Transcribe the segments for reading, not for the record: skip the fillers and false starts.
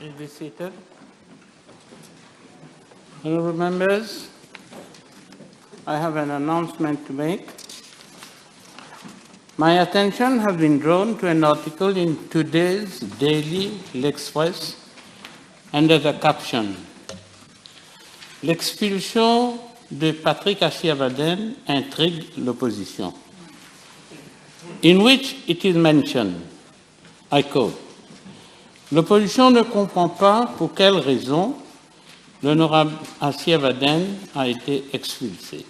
Please be seated. Honourable members, I have an announcement to make. My attention has been drawn to an article in today's daily L'Express under the caption L'expulsion de Patrick Achiabaden intrigue l'opposition, in which it is mentioned, I quote, l'opposition ne comprend pas pour quelle raison l'honorable Achiabaden a été expulsé.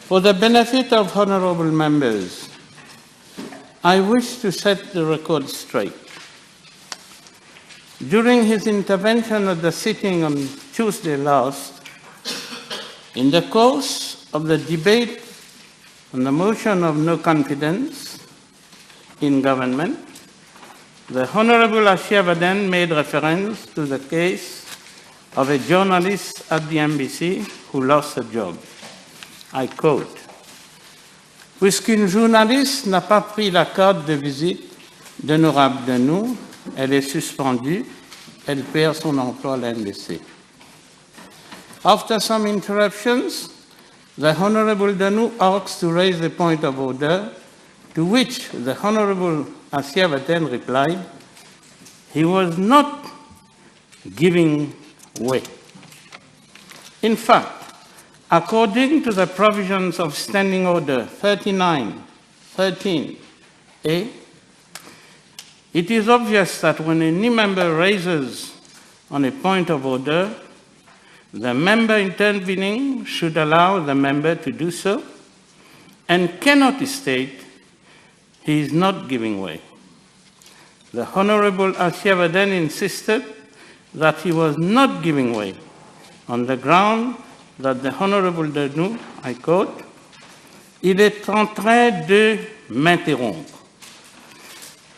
For the benefit of honorable members, I wish to set the record straight. During his intervention at the sitting on Tuesday last, in the course of the debate on the motion of no confidence in government, the Honorable Achiabaden made reference to the case of a journalist at the NBC who lost a job. I quote, « Puisqu'une journaliste n'a pas pris la carte de visite d'honorable de nous, elle est suspendue, elle perd son emploi à l'NBC. » After some interruptions, the Honorable Danou asks to raise a point of order, to which the Honorable Achiabaden replied, he was not giving way. In fact, according to the provisions of Standing Order 3913A, it is obvious that when a new member raises on a point of order, the member intervening should allow the member to do so and cannot state he is not giving way. The Honorable Achiabaden insisted that he was not giving way on the ground that the Honorable Danou, I quote, il est en train de m'interrompre.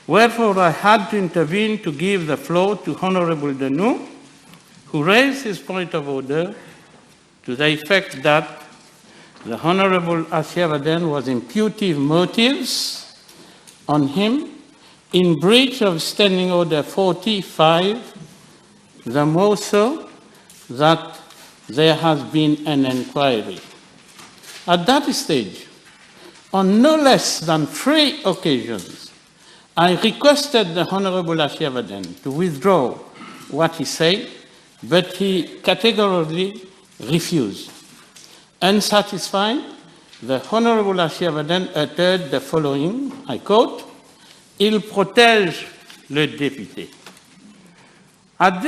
Wherefore I had to intervene to give the floor to Honorable Danou, who raised his point of order to the effect that the Honorable Achiabaden was imputing motives on him in breach of Standing Order 45, the more so that there has been an inquiry. At that stage, on no less than 3 occasions, I requested the Honorable Achiabaden to withdraw what he said, but he categorically refused. Unsatisfied, the Honorable Achiabaden uttered the following, I quote, il protège le député. As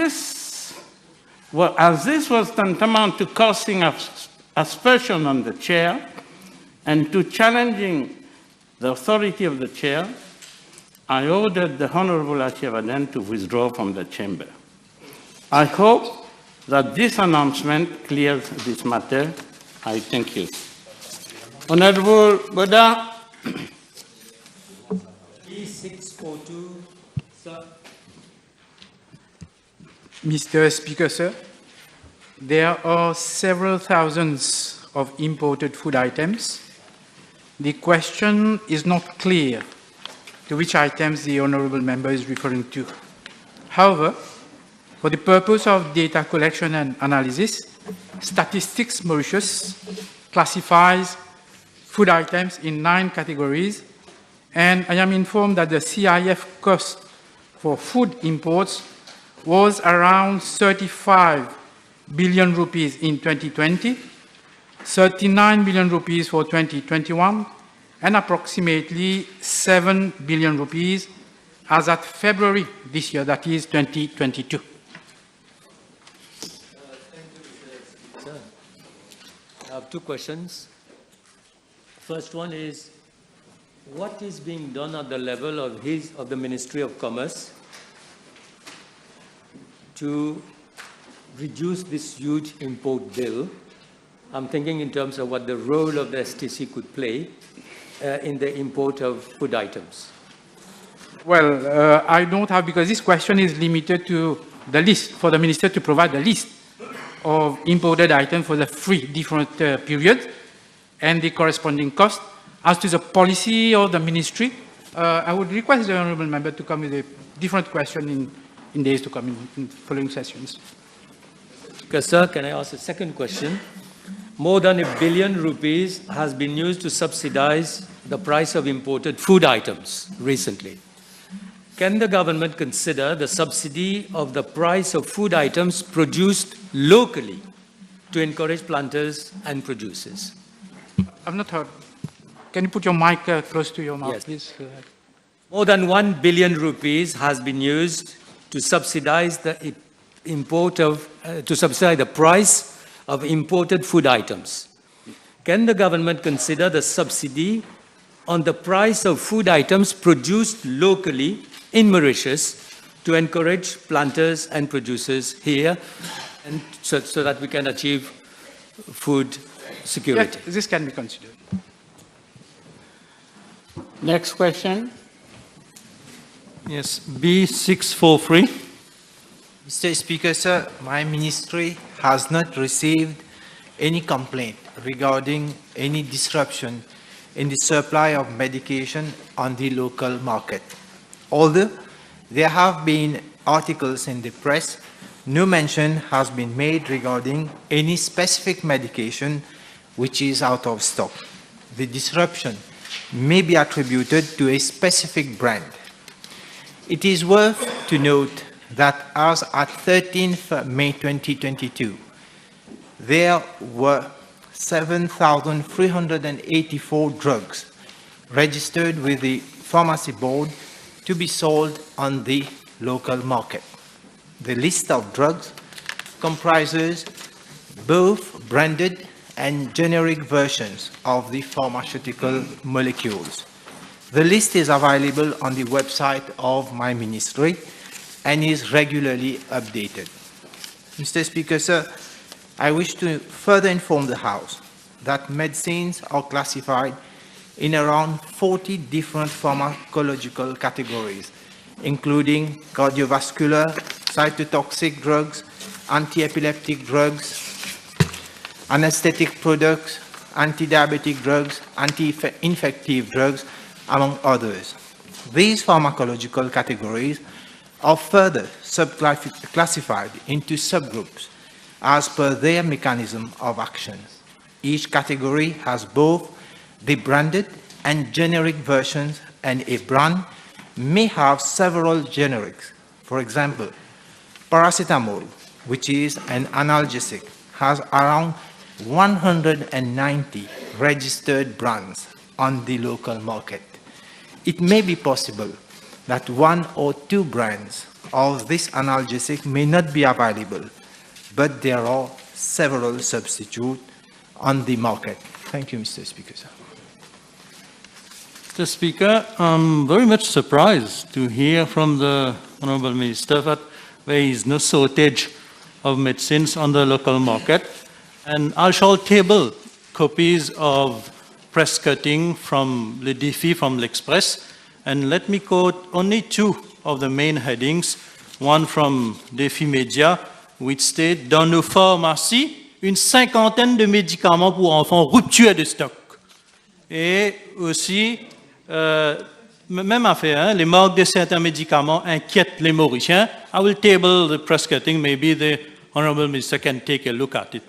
this was tantamount to casting aspersion on the chair and to challenging the authority of the chair, I ordered the Honorable Achiabaden to withdraw from the chamber. I hope that this announcement clears this matter. I thank you. Honorable Boda. E642, sir. Mr. Speaker, sir, there are several thousands of imported food items. The question is not clear to which items the honourable member is referring to. However, for the purpose of data collection and analysis, Statistics Mauritius classifies food items in 9 categories, and I am informed that the CIF cost for food imports was around 35 billion rupees in 2020, 39 billion rupees for 2021, and approximately 7 billion rupees as at February this year, that is 2022. I have 2 questions. First one is, what is being done at the level of the Ministry of Commerce to reduce this huge import bill? I'm thinking in terms of what the role of the STC could play in the import of food items. Well, I don't have, because this question is limited to the list, for the minister to provide the list of imported items for the 3 different periods and the corresponding cost. As to the policy of the ministry, I would request the honourable member to come with a different question in days to come in following sessions. Because, sir, can I ask a second question? More than ₹1 billion has been used to subsidize the price of imported food items recently. Can the government consider the subsidy of the price of food items produced locally to encourage planters and producers? I've not heard. Can you put your mic close to your mouth, Yes. please? More than ₹1 billion has been used to subsidize the price of imported food items. Can the government consider the subsidy on the price of food items produced locally in Mauritius to encourage planters and producers here, and so that we can achieve food security? Yeah, this can be considered. Next question. Yes, B643. Mr. Speaker, sir, my ministry has not received any complaint regarding any disruption in the supply of medication on the local market. Although there have been articles in the press, no mention has been made regarding any specific medication which is out of stock. The disruption may be attributed to a specific brand. It is worth to note that as at 13th May 2022, there were 7,384 drugs registered with the Pharmacy Board to be sold on the local market. The list of drugs comprises both branded and generic versions of the pharmaceutical molecules. The list is available on the website of my ministry and is regularly updated. Mr. Speaker, sir, I wish to further inform the House that medicines are classified in around 40 different pharmacological categories, including cardiovascular, cytotoxic drugs, anti-epileptic drugs, anesthetic products, anti-diabetic drugs, anti-infective drugs, among others. These pharmacological categories are further classified into subgroups as per their mechanism of action. Each category has both the branded and generic versions, and a brand may have several generics. For example, paracetamol, which is an analgesic, has around 190 registered brands on the local market. It may be possible that one or two brands of this analgesic may not be available, but there are several substitutes on the market. Thank you, Mr. Speaker, sir. Mr. Speaker, I'm very much surprised to hear from the Honourable Minister that there is no shortage of medicines on the local market. And I shall table copies of press cutting from Le Défi, from l'Express, and let me quote only two of the main headings, one from Défi Média, which state, dans nos pharmacies, une cinquantaine de médicaments pour enfants rupture de stock. Et aussi, même affaire, hein, les marques de certains médicaments inquiètent les Mauriciens. I will table the press cutting, maybe the Honourable Minister can take a look at it.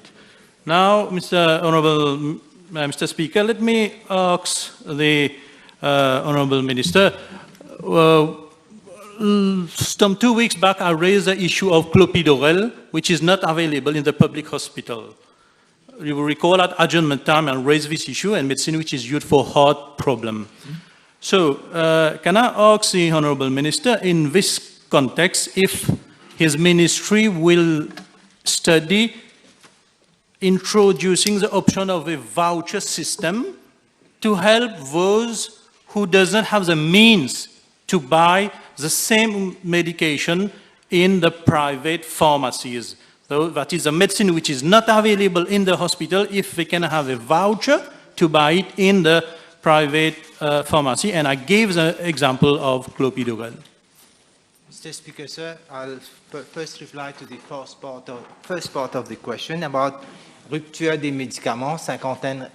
Now, Mr. Speaker, let me ask the Honourable Minister. Some 2 weeks back, I raised the issue of clopidogrel, which is not available in the public hospital. You will recall at adjournment time I raised this issue, and medicine which is used for heart problem. So, can I ask the Honourable Minister, in this context, if his ministry will study introducing the option of a voucher system to help those who doesn't have the means to buy the same medication in the private pharmacies. So that is a medicine which is not available in the hospital, if they can have a voucher to buy it in the private pharmacy. And I gave the example of clopidogrel. Mr. Speaker, sir, I'll first reply to the first part of the question about rupture des médicaments, cinquantaine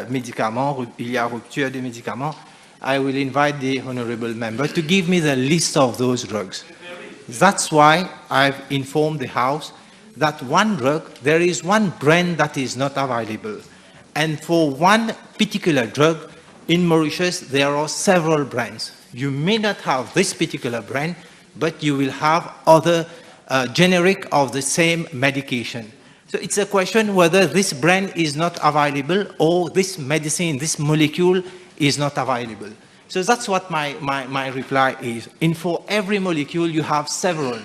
médicaments, il y a rupture des médicaments. I will invite the honourable member to give me the list of those drugs. That's why I've informed the House that one drug, there is one brand that is not available. And for one particular drug, in Mauritius, there are several brands. You may not have this particular brand, but you will have other generic of the same medication. So it's a question whether this brand is not available or this medicine, this molecule is not available. So that's what my reply is. And for every molecule, you have several.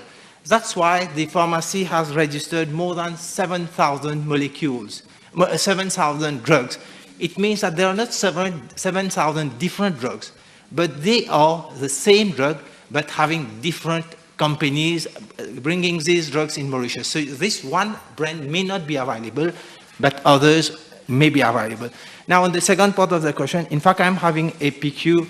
That's why the pharmacy has registered more than 7,000 molecules, 7,000 drugs. It means that there are not 7,000 different drugs, but they are the same drug, but having different companies bringing these drugs in Mauritius. So this one brand may not be available, but others may be available. Now, on the second part of the question, in fact, I'm having a PQ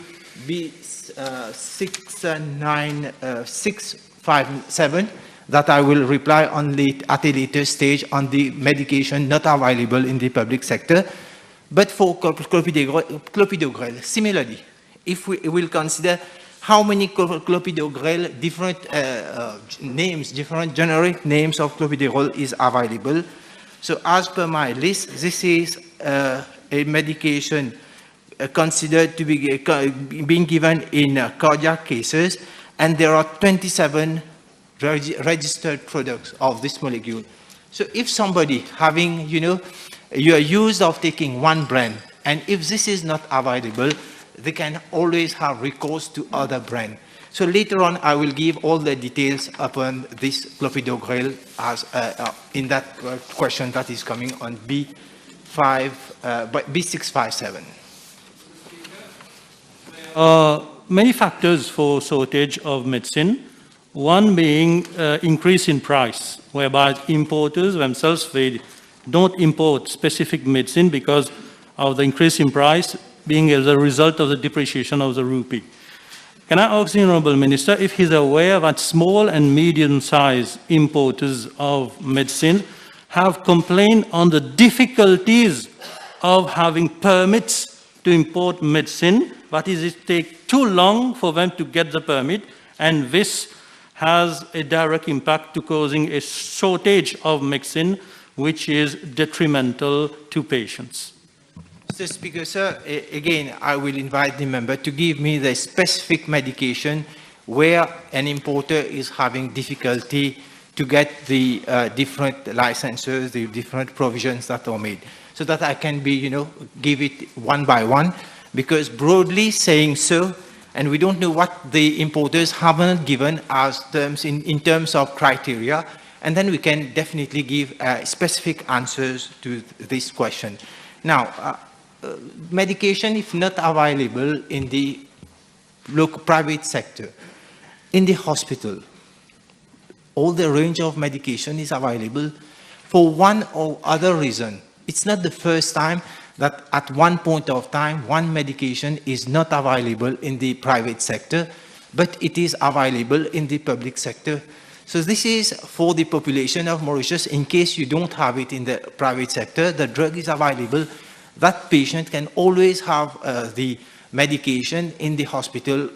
B69657 that I will reply on at a later stage on the medication not available in the public sector. But for clopidogrel, similarly, if we will consider how many clopidogrel, different names, different generic names of clopidogrel is available. So as per my list, this is a medication considered to be being given in cardiac cases, and there are 27 registered products of this molecule. So if somebody having, you are used of taking one brand, and if this is not available, they can always have recourse to other brand. So later on, I will give all the details upon this clopidogrel as in that question that is coming on B657. Many factors for shortage of medicine. One being increase in price, whereby importers themselves, they don't import specific medicine because of the increase in price being as a result of the depreciation of the rupee. Can I ask the Honourable Minister if he's aware that small and medium-sized importers of medicine have complained on the difficulties of having permits to import medicine, but it takes too long for them to get the permit, and this has a direct impact to causing a shortage of medicine, which is detrimental to patients. Mr. Speaker, sir, again, I will invite the member to give me the specific medication where an importer is having difficulty to get the different licenses, the different provisions that are made, so that I can be, give it one by one, because broadly saying so, and we don't know what the importers haven't given as terms in terms of criteria, and then we can definitely give specific answers to this question. Now, medication, if not available in the local private sector, in the hospital, all the range of medication is available for one or other reason. It's not the first time that at one point of time, one medication is not available in the private sector, but it is available in the public sector. So this is for the population of Mauritius. In case you don't have it in the private sector, the drug is available. That patient can always have the medication in the hospital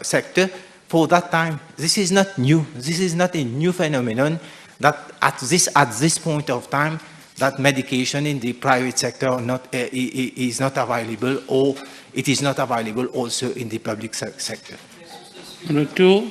sector for that time. This is not new. This is not a new phenomenon that at this point of time, that medication in the private sector is not available, or it is not available also in the public sector. Number two.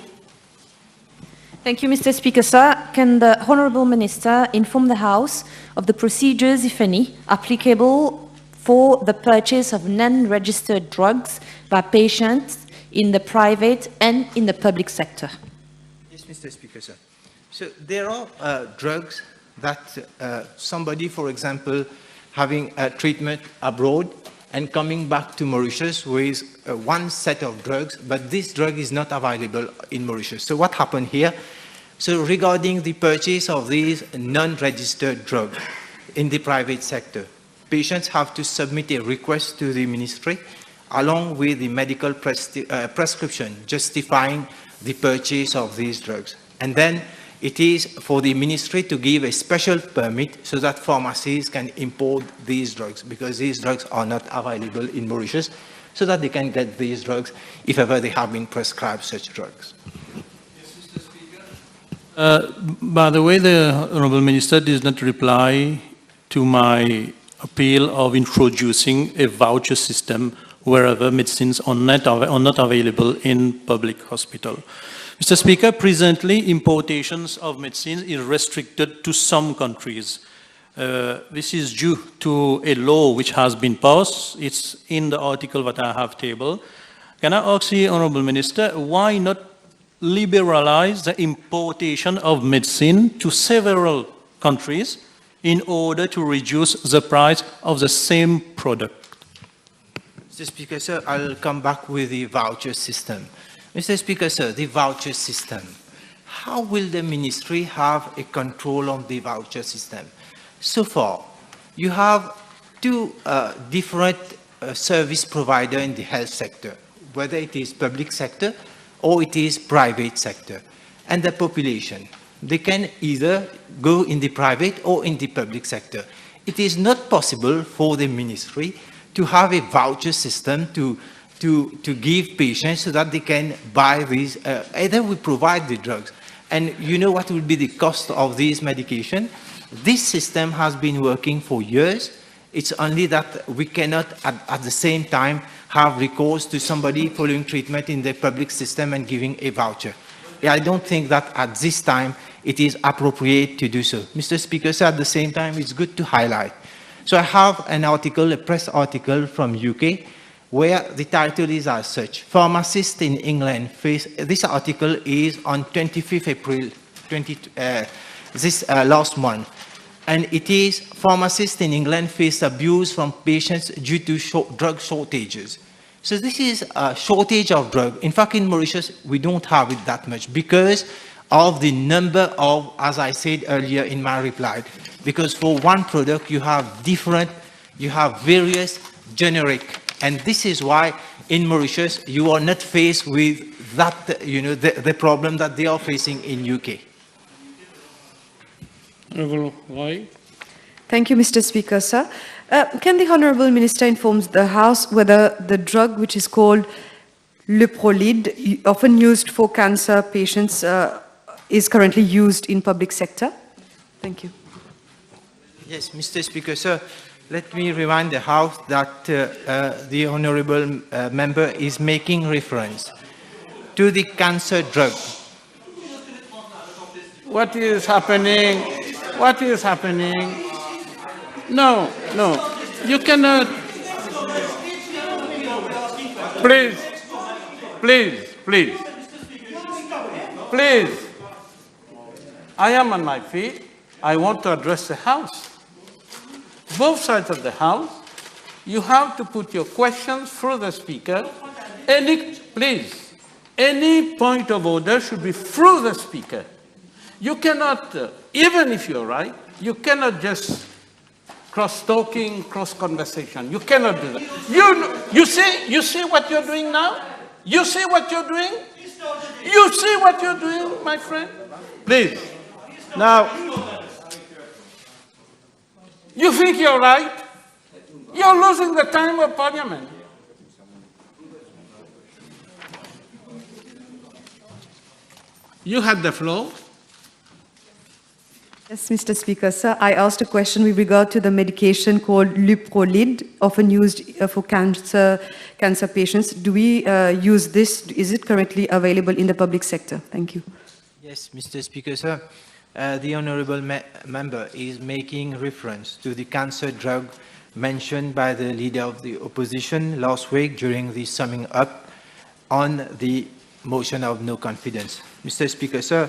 Thank you, Mr. Speaker, sir. Can the Honourable Minister inform the House of the procedures, if any, applicable for the purchase of non-registered drugs by patients in the private and in the public sector? Yes, Mr. Speaker, sir. So there are drugs that somebody, for example, having a treatment abroad and coming back to Mauritius with one set of drugs, but this drug is not available in Mauritius. So what happened here? So regarding the purchase of these non-registered drugs in the private sector, patients have to submit a request to the ministry along with the medical prescription justifying the purchase of these drugs. And then it is for the ministry to give a special permit so that pharmacies can import these drugs, because these drugs are not available in Mauritius, so that they can get these drugs if ever they have been prescribed such drugs. Yes, Mr. Speaker. By the way, the Honourable Minister did not reply to my appeal of introducing a voucher system wherever medicines are not available in public hospital. Mr. Speaker, presently importations of medicines is restricted to some countries. This is due to a law which has been passed. It's in the article that I have tabled. Can I ask the Honourable Minister, why not liberalize the importation of medicine to several countries in order to reduce the price of the same product? Mr. Speaker, sir, I'll come back with the voucher system. Mr. Speaker, sir, the voucher system. How will the ministry have a control on the voucher system? So far, you have two different service providers in the health sector, whether it is public sector or it is private sector. And the population, they can either go in the private or in the public sector. It is not possible for the ministry to have a voucher system to give patients so that they can buy these, either we provide the drugs. And you know what will be the cost of these medication? This system has been working for years. It's only that we cannot at the same time have recourse to somebody following treatment in the public system and giving a voucher. I don't think that at this time it is appropriate to do so. Mr. Speaker, so at the same time, it's good to highlight. So I have an article, a press article from UK, where the title is as such: Pharmacists in England face, this article is on 25th April last month. And it is pharmacists in England face abuse from patients due to drug shortages. So this is a shortage of drug. In fact, in Mauritius, we don't have it that much because of the number of, as I said earlier in my reply, because for one product you have various generic. And this is why in Mauritius you are not faced with that, the problem that they are facing in UK. Honourable Roy. Thank you, Mr. Speaker, sir. Can the Honourable Minister inform the House whether the drug which is called Luprolid, often used for cancer patients, is currently used in public sector? Thank you. Yes, Mr. Speaker, sir. Let me remind the House that the Honourable Member is making reference to the cancer drug. What is happening? What is happening? No, you cannot. Please. I am on my feet. I want to address the House. Both sides of the House, you have to put your questions through the Speaker. Any point of order should be through the Speaker. You cannot, even if you're right, you cannot just cross-talking, cross-conversation. You cannot do that. You see what you're doing now? You see what you're doing? You see what you're doing, my friend? Please. Now, you think you're right? You're losing the time of Parliament. You had the floor. Yes, Mr. Speaker, sir. I asked a question with regard to the medication called Luprolid, often used for cancer patients. Do we use this? Is it currently available in the public sector? Thank you. Yes, Mr. Speaker, sir. The Honourable Member is making reference to the cancer drug mentioned by the Leader of the Opposition last week during the summing up on the motion of no confidence. Mr. Speaker, sir,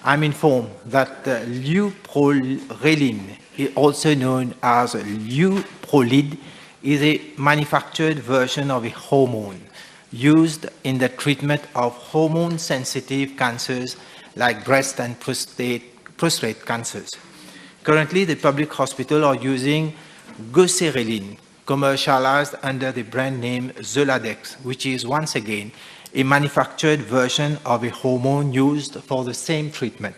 I'm informed that Luprolid, also known as Luprolid, is a manufactured version of a hormone used in the treatment of hormone-sensitive cancers like breast and prostate cancers. Currently, the public hospitals are using goserelin, commercialized under the brand name Zoladex, which is once again a manufactured version of a hormone used for the same treatment.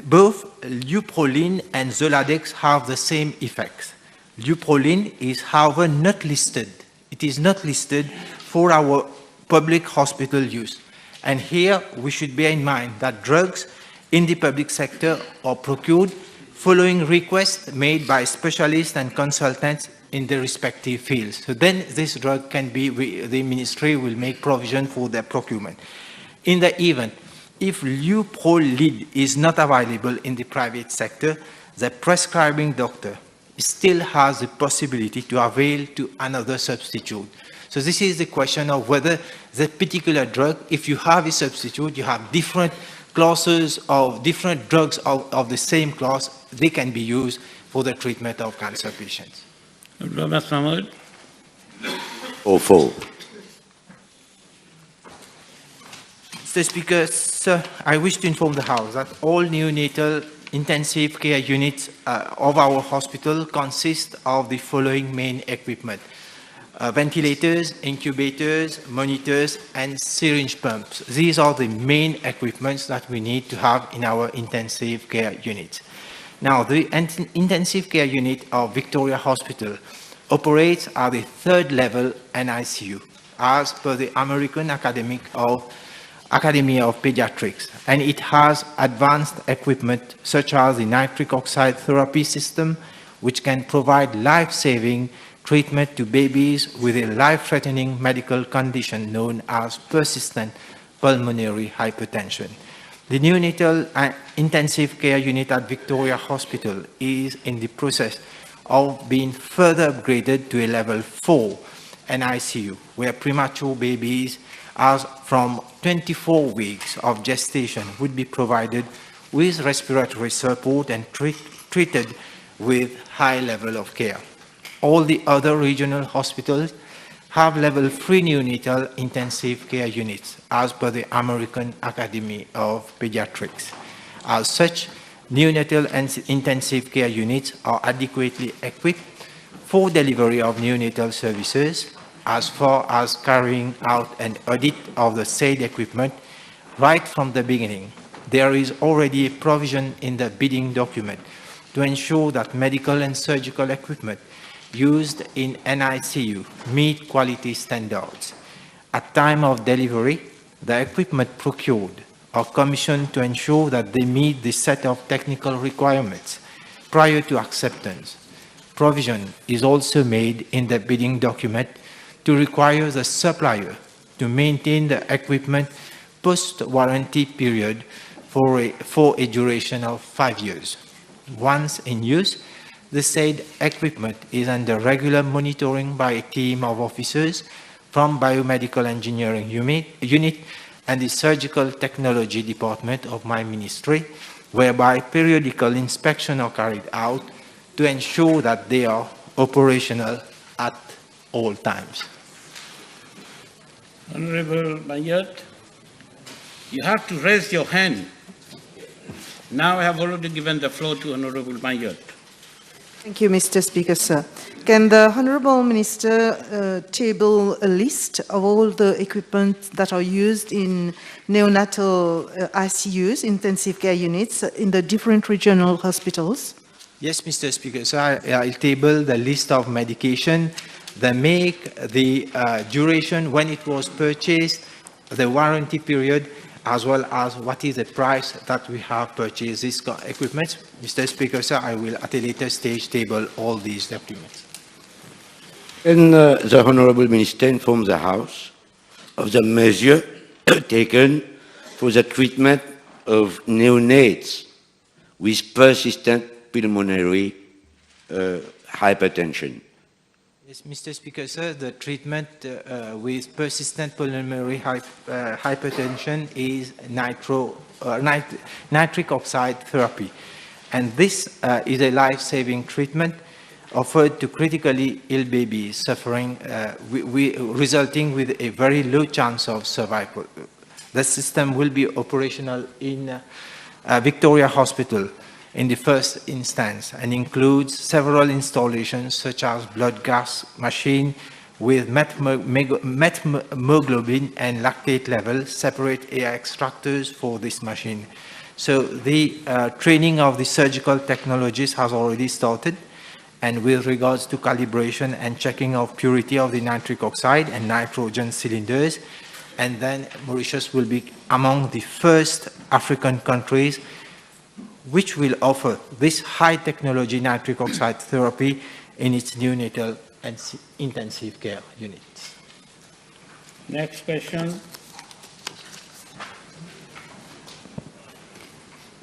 Both Luprolid and Zoladex have the same effects. Luprolid is, however, not listed. It is not listed for our public hospital use. And here we should bear in mind that drugs in the public sector or procured following requests made by specialists and consultants in the respective fields. So then this drug can be, the ministry will make provision for their procurement. In the event, if Leuprolide is not available in the private sector, the prescribing doctor still has the possibility to avail to another substitute. So this is the question of whether the particular drug, if you have a substitute, you have different classes of different drugs of the same class, they can be used for the treatment of cancer patients. Mr. Speaker, sir, I wish to inform the House that all neonatal intensive care units of our hospital consist of the following main equipment: ventilators, incubators, monitors, and syringe pumps. These are the main equipments that we need to have in our intensive care units. Now, the intensive care unit of Victoria Hospital operates at the third level NICU, as per the American Academy of Pediatrics, and it has advanced equipment such as the nitric oxide therapy system, which can provide life-saving treatment to babies with a life-threatening medical condition known as persistent pulmonary hypertension. The neonatal intensive care unit at Victoria Hospital is in the process of being further upgraded to a level 4 NICU, where premature babies as from 24 weeks of gestation would be provided with respiratory support and treated with high level of care. All the other regional hospitals have level 3 neonatal intensive care units as per the American Academy of Pediatrics. As such, neonatal and intensive care units are adequately equipped for delivery of neonatal services as far as carrying out an audit of the said equipment right from the beginning. There is already a provision in the bidding document to ensure that medical and surgical equipment used in NICU meet quality standards. At time of delivery, the equipment procured are commissioned to ensure that they meet the set of technical requirements prior to acceptance. Provision is also made in the bidding document to require the supplier to maintain the equipment post-warranty period for a duration of 5 years. Once in use, the said equipment is under regular monitoring by a team of officers from Biomedical Engineering Unit and the Surgical Technology Department of my ministry, whereby periodical inspections are carried out to ensure that they are operational at all times. Honorable Bayat, you have to raise your hand. Now I have already given the floor to Honorable Bayat. Thank you, Mr. Speaker, sir. Can the Honourable Minister table a list of all the equipment that are used in neonatal ICUs, intensive care units, in the different regional hospitals? Yes, Mr. Speaker. So I'll table the list of medication, the make, the duration, when it was purchased, the warranty period, as well as what is the price that we have purchased this equipment. Mr. Speaker, sir, I will at a later stage table all these documents. Can the Honourable Minister inform the House of the measure taken for the treatment of neonates with persistent pulmonary hypertension? Yes, Mr. Speaker, sir, the treatment with persistent pulmonary hypertension is nitric oxide therapy. And this is a life-saving treatment offered to critically ill babies suffering, resulting with a very low chance of survival. The system will be operational in Victoria Hospital in the first instance and includes several installations such as blood gas machine with methemoglobin and lactate level, separate air extractors for this machine. So the training of the surgical technologists has already started, and with regards to calibration and checking of purity of the nitric oxide and nitrogen cylinders, and then Mauritius will be among the first African countries which will offer this high-technology nitric oxide therapy in its neonatal and intensive care units. Next question.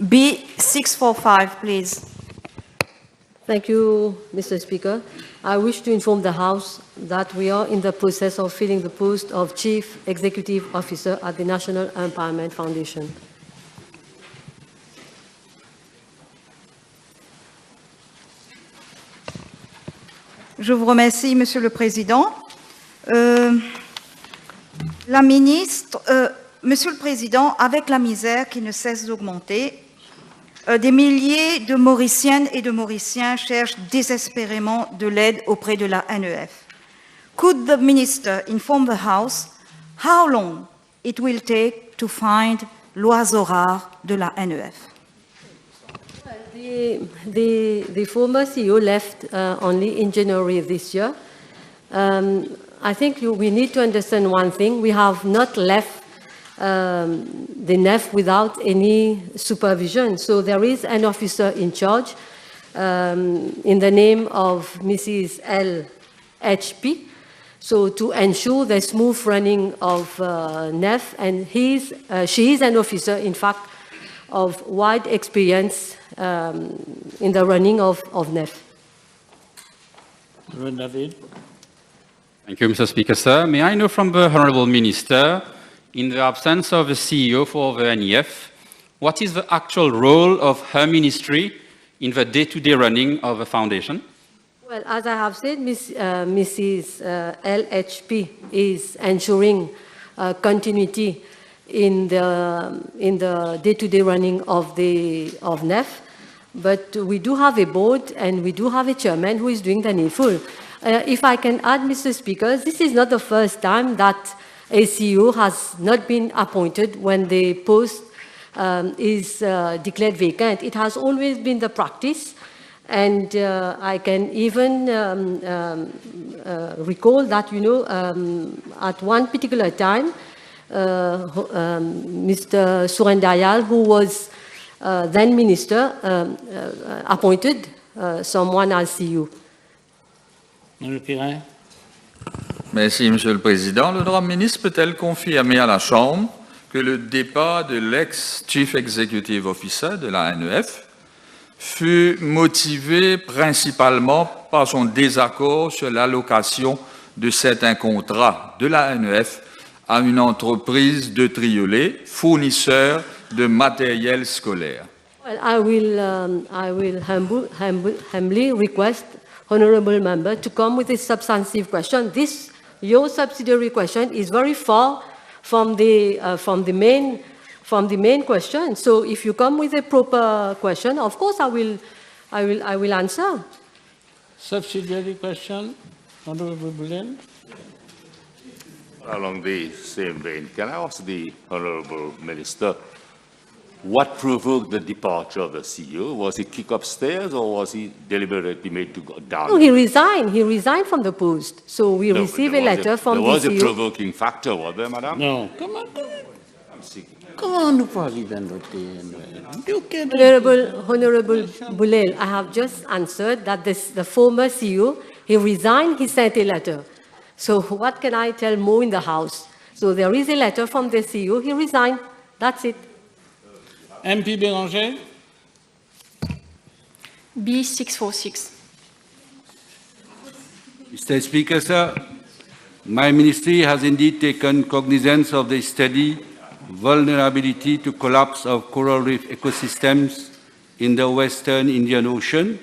B645, please. Thank you, Mr. Speaker. I wish to inform the House that we are in the process of filling the post of Chief Executive Officer at the National Empowerment Foundation. Je vous remercie, Monsieur le Président. La ministre, Monsieur le Président, avec la misère qui ne cesse d'augmenter, des milliers de Mauriciennes et de Mauriciens cherchent désespérément de l'aide auprès de la NEF. Could the Minister inform the House how long it will take to find l'oiseau rare de la NEF? The former CEO left only in January this year. I think we need to understand one thing. We have not left the NEF without any supervision. So there is an officer in charge in the name of Mrs. LHP. So to ensure the smooth running of NEF, and she is an officer, in fact, of wide experience in the running of NEF. David. Thank you, Mr. Speaker, sir. May I know from the Honourable Minister, in the absence of the CEO for the NEF, what is the actual role of her ministry in the day-to-day running of the foundation? Well, as I have said, Mrs. LHP is ensuring continuity in the day-to-day running of NEF, but we do have a board and we do have a chairman who is doing the needful. If I can add, Mr. Speaker, this is not the first time that a CEO has not been appointed when the post is declared vacant. It has always been the practice, and I can even recall that, at one particular time, Mr. Surendayal, who was then minister, appointed someone as CEO. Merci, Monsieur le Président. L'honorable ministre peut-elle confirmer à la Chambre que le départ de l'ex-Chief Executive Officer de la NEF fut motivé principalement par son désaccord sur l'allocation de certains contrats de la NEF à une entreprise de Triolet, fournisseur de matériel scolaire? Well, I will humbly request Honourable Member to come with a substantive question. Your subsidiary question is very far from the main question. So if you come with a proper question, of course I will answer. Subsidiary question, Honourable Bullen. Along the same vein, can I ask the Honourable Minister, what provoked the departure of the CEO? Was he kicked upstairs or was he deliberately made to go down? No, he resigned. He resigned from the post. So we received a letter from the CEO. There was a provoking factor, was there, Madam? No. Come on. Honourable Bulel, I have just answered that the former CEO, he resigned, he sent a letter. So what can I tell more in the House? So there is a letter from the CEO, he resigned, that's it. MP Bélanger. B646. Mr. Speaker, sir, my ministry has indeed taken cognizance of the steady vulnerability to collapse of coral reef ecosystems in the Western Indian Ocean,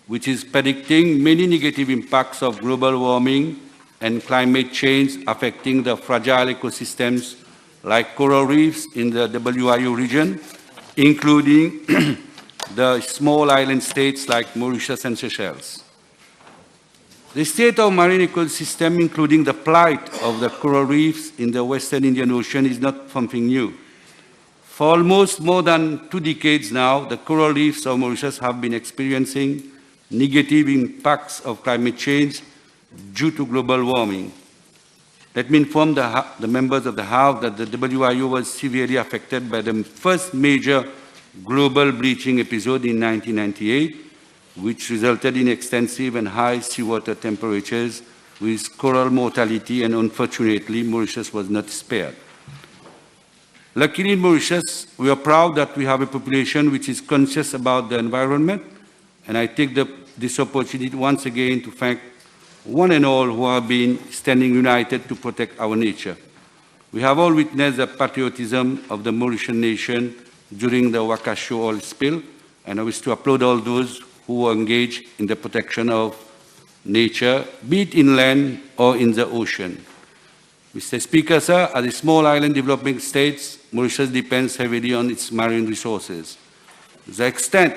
which is predicting many negative impacts of global warming and climate change affecting the fragile ecosystems like coral reefs in the WIU region, including the small island states like Mauritius and Seychelles. The state of marine ecosystem, including the plight of the coral reefs in the Western Indian Ocean, is not something new. For almost more than 2 decades now, the coral reefs of Mauritius have been experiencing negative impacts of climate change due to global warming. Let me inform the members of the House that the WIU was severely affected by the first major global bleaching episode in 1998, which resulted in extensive and high seawater temperatures with coral mortality, and unfortunately, Mauritius was not spared. Luckily, in Mauritius, we are proud that we have a population which is conscious about the environment, and I take this opportunity once again to thank one and all who have been standing united to protect our nature. We have all witnessed the patriotism of the Mauritian nation during the Wakasho oil spill, and I wish to applaud all those who were engaged in the protection of nature, be it inland or in the ocean. Mr. Speaker, sir, as a small island developing state, Mauritius depends heavily on its marine resources. The extent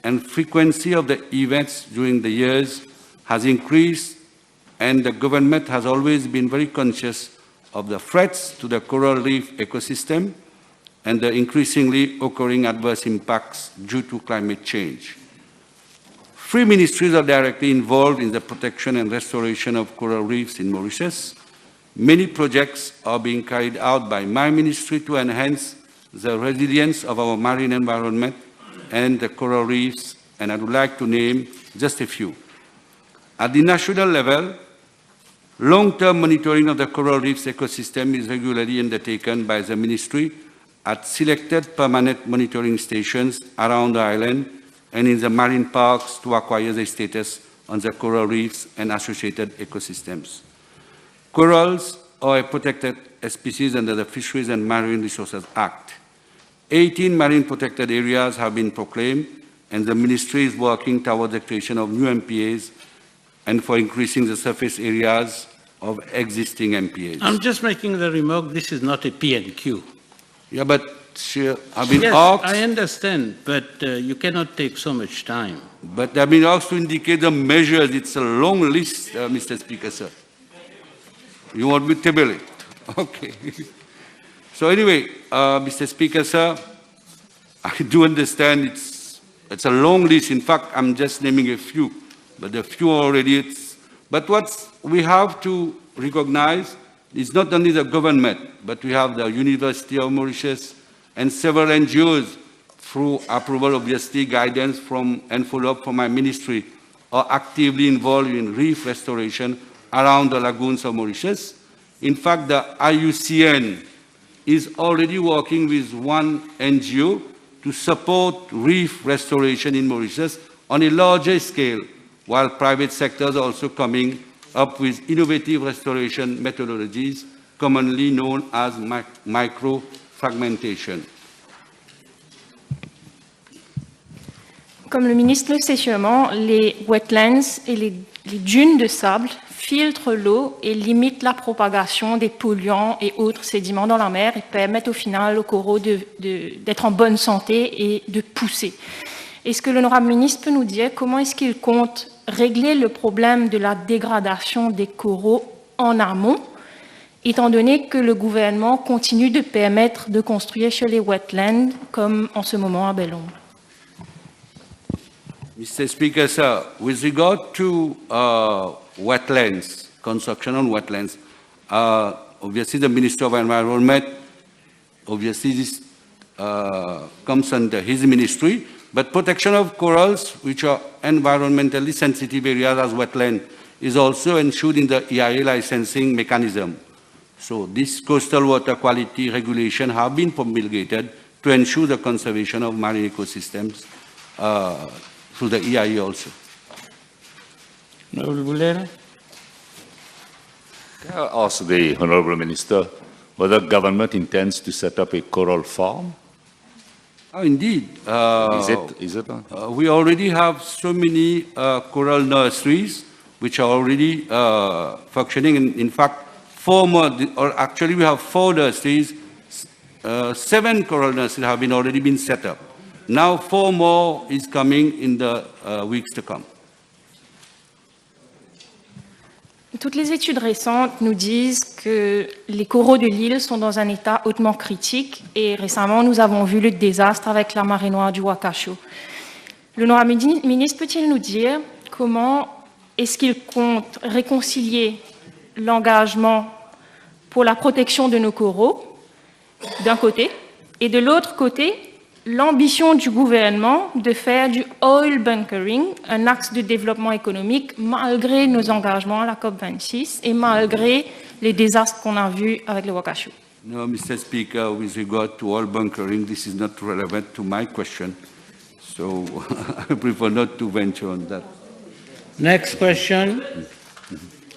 and frequency of the events during the years has increased, and the government has always been very conscious of the threats to the coral reef ecosystem and the increasingly occurring adverse impacts due to climate change. 3 ministries are directly involved in the protection and restoration of coral reefs in Mauritius. Many projects are being carried out by my ministry to enhance the resilience of our marine environment and the coral reefs, and I would like to name just a few. At the national level, long-term monitoring of the coral reefs ecosystem is regularly undertaken by the ministry at selected permanent monitoring stations around the island and in the marine parks to acquire the status on the coral reefs and associated ecosystems. Corals are a protected species under the Fisheries and Marine Resources Act. 18 marine protected areas have been proclaimed, and the ministry is working towards the creation of new MPAs and for increasing the surface areas of existing MPAs. I'm just making the remark, this is not a P&Q. Yeah, but I've been yes, asked... I understand, but you cannot take so much time. But I've been asked to indicate the measures. It's a long list, Mr. Speaker, sir. You want me to table it? Okay. So anyway, Mr. Speaker, sir, I do understand it's a long list. In fact, I'm just naming a few, but the few already. But what we have to recognize is not only the government, but we have the University of Mauritius and several NGOs, through approval, obviously, guidance from and follow-up from my ministry, are actively involved in reef restoration around the lagoons of Mauritius. In fact, the IUCN is already working with one NGO to support reef restoration in Mauritius on a larger scale, while private sectors are also coming up with innovative restoration methodologies, commonly known as micro-fragmentation. Comme le ministre le sait sûrement, les wetlands et les dunes de sable filtrent l'eau et limitent la propagation des polluants et autres sédiments dans la mer et permettent au final aux coraux d'être en bonne santé et de pousser. Est-ce que l'honorable ministre peut nous dire comment est-ce qu'il compte régler le problème de la dégradation des coraux en amont, étant donné que le gouvernement continue de permettre de construire sur les wetlands, comme en ce moment à Bellon? Mr. Speaker, sir, with regard to wetlands, construction on wetlands, obviously the Minister of Environment, obviously this comes under his ministry, but protection of corals, which are environmentally sensitive areas as wetland, is also ensured in the EIA licensing mechanism. So this coastal water quality regulation have been promulgated to ensure the conservation of marine ecosystems through the EIA also. Can I ask the Honourable Minister whether government intends to set up a coral farm? Oh, indeed. Is it? We already have so many coral nurseries which are already functioning. In fact, 4 more, or actually we have 4 nurseries. 7 coral nurseries have already been set up. Now 4 more is coming in the weeks to come. Toutes les études récentes nous disent que les coraux de l'île sont dans un état hautement critique et récemment nous avons vu le désastre avec la marée noire du Wakasho. L'honorable ministre peut-il nous dire comment est-ce qu'il compte réconcilier l'engagement pour la protection de nos coraux d'un côté et de l'autre côté l'ambition du gouvernement de faire du oil bunkering un axe de développement économique malgré nos engagements à la COP26 et malgré les désastres qu'on a vus avec le Wakashu. No, Mr. Speaker, with regard to oil bunkering, this is not relevant to my question, so I prefer not to venture on that. Next question,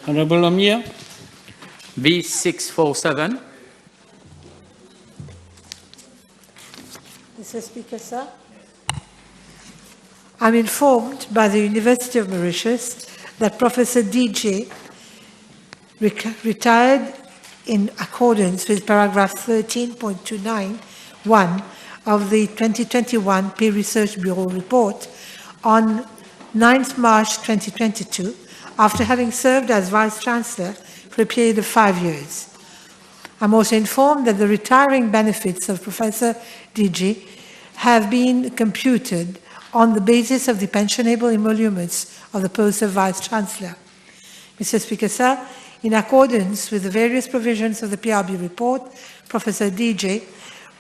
Honorable Amir. B647. Mr. Speaker, sir. I'm informed by the University of Mauritius that Professor DJ retired in accordance with paragraph 13.291 of the 2021 Pew Research Bureau report on 9th March 2022 after having served as Vice-Chancellor for a period of 5 years. I'm also informed that the retiring benefits of Professor DG have been computed on the basis of the pensionable emoluments of the post of Vice-Chancellor. Mr. Speaker, sir, in accordance with the various provisions of the PRB report, Professor DJ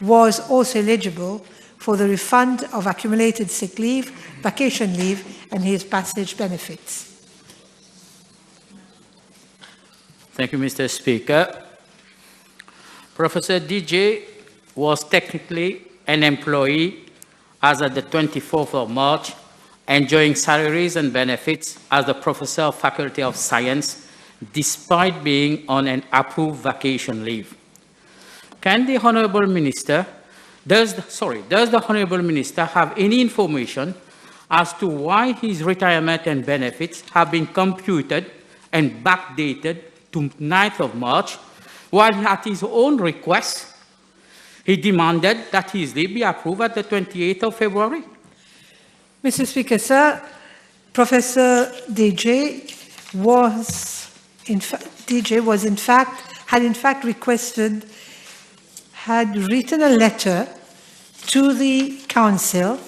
was also eligible for the refund of accumulated sick leave, vacation leave, and his passage benefits. Thank you, Mr. Speaker. Professor DJ was technically an employee as of the 24th of March, enjoying salaries and benefits as a professor of Faculty of Science, despite being on an approved vacation leave. Can the Honourable Minister, does the Honourable Minister have any information as to why his retirement and benefits have been computed and backdated to 9th of March, while at his own request, he demanded that his leave be approved at the 28th of February? Mr. Speaker, sir, Professor DJ had written a letter to the Council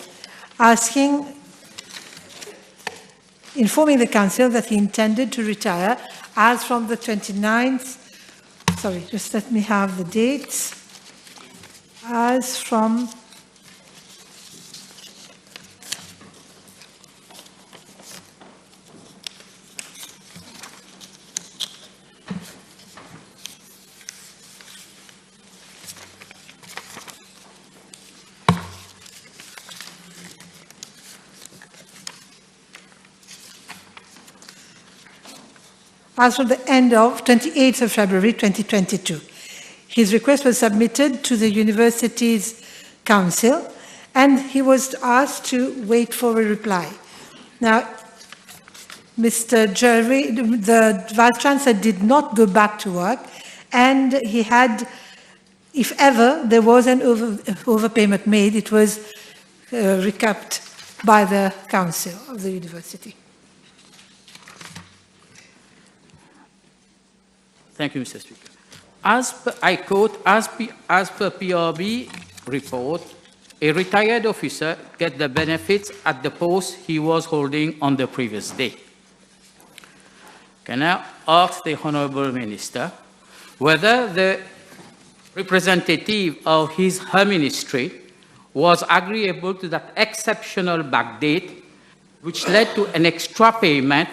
informing the Council that he intended to retire as from the 29th, sorry, just let me have the dates, as from the end of 28th of February 2022. His request was submitted to the University's Council, and he was asked to wait for a reply. Now, Mr. Jerry, the Vice-Chancellor did not go back to work, and he had, if ever there was an overpayment made, it was recapped by the Council of the University. Thank you, Mr. Speaker. I quote, as per PRB report, a retired officer gets the benefits at the post he was holding on the previous day. Can I ask the Honourable Minister whether the representative of her ministry was agreeable to that exceptional backdate, which led to an extra payment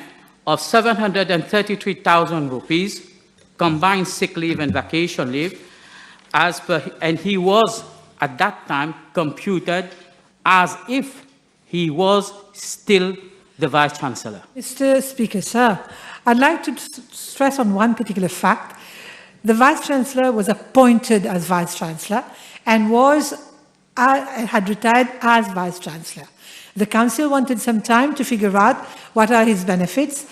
of 733,000 rupees, combined sick leave and vacation leave, and he was at that time computed as if he was still the Vice-Chancellor. Mr. Speaker, sir, I'd like to stress on one particular fact. The Vice-Chancellor was appointed as Vice-Chancellor and had retired as Vice-Chancellor. The Council wanted some time to figure out what are his benefits,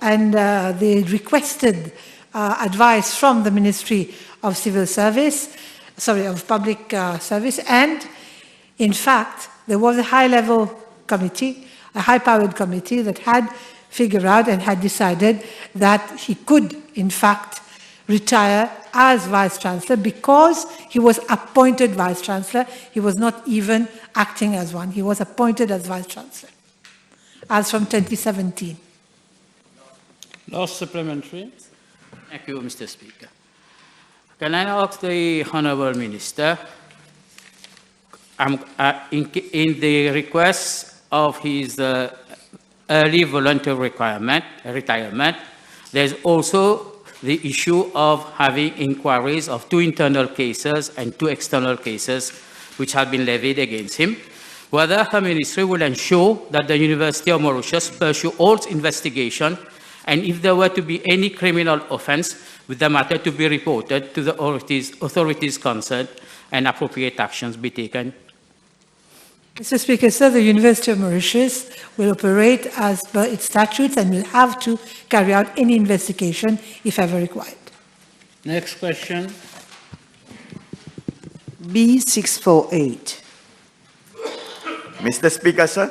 and they requested advice from the Ministry of Public Service, and in fact, there was a high-level committee, a high-powered committee that had figured out and had decided that he could, in fact, retire as Vice-Chancellor because he was appointed Vice-Chancellor. He was not even acting as one. He was appointed as Vice-Chancellor, as from 2017. Last supplementary. Thank you, Mr. Speaker. Can I ask the Honourable Minister, in the request of his early voluntary retirement, there's also the issue of having inquiries of 2 internal cases and 2 external cases which have been levied against him. Whether her ministry will ensure that the University of Mauritius pursue all its investigation, and if there were to be any criminal offense, with the matter to be reported to the authorities concerned and appropriate actions be taken. Mr. Speaker, sir, the University of Mauritius will operate as per its statutes and will have to carry out any investigation if ever required. Next question. B648. Mr. Speaker, sir,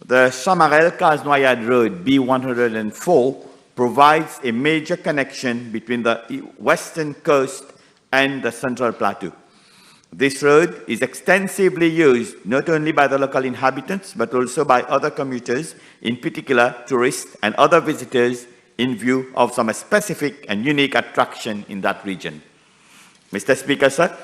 the Chamarel-Casnoyade Road B104 provides a major connection between the western coast and the Central Plateau. This road is extensively used not only by the local inhabitants, but also by other commuters, in particular tourists and other visitors, in view of some specific and unique attraction in that region. Mr. Speaker, sir,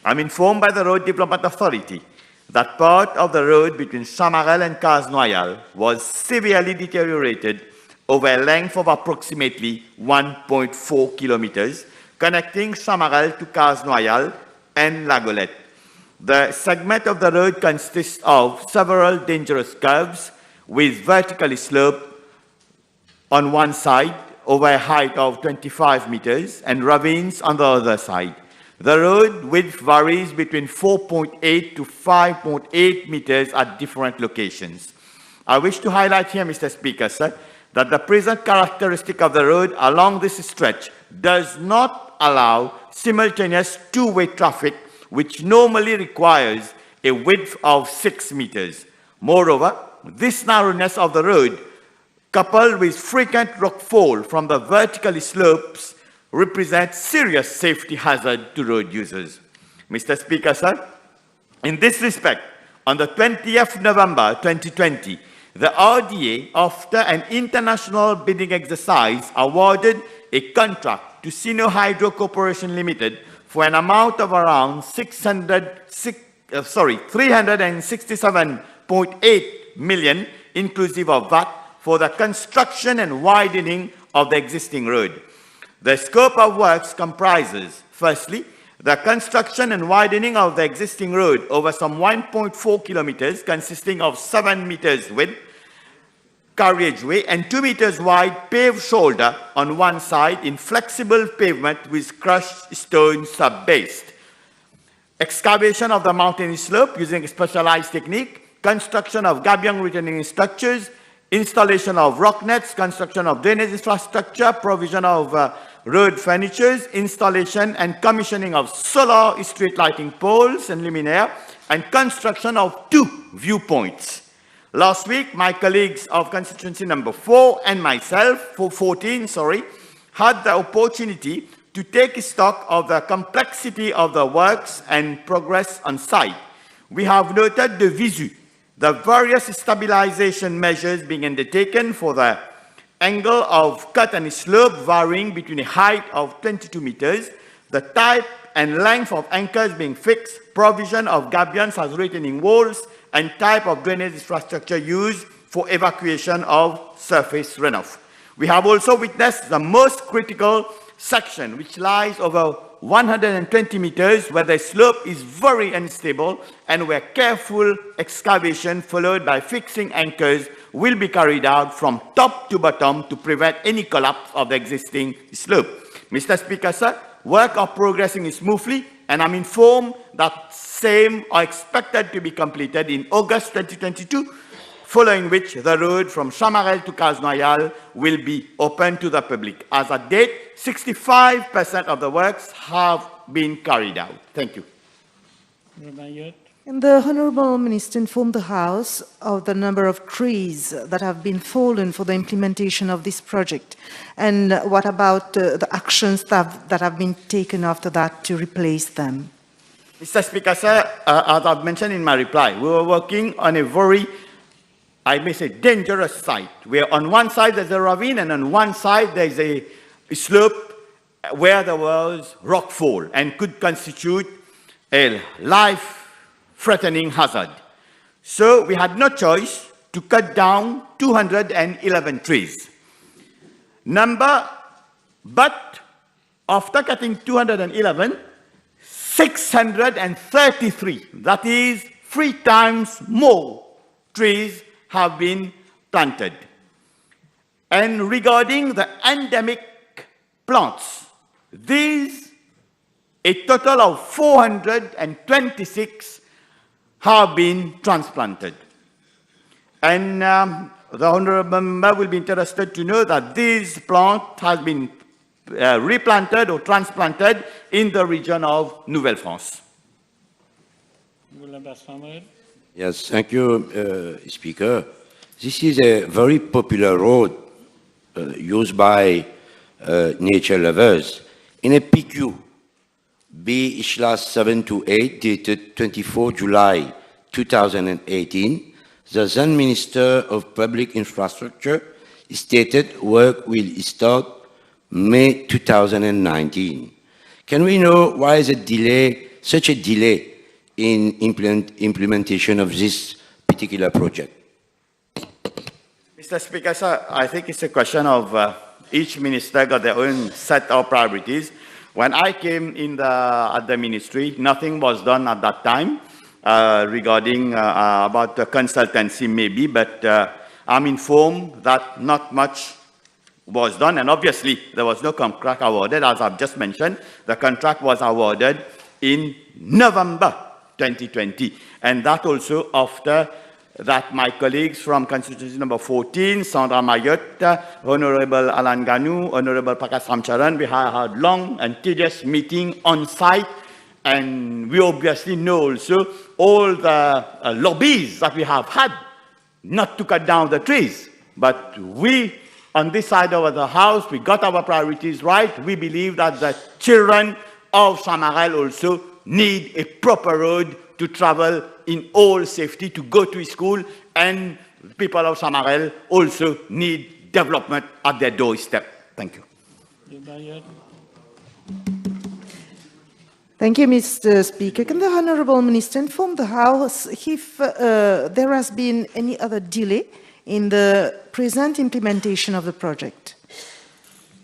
I'm informed by the Road Development Authority that part of the road between Chamarel and Casnoyal was severely deteriorated over a length of approximately 1.4 kilometers, connecting Chamarel to Casnoyal and La Golette. The segment of the road consists of several dangerous curves with vertically sloped on one side over a height of 25 meters and ravines on the other side. The road width varies between 4.8 to 5.8 meters at different locations. I wish to highlight here, Mr. Speaker, sir, that the present characteristic of the road along this stretch does not allow simultaneous two-way traffic, which normally requires a width of 6 meters. Moreover, this narrowness of the road, coupled with frequent rockfall from the vertical slopes, represents serious safety hazard to road users. Mr. Speaker, sir, in this respect, on the 20th November 2020, the RDA, after an international bidding exercise, awarded a contract to Sino Hydro Corporation Limited for an amount of around 367.8 million, inclusive of VAT, for the construction and widening of the existing road. The scope of works comprises, firstly, the construction and widening of the existing road over some 1.4 kilometers, consisting of 7 meters width carriageway and 2 meters wide paved shoulder on one side in flexible pavement with crushed stone sub-based. Excavation of the mountain slope using a specialized technique, construction of gabion retaining structures, installation of rock nets, construction of drainage infrastructure, provision of road furnitures, installation and commissioning of solar street lighting poles and luminaire, and construction of 2 viewpoints. Last week, my colleagues of constituency number 4 and myself, 14, had the opportunity to take stock of the complexity of the works and progress on site. We have noted the visu, the various stabilization measures being undertaken for the angle of cut and slope varying between a height of 22 meters, the type and length of anchors being fixed, provision of gabions as retaining walls, and type of drainage infrastructure used for evacuation of surface runoff. We have also witnessed the most critical section, which lies over 120 meters, where the slope is very unstable and where careful excavation followed by fixing anchors will be carried out from top to bottom to prevent any collapse of the existing slope. Mr. Speaker, sir, work are progressing smoothly, and I'm informed that same are expected to be completed in August 2022, following which the road from Chamarel to Casnoyal will be open to the public. As at date, 65% of the works have been carried out. Thank you. And the Honourable Minister informed the House of the number of trees that have been fallen for the implementation of this project. And what about the actions that have been taken after that to replace them? Mr. Speaker, sir, as I've mentioned in my reply, we were working on a very, I may say, dangerous site, where on one side there's a ravine and on one side there's a slope where there was rockfall and could constitute a life life-threatening hazard. So we had no choice to cut down 211 trees. But after cutting 211, 633, that is 3 times more trees have been planted. And regarding the endemic plants, a total of 426 have been transplanted. And the Honourable Member will be interested to know that this plant has been replanted or transplanted in the region of Nouvelle-France. Yes, thank you, Speaker. This is a very popular road used by nature lovers. In a PQ, B/728, dated 24 July 2018, the then Minister of Public Infrastructure stated work will start May 2019. Can we know why is such a delay in implementation of this particular project? Mr. Speaker, sir, I think it's a question of each minister got their own set of priorities. When I came in at the ministry, nothing was done at that time regarding about the consultancy maybe, but I'm informed that not much was done, and obviously there was no contract awarded. As I've just mentioned, the contract was awarded in November 2020, and that also after that my colleagues from constituency number 14, Sandra Mayotte, Honorable Alan Ganou, Honorable Pakas Ramcharan, we had long and tedious meeting on site, and we obviously know also all the lobbies that we have had not to cut down the trees. But we, on this side of the house, we got our priorities right. We believe that the children of Samarel also need a proper road to travel in all safety, to go to school, and people of Samarel also need development at their doorstep. Thank you. Thank you, Mr. Speaker. Can the Honourable Minister inform the House if there has been any other delay in the present implementation of the project?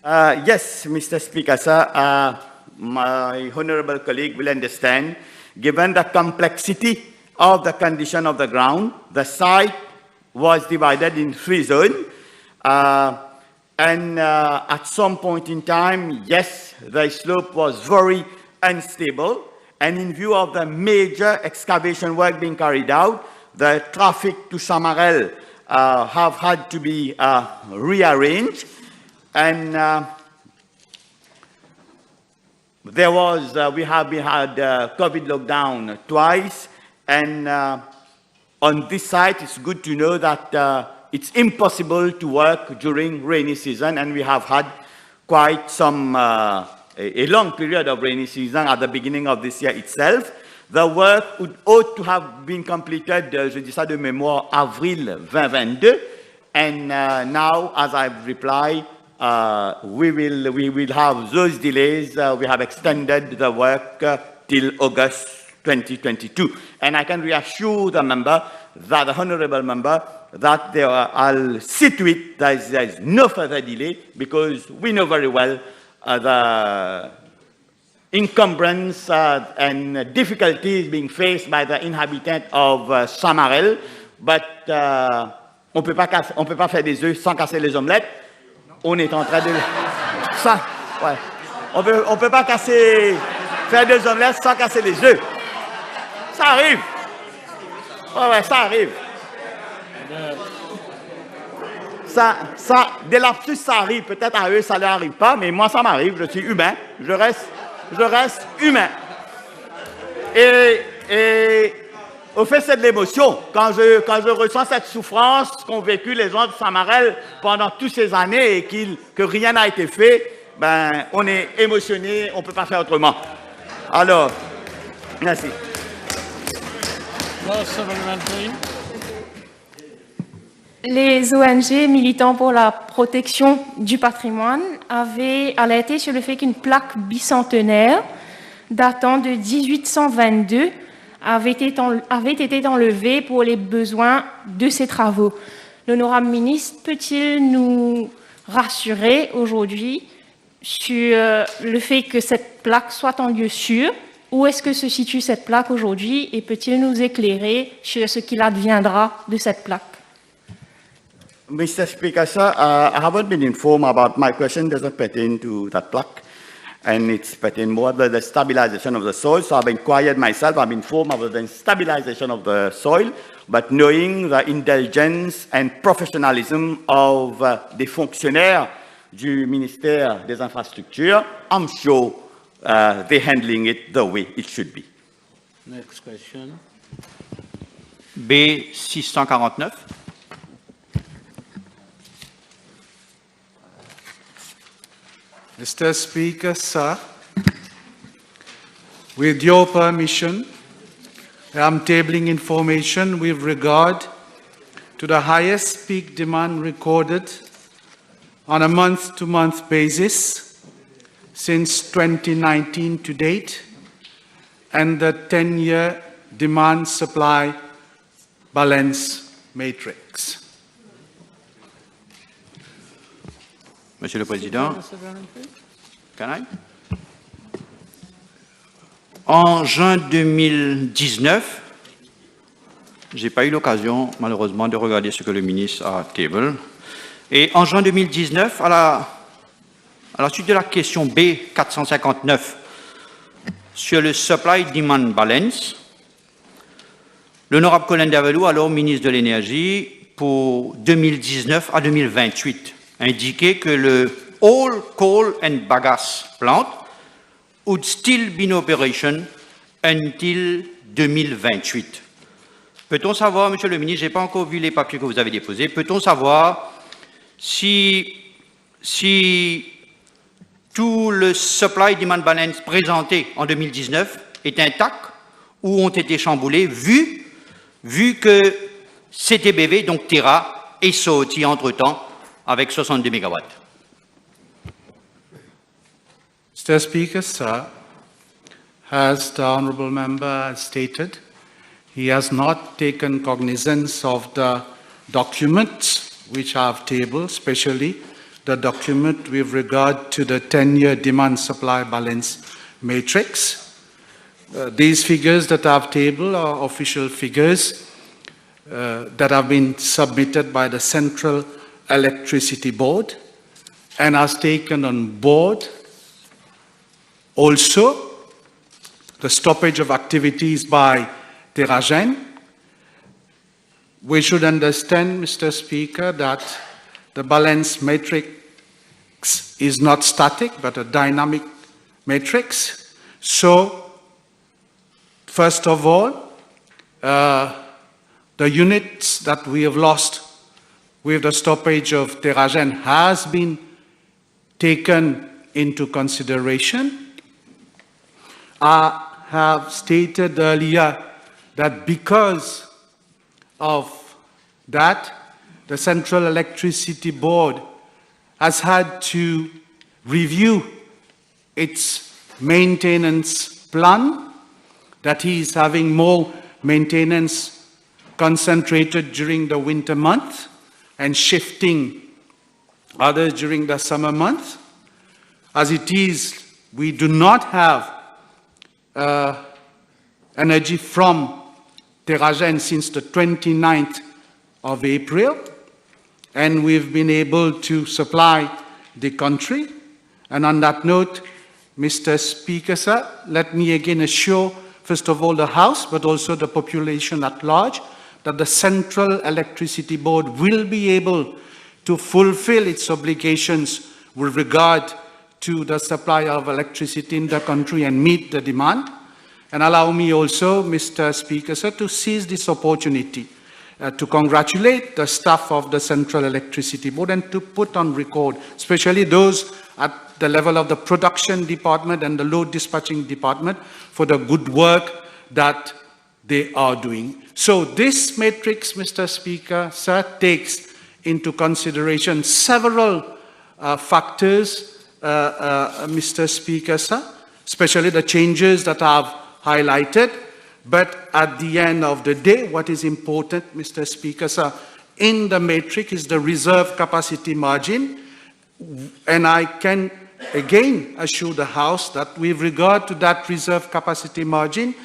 Yes, Mr. Speaker, sir. My honourable colleague will understand, given the complexity of the condition of the ground, the site was divided in 3 zones. And at some point in time, yes, the slope was very unstable. And in view of the major excavation work being carried out, the traffic to Samarel have had to be rearranged. And there was, we had COVID lockdown twice, and on this site, it's good to know that it's impossible to work during rainy season, and we have had quite some, a long period of rainy season at the beginning of this year itself. The work ought to have been completed, je dis ça de mémoire, avril 2022, and now, as I've replied, we will have those delays. We have extended the work till August 2022. And I can reassure the member, that the honourable member, that I'll see to it there is no further delay, because we know very well the encumbrance and difficulties being faced by the inhabitants of Samarel. But on peut pas faire des œufs sans casser les omelettes. On est en train de... Ça, ouais. On peut pas faire des omelettes sans casser les œufs. Ça arrive. Ouais, ça arrive. Ça, des lapsus, ça arrive. Peut-être à eux, ça ne leur arrive pas, mais moi, ça m'arrive. Je suis humain. Je reste humain. Et au fait, c'est de l'émotion. Quand je ressens cette souffrance qu'ont vécu les gens de Samarel pendant toutes ces années et que rien n'a été fait, ben, on est émotionné, on ne peut pas faire autrement. Alors, merci. Les ONG militant pour la protection du patrimoine avaient alerté sur le fait qu'une plaque bicentenaire datant de 1822 avait été enlevé pour les besoins de ces travaux. L'honorable ministre peut-il nous rassurer aujourd'hui sur le fait que cette plaque soit en lieu sûr? Où est-ce que se situe cette plaque aujourd'hui et peut-il nous éclairer sur ce qu'il adviendra de cette plaque? Mr. Speaker, sir, I haven't been informed about my question doesn't pertain to that plaque, and it's pertain more to the stabilization of the soil. So I've inquired myself, I'm informed about the stabilization of the soil, but knowing the intelligence and professionalism of des fonctionnaires du ministère des Infrastructures, I'm sure they're handling it the way it should be. Next question. B 649. Mr. Speaker, sir, with your permission, I am tabling information with regard to the highest peak demand recorded on a month-to-month basis since 2019 to date, and the 10-year demand-supply balance matrix. Monsieur le Président, can I? En juin 2019, je n'ai pas eu l'occasion, malheureusement, de regarder ce que le ministre a table. Et en juin 2019, à la suite de la question B 459 sur le Supply-Demand Balance, l'honorable Colin Davelou, alors ministre de l'Énergie, pour 2019 à 2028, indiquait que le All Coal and Bagasse Plant would still be in operation until 2028. Peut-on savoir, Monsieur le ministre, je n'ai pas encore vu les papiers que vous avez déposés, peut-on savoir si tout le supply-demand balance présenté en 2019 est intact ou ont été chamboulés, vu que CTBV, donc Terra, est sorti entre-temps avec 62 MW. Mr. Speaker, sir, as the honourable member has stated, he has not taken cognizance of the documents which I have tabled, especially the document with regard to the 10-year demand-supply balance matrix. These figures that I have tabled are official figures that have been submitted by the Central Electricity Board and has taken on board also the stoppage of activities by Terragen. We should understand, Mr. Speaker, that the balance matrix is not static but a dynamic matrix. So, first of all, the units that we have lost with the stoppage of Terragen has been taken into consideration. I have stated earlier that because of that, the Central Electricity Board has had to review its maintenance plan, that is having more maintenance concentrated during the winter month and shifting others during the summer month. As it is, we do not have energy from Terragen since the 29th of April, and we've been able to supply the country. And on that note, Mr. Speaker, sir, let me again assure, first of all, the House, but also the population at large, that the Central Electricity Board will be able to fulfill its obligations with regard to the supply of electricity in the country and meet the demand. And allow me also, Mr. Speaker, sir, to seize this opportunity to congratulate the staff of the Central Electricity Board and to put on record, especially those at the level of the production department and the load dispatching department, for the good work that they are doing. So this matrix, Mr. Speaker, sir, takes into consideration several factors, Mr. Speaker, sir, especially the changes that I've highlighted, But at the end of the day, what is important, Mr. Speaker, sir, in the matrix is the reserve capacity margin. And I can again assure the House that with regard to that reserve capacity margin,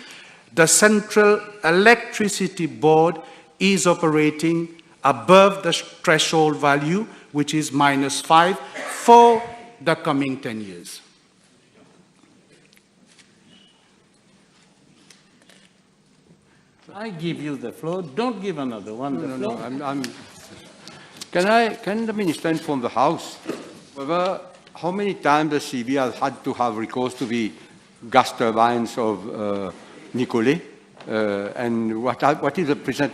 the Central Electricity Board is operating above the threshold value, which is -5 for the coming 10 years. I give you the floor. Don't give another one. No. Can the Minister inform the House whether how many times the CB has had to have recourse to the gas turbines of Nicolet, and what is the present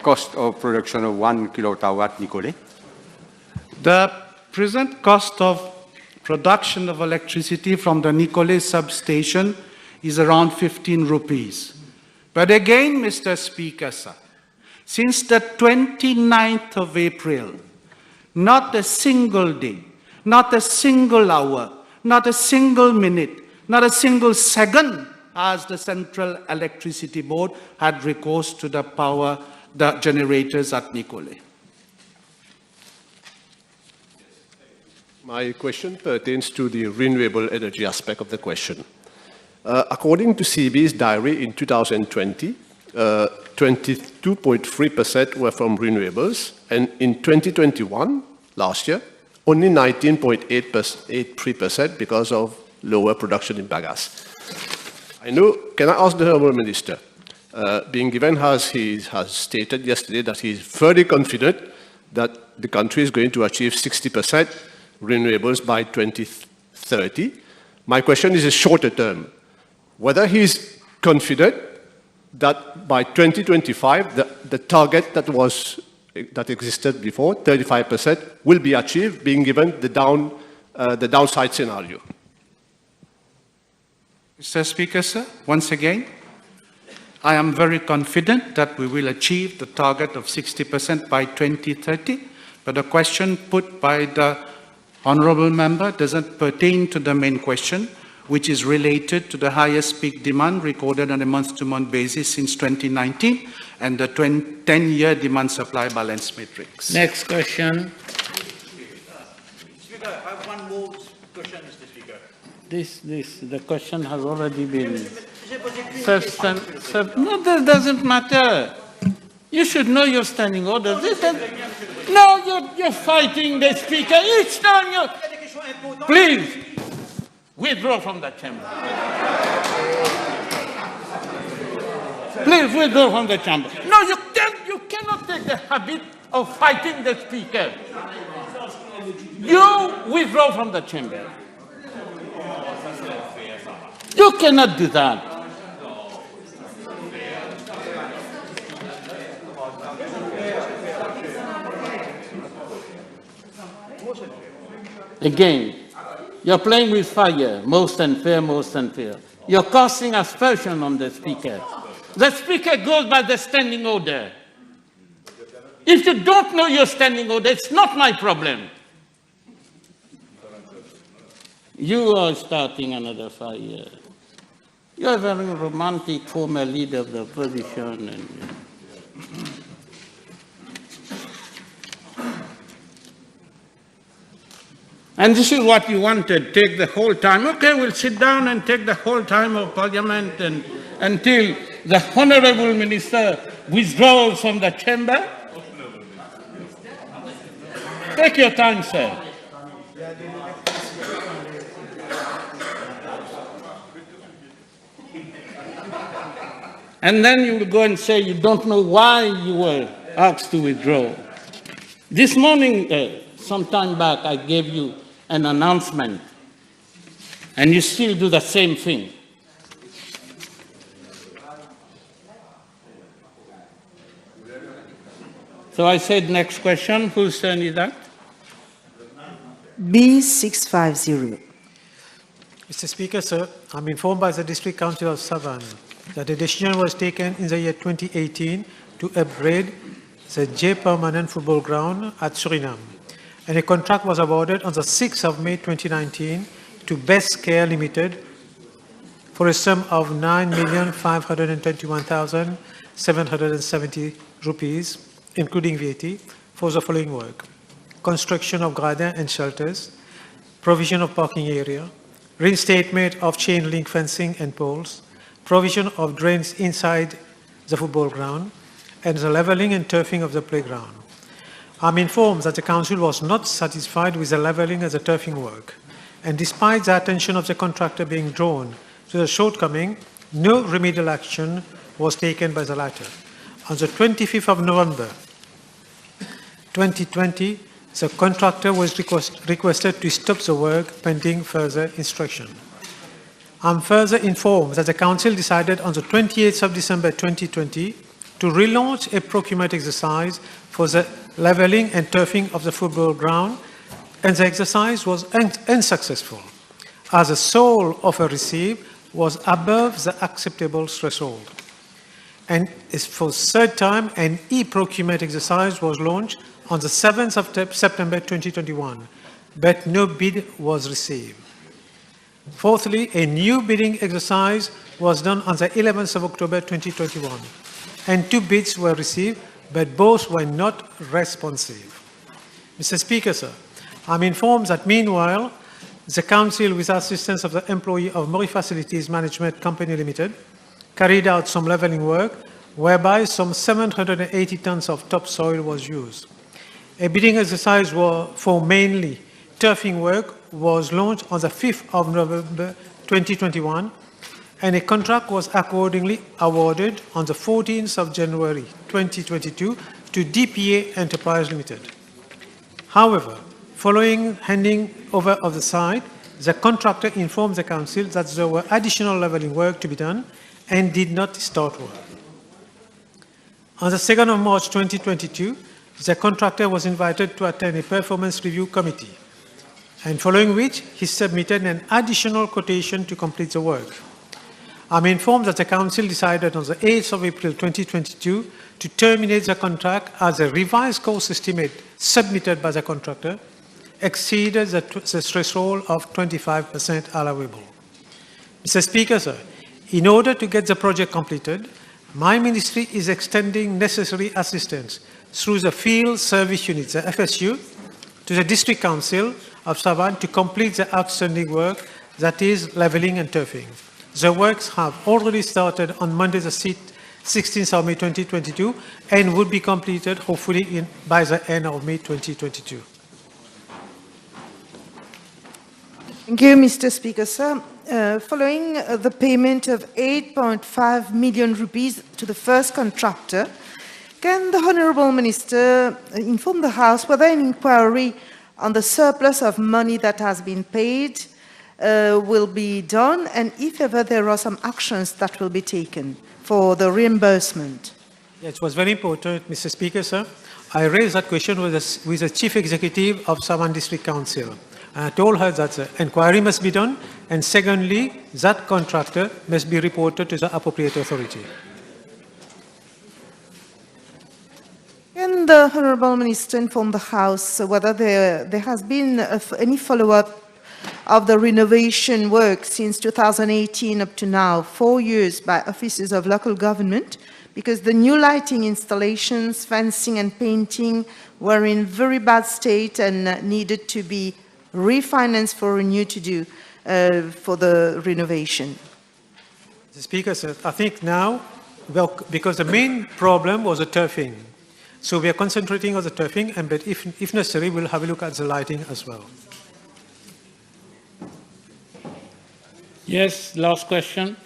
cost of production of 1 kilowatt Nicolet? The present cost of production of electricity from the Nicolet substation is around 15 rupees. But again, Mr. Speaker, sir, since the 29th of April, not a single day, not a single hour, not a single minute, not a single second has the Central Electricity Board had recourse to the generators at Nicolet. My question pertains to the renewable energy aspect of the question. According to CB's diary in 2020, 22.3% were from renewables, and in 2021, last year, only 19.83% because of lower production in bagasse. Can I ask the Honourable Minister, being given as he has stated yesterday that he is fairly confident that the country is going to achieve 60% renewables by 2030, my question is a shorter term. Whether he is confident that by 2025, the target that existed before, 35%, will be achieved, being given the downside scenario. Mr. Speaker, sir, once again, I am very confident that we will achieve the target of 60% by 2030, but the question put by the Honourable Member doesn't pertain to the main question, which is related to the highest peak demand recorded on a month-to-month basis since 2019 and the 10-year demand-supply balance matrix. Next question. Speaker, I have one more question, Mr. Speaker. The question has already been no, that doesn't matter. You should know your standing orders. No, you're fighting the Speaker each time you... Please, withdraw from the chamber. Please withdraw from the chamber. No, you cannot take the habit of fighting the Speaker. You withdraw from the chamber. You cannot do that. Again, you're playing with fire, most unfair, most unfair. You're casting aspersion on the Speaker. The Speaker goes by the standing order. If you don't know your standing order, it's not my problem. You are starting another fire. You're a very romantic former leader of the opposition. And this is what you wanted, take the whole time. Okay, we'll sit down and take the whole time of Parliament until the Honourable Minister withdraws from the chamber. Take your time, sir. And then you will go and say you don't know why you were asked to withdraw. This morning, some time back, I gave you an announcement, and you still do the same thing. So I said, next question. Whose turn is that? B650. Mr. Speaker, sir, I'm informed by the District Council of Savannah that a decision was taken in the year 2018 to upgrade the J Permanent Football Ground at Suriname, and a contract was awarded on the 6th of May 2019 to Best Care Limited for a sum of 9,521,770 rupees, including VAT, for the following work: construction of gradins and shelters, provision of parking area, reinstatement of chain link fencing and poles, provision of drains inside the football ground, and the leveling and turfing of the playground. I'm informed that the Council was not satisfied with the leveling and the turfing work, and despite the attention of the contractor being drawn to the shortcoming, no remedial action was taken by the latter. On the 25th of November 2020, the contractor was requested to stop the work pending further instruction. I'm further informed that the Council decided on the 28th of December 2020 to relaunch a procurement exercise for the leveling and turfing of the football ground, and the exercise was unsuccessful, as the sole offer received was above the acceptable threshold. And for the third time, an e-procurement exercise was launched on the 7th of September 2021, but no bid was received. Fourthly, a new bidding exercise was done on the 11th of October 2021, and 2 bids were received, but both were not responsive. Mr. Speaker, sir, I'm informed that meanwhile, the Council, with assistance of the employee of Mori Facilities Management Company Limited, carried out some leveling work, whereby some 780 tons of topsoil was used. A bidding exercise for mainly turfing work was launched on the 5th of November 2021, and a contract was accordingly awarded on the 14th of January 2022 to DPA Enterprise Limited. However, following handing over of the site, the contractor informed the Council that there were additional leveling work to be done and did not start work. On the 2nd of March 2022, the contractor was invited to attend a performance review committee, and following which he submitted an additional quotation to complete the work. I'm informed that the Council decided on the 8th of April 2022 to terminate the contract as a revised cost estimate submitted by the contractor exceeded the threshold of 25% allowable. Mr. Speaker, sir, in order to get the project completed, my ministry is extending necessary assistance through the Field Service Unit, the FSU, to the District Council of Savane to complete the outstanding work, that is leveling and turfing. The works have already started on Monday, the 16th of May 2022, and would be completed hopefully by the end of May 2022. Thank you, Mr. Speaker, sir. Following the payment of 8.5 million rupees to the first contractor, can the Honourable Minister inform the House whether an inquiry on the surplus of money that has been paid will be done, and if ever there are some actions that will be taken for the reimbursement? Yes, it was very important, Mr. Speaker, sir. I raised that question with the Chief Executive of Savane District Council. And I told her that the inquiry must be done, and secondly, that contractor must be reported to the appropriate authority. Can the Honourable Minister inform the House whether there has been any follow-up of the renovation work since 2018 up to now, 4 years, by offices of local government? Because the new lighting installations, fencing and painting were in very bad state and needed to be refinanced for a new to-do for the renovation. The Speaker said, I think now, well, because the main problem was the turfing. So we are concentrating on the turfing, and but if necessary, we'll have a look at the lighting as well. Yes, last question.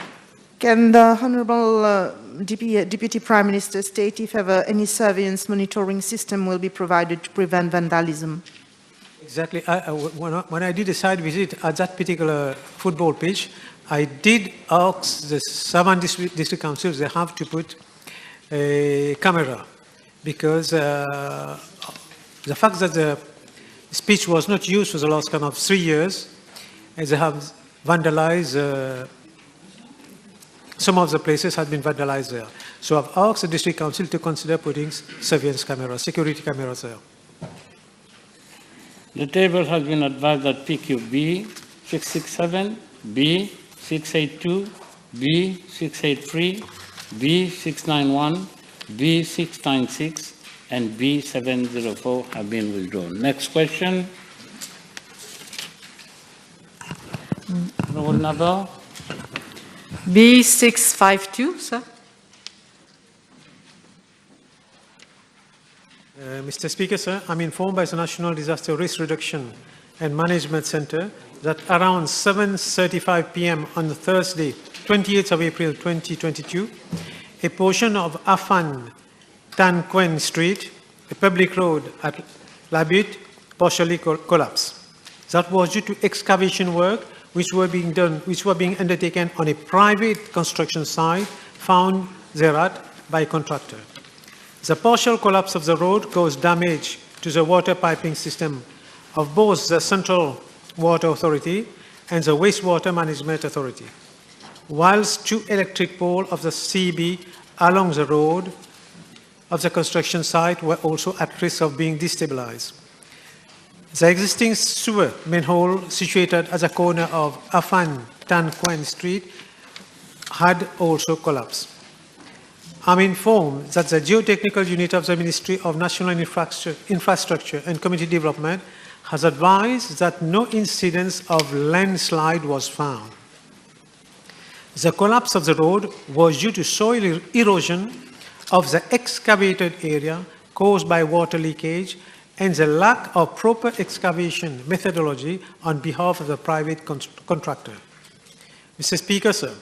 Can the Honourable Deputy Prime Minister state if ever any surveillance monitoring system will be provided to prevent vandalism? Exactly. When I did a site visit at that particular football pitch, I did ask the Savane District Council they have to put a camera, because the fact that the pitch was not used for the last kind of 3 years, and they have vandalized, some of the places had been vandalized there. So I've asked the District Council to consider putting surveillance cameras, security cameras there. The table has been advised that PQB 667, B 682, B683, B691, B696, and B704 have been withdrawn. Next question. Roll number. B652, sir. Mr. Speaker, sir, I'm informed by the National Disaster Risk Reduction and Management Center that around 7:35 p.m. on Thursday, 28th of April 2022, a portion of Afan Tan Quen Street, a public road at Labut, partially collapsed. That was due to excavation work which were being undertaken on a private construction site found thereat by a contractor. The partial collapse of the road caused damage to the water piping system of both the Central Water Authority and the Wastewater Management Authority, whilst 2 electric poles of the CB along the road of the construction site were also at risk of being destabilized. The existing sewer manhole situated at the corner of Afan Tan Quen Street had also collapsed. I'm informed that the geotechnical unit of the Ministry of National Infrastructure and Community Development has advised that no incidence of landslide was found. The collapse of the road was due to soil erosion of the excavated area caused by water leakage and the lack of proper excavation methodology on behalf of the private contractor. Mr. Speaker, sir,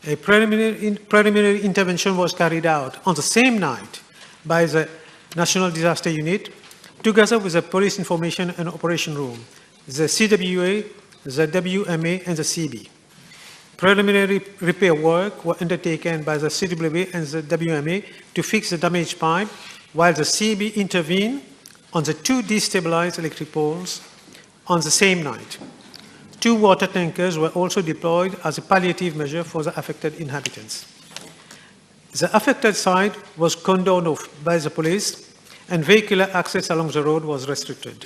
a preliminary intervention was carried out on the same night by the National Disaster Unit, together with the Police Information and Operation Room, the CWA, the WMA, and the CB. Preliminary repair work were undertaken by the CWA and the WMA to fix the damaged pipe, while the CB intervened on the 2 destabilized electric poles on the same night. 2 water tankers were also deployed as a palliative measure for the affected inhabitants. The affected site was cordoned off by the police, and vehicular access along the road was restricted.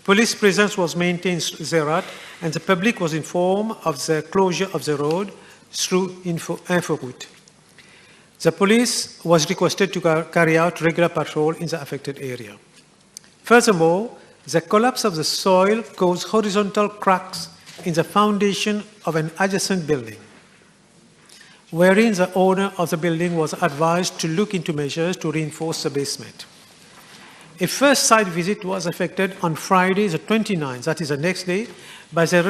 Police presence was maintained thereat, and the public was informed of the closure of the road through InfoRoute. The police was requested to carry out regular patrol in the affected area. Furthermore, the collapse of the soil caused horizontal cracks in the foundation of an adjacent building, wherein the owner of the building was advised to look into measures to reinforce the basement. A first site visit was effected on Friday, the 29th, that is the next day, by the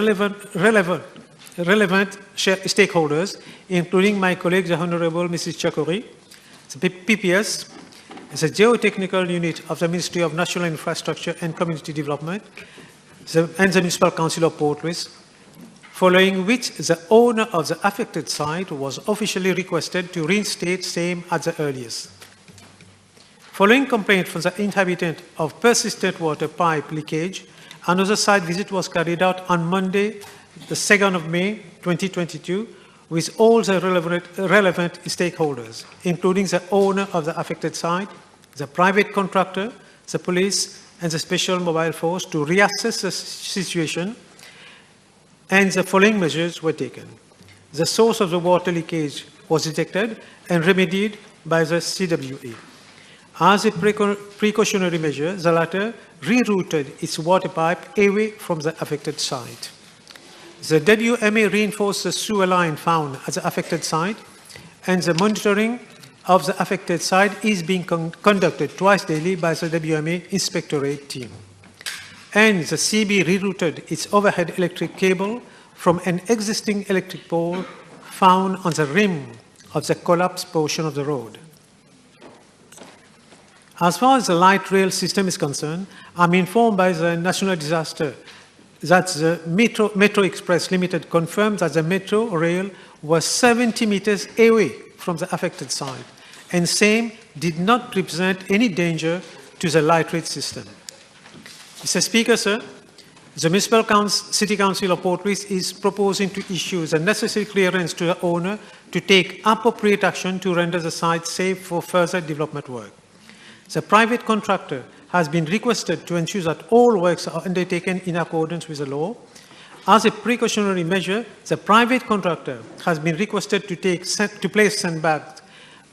relevant stakeholders, including my colleague, the Honorable Mrs. Chakori, the PPS, the geotechnical unit of the Ministry of National Infrastructure and Community Development, and the Municipal Council of Port Louis, following which the owner of the affected site was officially requested to reinstate same at the earliest. Following complaint from the inhabitant of persistent water pipe leakage, another site visit was carried out on Monday, the 2nd of May, 2022, with all the relevant stakeholders, including the owner of the affected site, the private contractor, the police, and the special mobile force to reassess the situation, and the following measures were taken. The source of the water leakage was detected and remedied by the CWA. As a precautionary measure, the latter rerouted its water pipe away from the affected site. The WMA reinforced the sewer line found at the affected site, and the monitoring of the affected site is being conducted twice daily by the WMA inspectorate team. And the CB rerouted its overhead electric cable from an existing electric pole found on the rim of the collapsed portion of the road. As far as the light rail system is concerned, I'm informed by the National Disaster that the Metro Express Limited confirmed that the Metro rail was 70 meters away from the affected site, and same did not represent any danger to the light rail system. Mr. Speaker, sir, the City Council of Port Louis is proposing to issue the necessary clearance to the owner to take appropriate action to render the site safe for further development work. The private contractor has been requested to ensure that all works are undertaken in accordance with the law. As a precautionary measure, the private contractor has been requested to place sandbags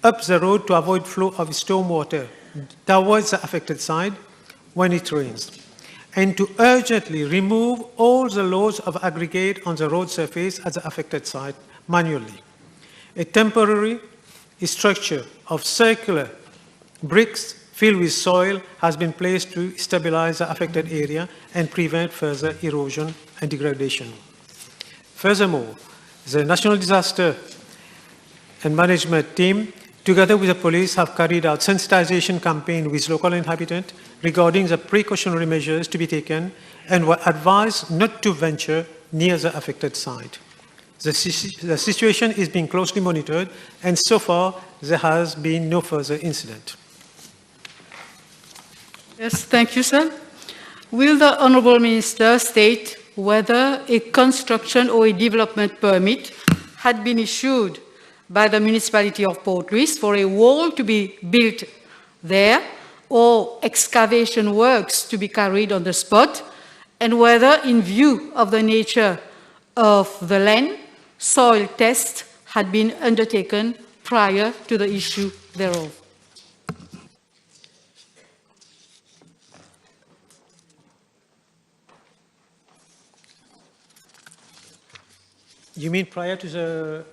up the road to avoid flow of stormwater towards the affected side when it rains, and to urgently remove all the loads of aggregate on the road surface at the affected site manually. A temporary structure of circular bricks filled with soil has been placed to stabilize the affected area and prevent further erosion and degradation. Furthermore, the National Disaster and Management Team, together with the police, have carried out sensitization campaign with local inhabitants regarding the precautionary measures to be taken and were advised not to venture near the affected site. The situation is being closely monitored, and so far there has been no further incident. Yes, thank you, sir. Will the Honourable Minister state whether a construction or a development permit had been issued by the municipality of Port Louis for a wall to be built there or excavation works to be carried on the spot, and whether, in view of the nature of the land, soil tests had been undertaken prior to the issue thereof? You mean prior to the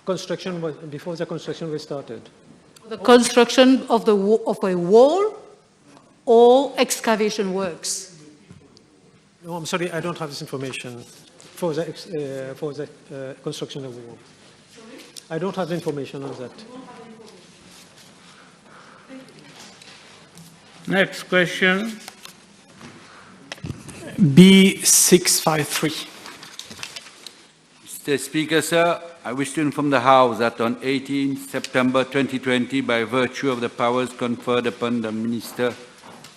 construction, before the construction was started? The construction of a wall or excavation works? No, I'm sorry, I don't have this information for the construction of the wall. I don't have information on that. Next question. B653. Mr. Speaker, sir, I wish to inform the House that on 18 September 2020, by virtue of the powers conferred upon the Minister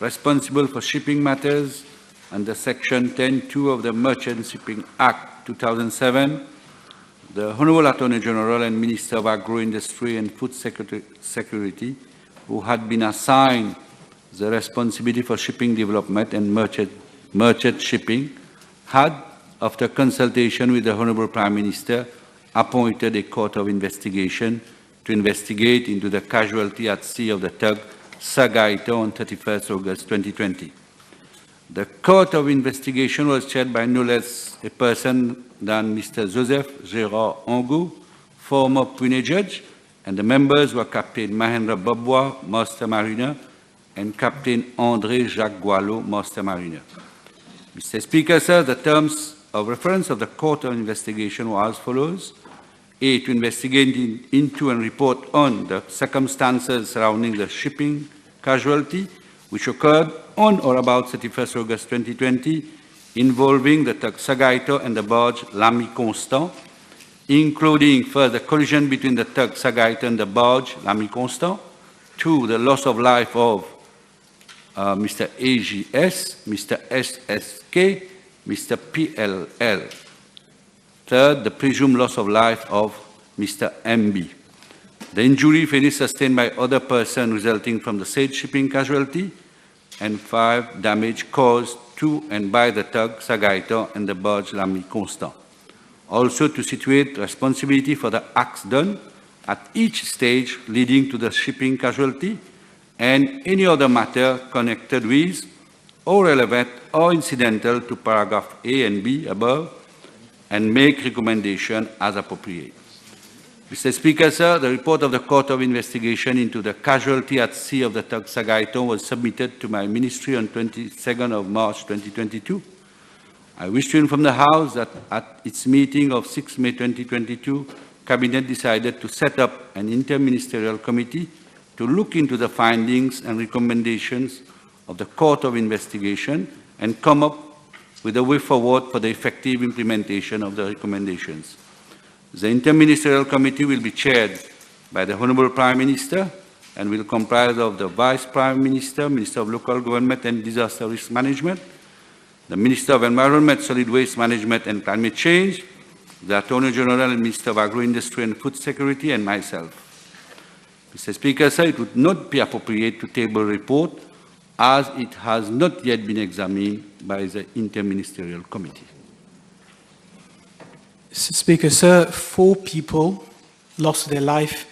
responsible for shipping matters under Section 10(2) of the Merchant Shipping Act 2007, the Honourable Attorney General and Minister of Agro-Industry and Food Security, who had been assigned the responsibility for shipping development and merchant shipping, had, after consultation with the Honourable Prime Minister, appointed a court of investigation to investigate into the casualty at sea of the tug Sagaito on 31st August 2020. The court of investigation was chaired by no less a person than Mr. Joseph Gérard Angou, former Pune judge, and the members were Captain Mahendra Babwa, Master Mariner, and Captain André Jacques Gualo, Master Mariner. Mr. Speaker, sir, the terms of reference of the court of investigation were as follows: A, to investigate into and report on the circumstances surrounding the shipping casualty which occurred on or about 31st August 2020 involving the tug Sagaito and the barge L'Ami Constant, including first the collision between the tug Sagaito and the barge L'Ami Constant, 2, the loss of life of Mr. AGS, Mr. SSK, Mr. PLL. Third, the presumed loss of life of Mr. MB. The injury, if any, sustained by other person resulting from the said shipping casualty. And 5, damage caused to and by the tug Sagaito and the barge L'Ami Constant. Also to situate responsibility for the acts done at each stage leading to the shipping casualty and any other matter connected with or relevant or incidental to paragraph A and B above, and make recommendation as appropriate. Mr. Speaker, sir, the report of the Court of Investigation into the casualty at sea of the tug Sagaito was submitted to my ministry on 22nd of March 2022. I wish to inform the House that at its meeting of 6 May 2022, Cabinet decided to set up an interministerial committee to look into the findings and recommendations of the Court of Investigation and come up with a way forward for the effective implementation of the recommendations. The Interministerial Committee will be chaired by the Honourable Prime Minister and will comprise of the Vice Prime Minister, Minister of Local Government and Disaster Risk Management, the Minister of Environment, Solid Waste Management and Climate Change, the Attorney General and Minister of Agro-Industry and Food Security, and myself. Mr. Speaker, sir, it would not be appropriate to table a report as it has not yet been examined by the Interministerial Committee. Mr. Speaker, sir, 4 people lost their life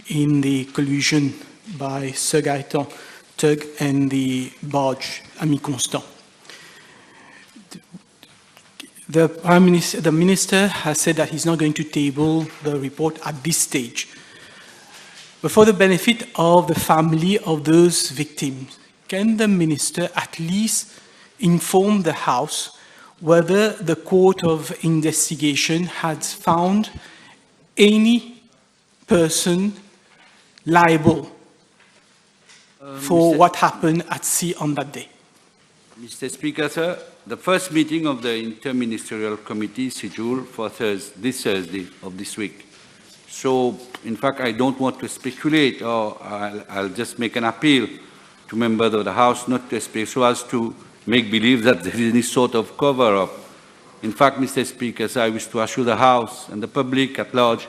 in the collision by Sir Gaëtan Tug and the barge Ami Constant. The Prime Minister, the Minister has said that he's not going to table the report at this stage. But for the benefit of the family of those victims, can the Minister at least inform the House whether the Court of Investigation has found any person liable for what happened at sea on that day? Mr. Speaker, sir, the first meeting of the Interministerial Committee is scheduled for this Thursday of this week. So, in fact, I don't want to speculate, or I'll just make an appeal to members of the House not to speak so as to make believe that there is any sort of cover-up. In fact, Mr. Speaker, sir, I wish to assure the House and the public at large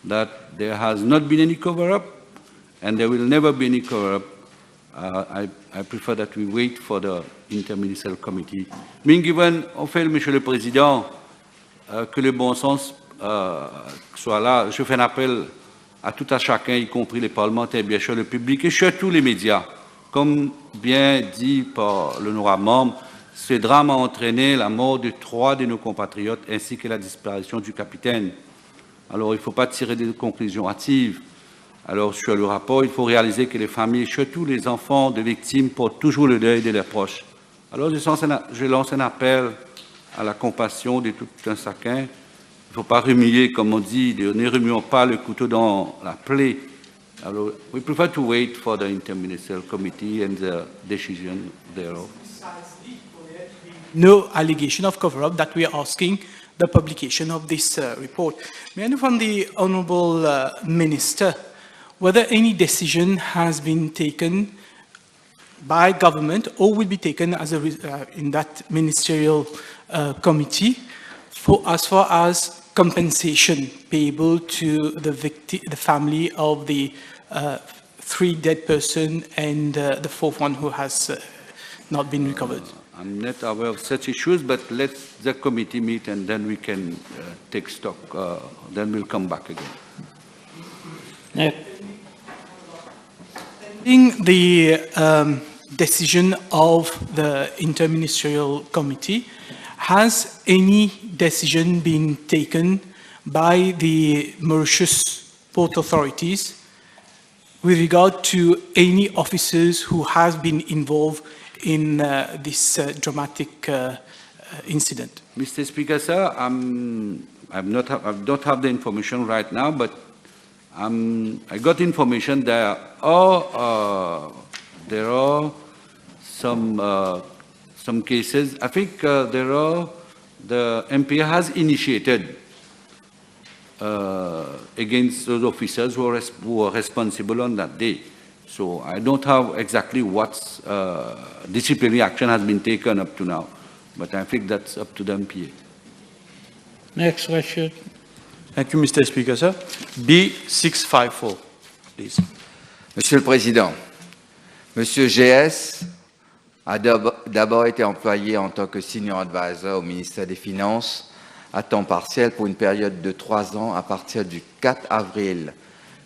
that there has not been any cover-up and there will never be any cover-up. I prefer that we wait for the Interministerial Committee. Being given, on fait, Monsieur le Président, que le bon sens soit là, je fais un appel à tout à chacun, y compris les parlementaires, bien sûr le public et surtout les médias. Comme bien dit par l'honorable membre, ce drame a entraîné la mort de 3 de nos compatriotes ainsi que la disparition du capitaine. Alors il ne faut pas tirer des conclusions hâtives. Alors sur le rapport, il faut réaliser que les familles, surtout les enfants de victimes, portent toujours le deuil de leurs proches. Alors je lance un appel à la compassion de tout un chacun. Il ne faut pas remuer, comme on dit, ne remuons pas le couteau dans la plaie. Alors, we prefer to wait for the Interministerial Committee and the decision thereof. No allegation of cover-up that we are asking the publication of this report. May I know from the Honourable Minister whether any decision has been taken by government or will be taken as in that ministerial committee as far as compensation payable to the family of the 3 dead persons and the 4th one who has not been recovered? I'm not aware of such issues, but let the committee meet and then we can take stock. Then we'll come back again. The decision of the Interministerial Committee, has any decision been taken by the Mauritius Port Authorities with regard to any officers who have been involved in this dramatic incident? Mr. Speaker, sir, I don't have the information right now, but I got information that there are some cases. I think the MPA has initiated against those officers who were responsible on that day. So I don't have exactly what disciplinary action has been taken up to now, but I think that's up to the MPA. Next question. Thank you, Mr. Speaker, sir. B654, please. Monsieur le Président, Monsieur GS a d'abord été employé en tant que senior advisor au ministère des Finances à temps partiel pour une période de 3 ans à partir du 4 avril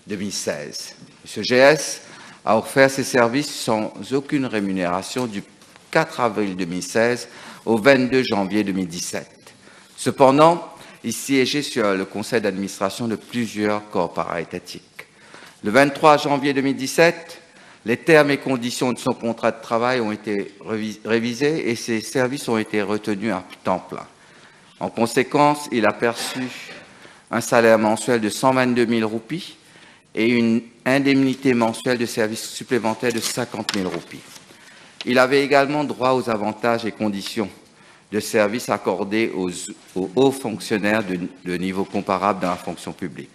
2016. Monsieur GS a offert ses services sans aucune rémunération du 4 avril 2016 au 22 janvier 2017. Cependant, il siégeait sur le conseil d'administration de plusieurs corporats étatiques. Le 23 janvier 2017, les termes et conditions de son contrat de travail ont été révisés et ses services ont été retenus à temps plein. En conséquence, il a perçu un salaire mensuel de 122 000 roupies et une indemnité mensuelle de services supplémentaires de 50 000 roupies. Il avait également droit aux avantages et conditions de services accordés aux hauts fonctionnaires de niveau comparable dans la fonction publique.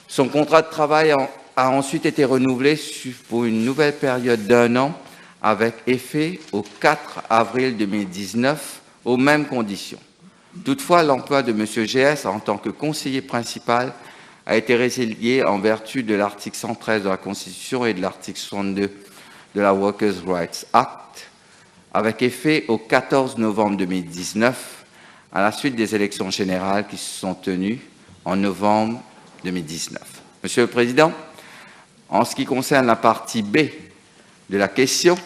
Son contrat de travail a ensuite été renouvelé pour une nouvelle période d'1 an avec effet au 4 avril 2019 aux mêmes conditions. Toutefois, l'emploi de M. GS en tant que conseiller principal a été résilié en vertu de l'article 113 de la Constitution et de l'article 62 de la Workers' Rights Act, avec effet au 14 novembre 2019, à la suite des élections générales qui se sont tenues en novembre 2019. Monsieur le Président, en ce qui concerne la partie B de la question,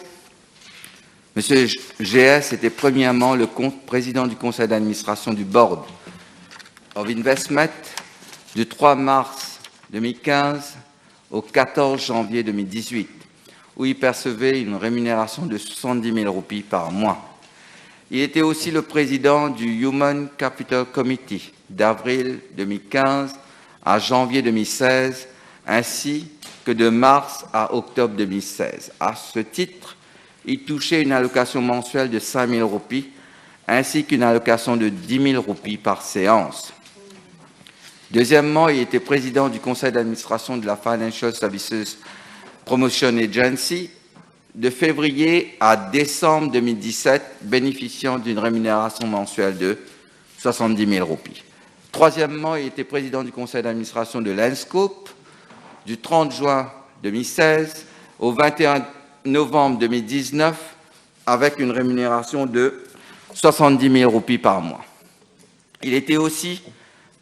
Monsieur GS était premièrement le président du conseil d'administration du Board of Investment du 3 mars 2015 au 14 janvier 2018, où il percevait une rémunération de 70 000 roupies par mois. Il était aussi le président du Human Capital Committee d'avril 2015 à janvier 2016, ainsi que de mars à octobre 2016. À ce titre, il touchait une allocation mensuelle de 5 000 roupies, ainsi qu'une allocation de 10 000 roupies par séance. Deuxièmement, il était président du conseil d'administration de la Financial Services Promotion Agency de février à décembre 2017, bénéficiant d'une rémunération mensuelle de 70 000 roupies. Troisièmement, il était président du conseil d'administration de l'Enscope du 30 juin 2016 au 21 novembre 2019, avec une rémunération de 70 000 roupies par mois. Il était aussi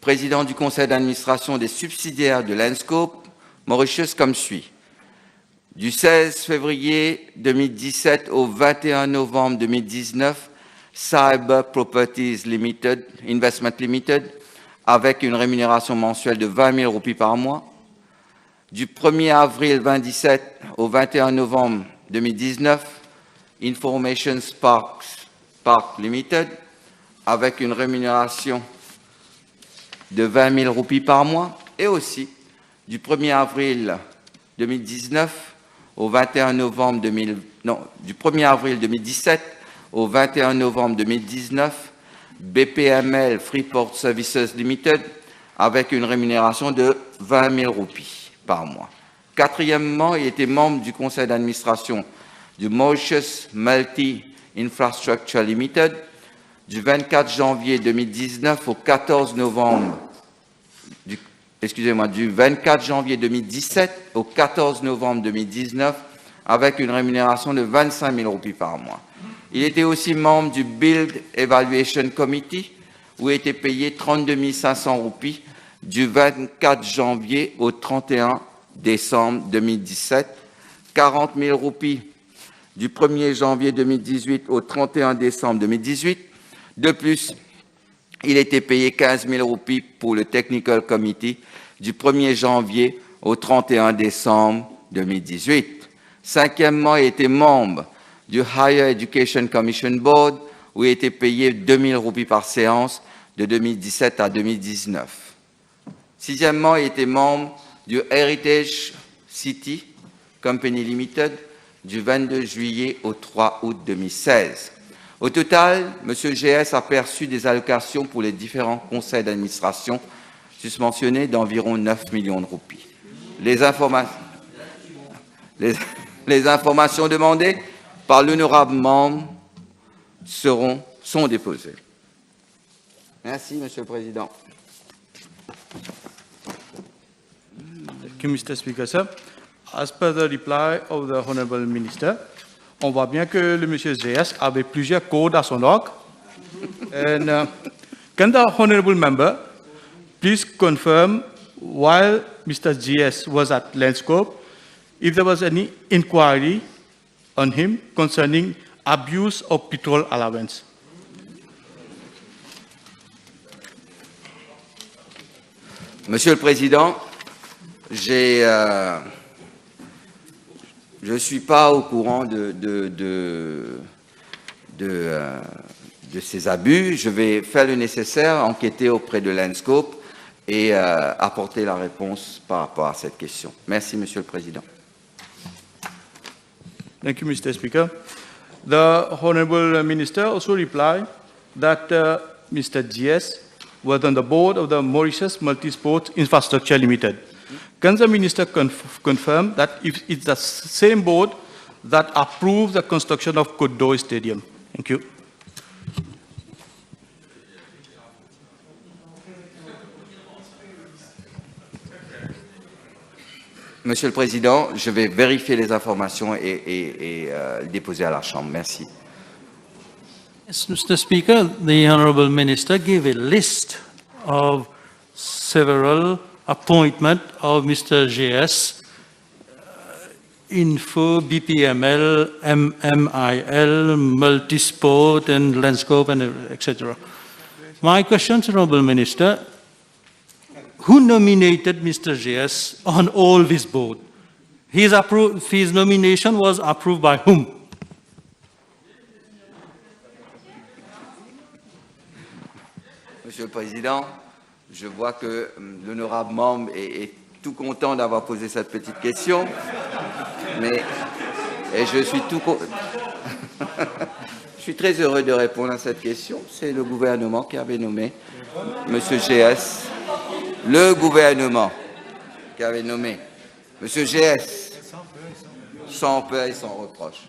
président du conseil d'administration des subsidiaires de l'Enscope, Mauritius comme suit. Du 16 février 2017 au 21 novembre 2019, Cyber Properties Limited, Investment Limited, avec une rémunération mensuelle de 20 000 roupies par mois. Du 1er avril 2017 au 21 novembre 2019, Information Park Limited, avec une rémunération de 20 000 roupies par mois, et aussi du 1er avril 2019 au 21 novembre du 1er avril 2017 au 21 novembre 2019, BPML Freeport Services Limited, avec une rémunération de 20 000 roupies par mois. Quatrièmement, il était membre du conseil d'administration du Mauritius Multi Infrastructure Limited du 24 janvier 2019 au 14 novembre, du 24 janvier 2017 au 14 novembre 2019, avec une rémunération de 25 000 roupies par mois. Il était aussi membre du Build Evaluation Committee, où il était payé 32 500 roupies du 24 janvier au 31 décembre 2017, 40 000 roupies du 1er janvier 2018 au 31 décembre 2018. De plus, il était payé 15 000 roupies pour le Technical Committee du 1er janvier au 31 décembre 2018. Cinquièmement, il était membre du Higher Education Commission Board, où il était payé 2 000 roupies par séance de 2017 à 2019. Sixièmement, il était membre du Heritage City Company Limited du 22 juillet au 3 août 2016. Au total, M. GS a perçu des allocations pour les différents conseils d'administration susmentionnés d'environ 9 millions de roupies. Les informations demandées par l'honorable membre sont déposées. Merci, Monsieur le Président. Thank you, Mr. Speaker, sir. As per the reply of the Honorable Minister, on voit bien que le monsieur GS avait plusieurs codes à son orgue. And can the Honorable Member please confirm, while Mr. GS was at Landscope, if there was any inquiry on him concerning abuse of petrol allowance? Monsieur le Président, je ne suis pas au courant de ces abus. Je vais faire le nécessaire, enquêter auprès de l'Enscope et apporter la réponse par rapport à cette question. Merci, Monsieur le Président. Thank you, Mr. Speaker. The Honorable Minister also replied that Mr. GS was on the board of the Mauritius Multisport Infrastructure Limited. Can the Minister confirm that if it's the same board that approved the construction of Kodo Stadium? Thank you. Monsieur le Président, je vais vérifier les informations et les déposer à la Chambre. Merci. Yes, Mr. Speaker, the Honourable Minister gave a list of several appointments of Mr. JS, Info, BPML, MMIL, Multisport, and Landscope, and etc. My question, Honourable Minister, who nominated Mr. JS on all this board? His nomination was approved by whom? Monsieur le Président, je vois que l'honorable membre est tout content d'avoir posé cette petite question, et je suis je suis très heureux de répondre à cette question. C'est le gouvernement qui avait nommé Monsieur GS. Le gouvernement qui avait nommé Monsieur GS, sans peur et sans reproche,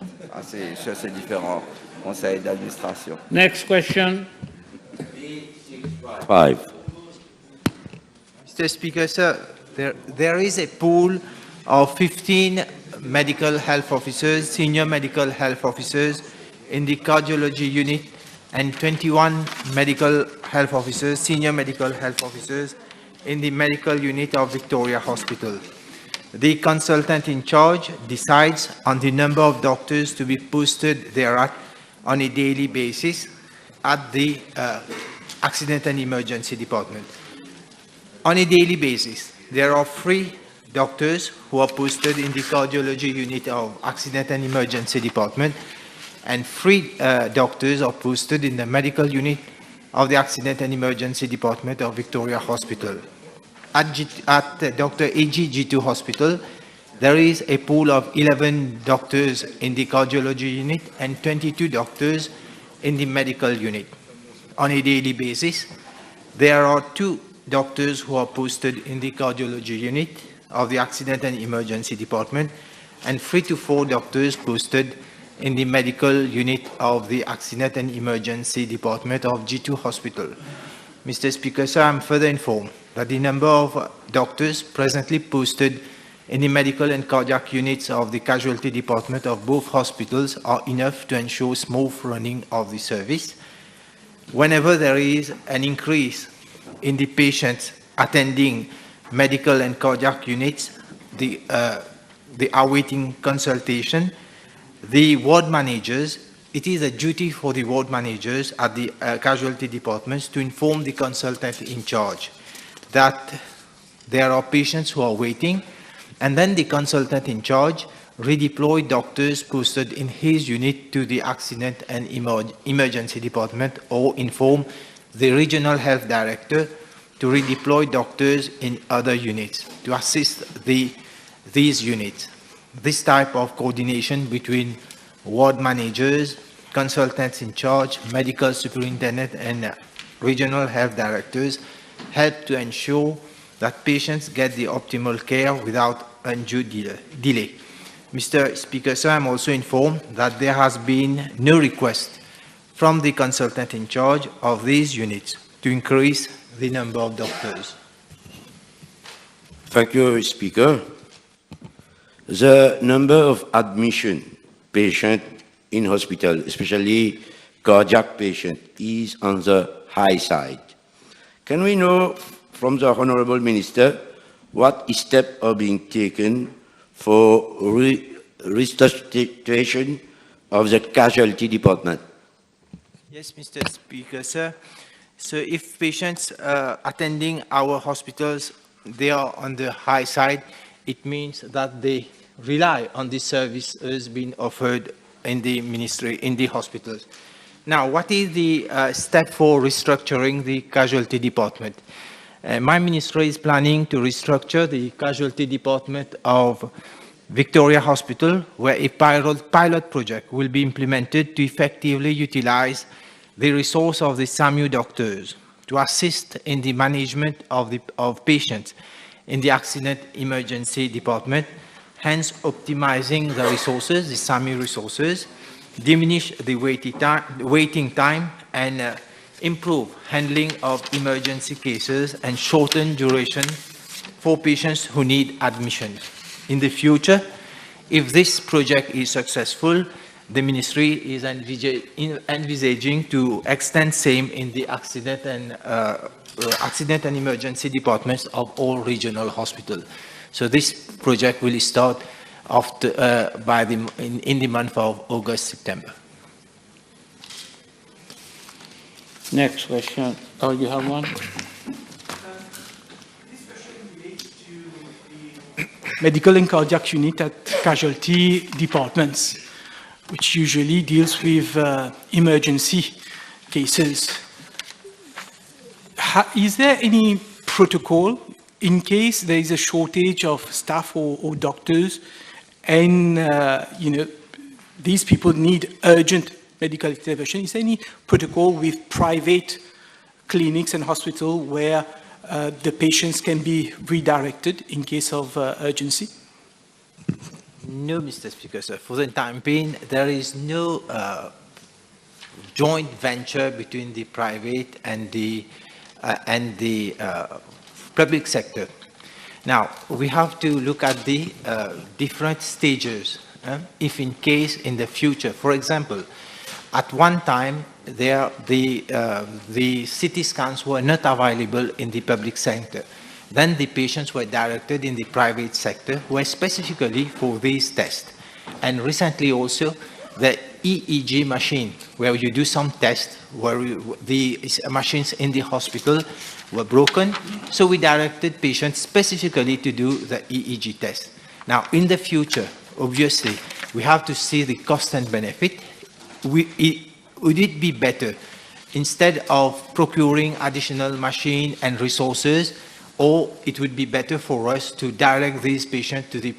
sur ces différents conseils d'administration. Next question. 5. Mr. Speaker, sir, there is a pool of 15 medical health officers, senior medical health officers in the cardiology unit, and 21 medical health officers, senior medical health officers in the medical unit of Victoria Hospital. The consultant in charge decides on the number of doctors to be posted thereat on a daily basis at the Accident and Emergency Department. On a daily basis, there are 3 doctors who are posted in the cardiology unit of Accident and Emergency Department, and 3 doctors are posted in the medical unit of the Accident and Emergency Department of Victoria Hospital. At Dr. A.G. G2 Hospital, there is a pool of 11 doctors in the cardiology unit and 22 doctors in the medical unit. On a daily basis, there are 2 doctors who are posted in the cardiology unit of the Accident and Emergency Department, and 3 to 4 doctors posted in the medical unit of the Accident and Emergency Department of G2 Hospital. Mr. Speaker, sir, I'm further informed that the number of doctors presently posted in the medical and cardiac units of the Casualty Department of both hospitals are enough to ensure smooth running of the service. Whenever there is an increase in the patients attending medical and cardiac units, the awaiting consultation, the ward managers, it is a duty for the ward managers at the casualty departments to inform the consultant in charge that there are patients who are waiting, and then the consultant in charge redeploy doctors posted in his unit to the Accident and Emergency Department, or inform the Regional Health Director to redeploy doctors in other units to assist these units. This type of coordination between ward managers, consultants in charge, medical superintendent, and regional health directors help to ensure that patients get the optimal care without undue delay. Mr. Speaker, sir, I'm also informed that there has been no request from the consultant in charge of these units to increase the number of doctors. Thank you, Speaker. The number of admission patients in hospital, especially cardiac patients, is on the high side. Can we know from the Honourable Minister what steps are being taken for restructuring of the casualty department? Yes, Mr. Speaker, sir. So if patients attending our hospitals, they are on the high side, it means that they rely on the services being offered in the ministry, in the hospitals. Now, what is the step for restructuring the casualty department? My ministry is planning to restructure the casualty department of Victoria Hospital, where a pilot project will be implemented to effectively utilize the resource of the SAMU doctors to assist in the management of patients in the accident emergency department, hence optimizing the resources, the SAMU resources, diminish the waiting time, and improve handling of emergency cases and shorten duration for patients who need admission. In the future, if this project is successful the ministry is envisaging to extend same in the accident and emergency departments of all regional hospitals. So this project will start after, in the month of August, September. Next question. Oh, you have one? Medical and cardiac unit at casualty departments, which usually deals with emergency cases. Is there any protocol in case there is a shortage of staff or doctors and these people need urgent medical intervention? Is there any protocol with private clinics and hospitals where the patients can be redirected in case of urgency? No, Mr. Speaker, sir. For the time being, there is no joint venture between the private and the public sector. Now, we have to look at the different stages. If in case in the future, for example, at one time, the CT scans were not available in the public sector. Then the patients were directed in the private sector, were specifically for these tests. And recently also, the EEG machine, where you do some tests, where the machines in the hospital were broken, so we directed patients specifically to do the EEG test. Now, in the future, obviously, we have to see the cost and benefit. Would it be better, instead of procuring additional machine and resources, or it would be better for us to direct these patients to the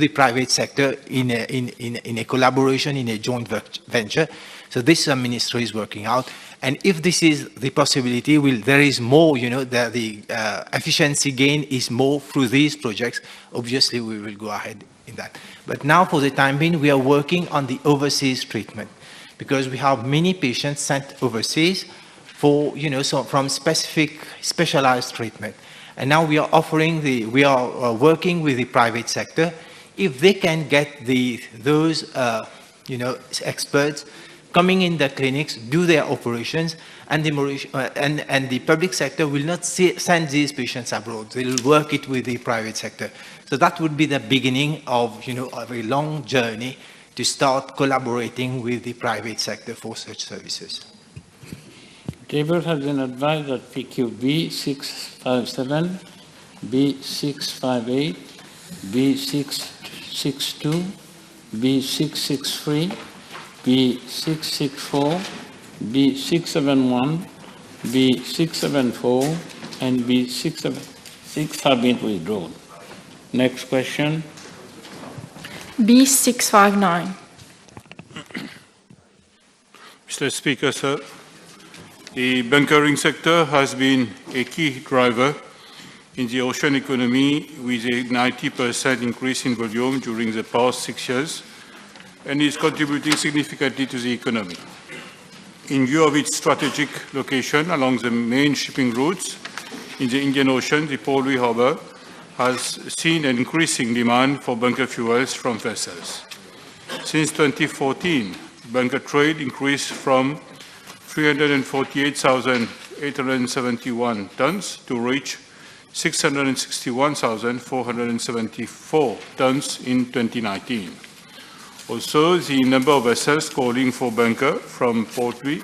private sector in a collaboration, in a joint venture? So this ministry is working out. And if this is the possibility, there is more, the efficiency gain is more through these projects, obviously we will go ahead in that. But now for the time being, we are working on the overseas treatment, because we have many patients sent overseas for, from specialized treatment. And now we are working with the private sector. If they can get those experts coming in the clinics, do their operations, and the public sector will not send these patients abroad. They will work it with the private sector. So that would be the beginning of, of a long journey to start collaborating with the private sector for such services. Table has been advised that PQ B657, B658, B662, B663, B664, B671, B674, and B676 have been withdrawn. Next question. B659. Mr. Speaker, sir, the bunkering sector has been a key driver in the ocean economy, with a 90% increase in volume during the past 6 years, and is contributing significantly to the economy. In view of its strategic location along the main shipping routes in the Indian Ocean, the Port Louis Harbour has seen an increasing demand for bunker fuels from vessels. Since 2014, bunker trade increased from 348,871 tons to reach 661,474 tons in 2019. Also, the number of vessels calling for bunker from Port Louis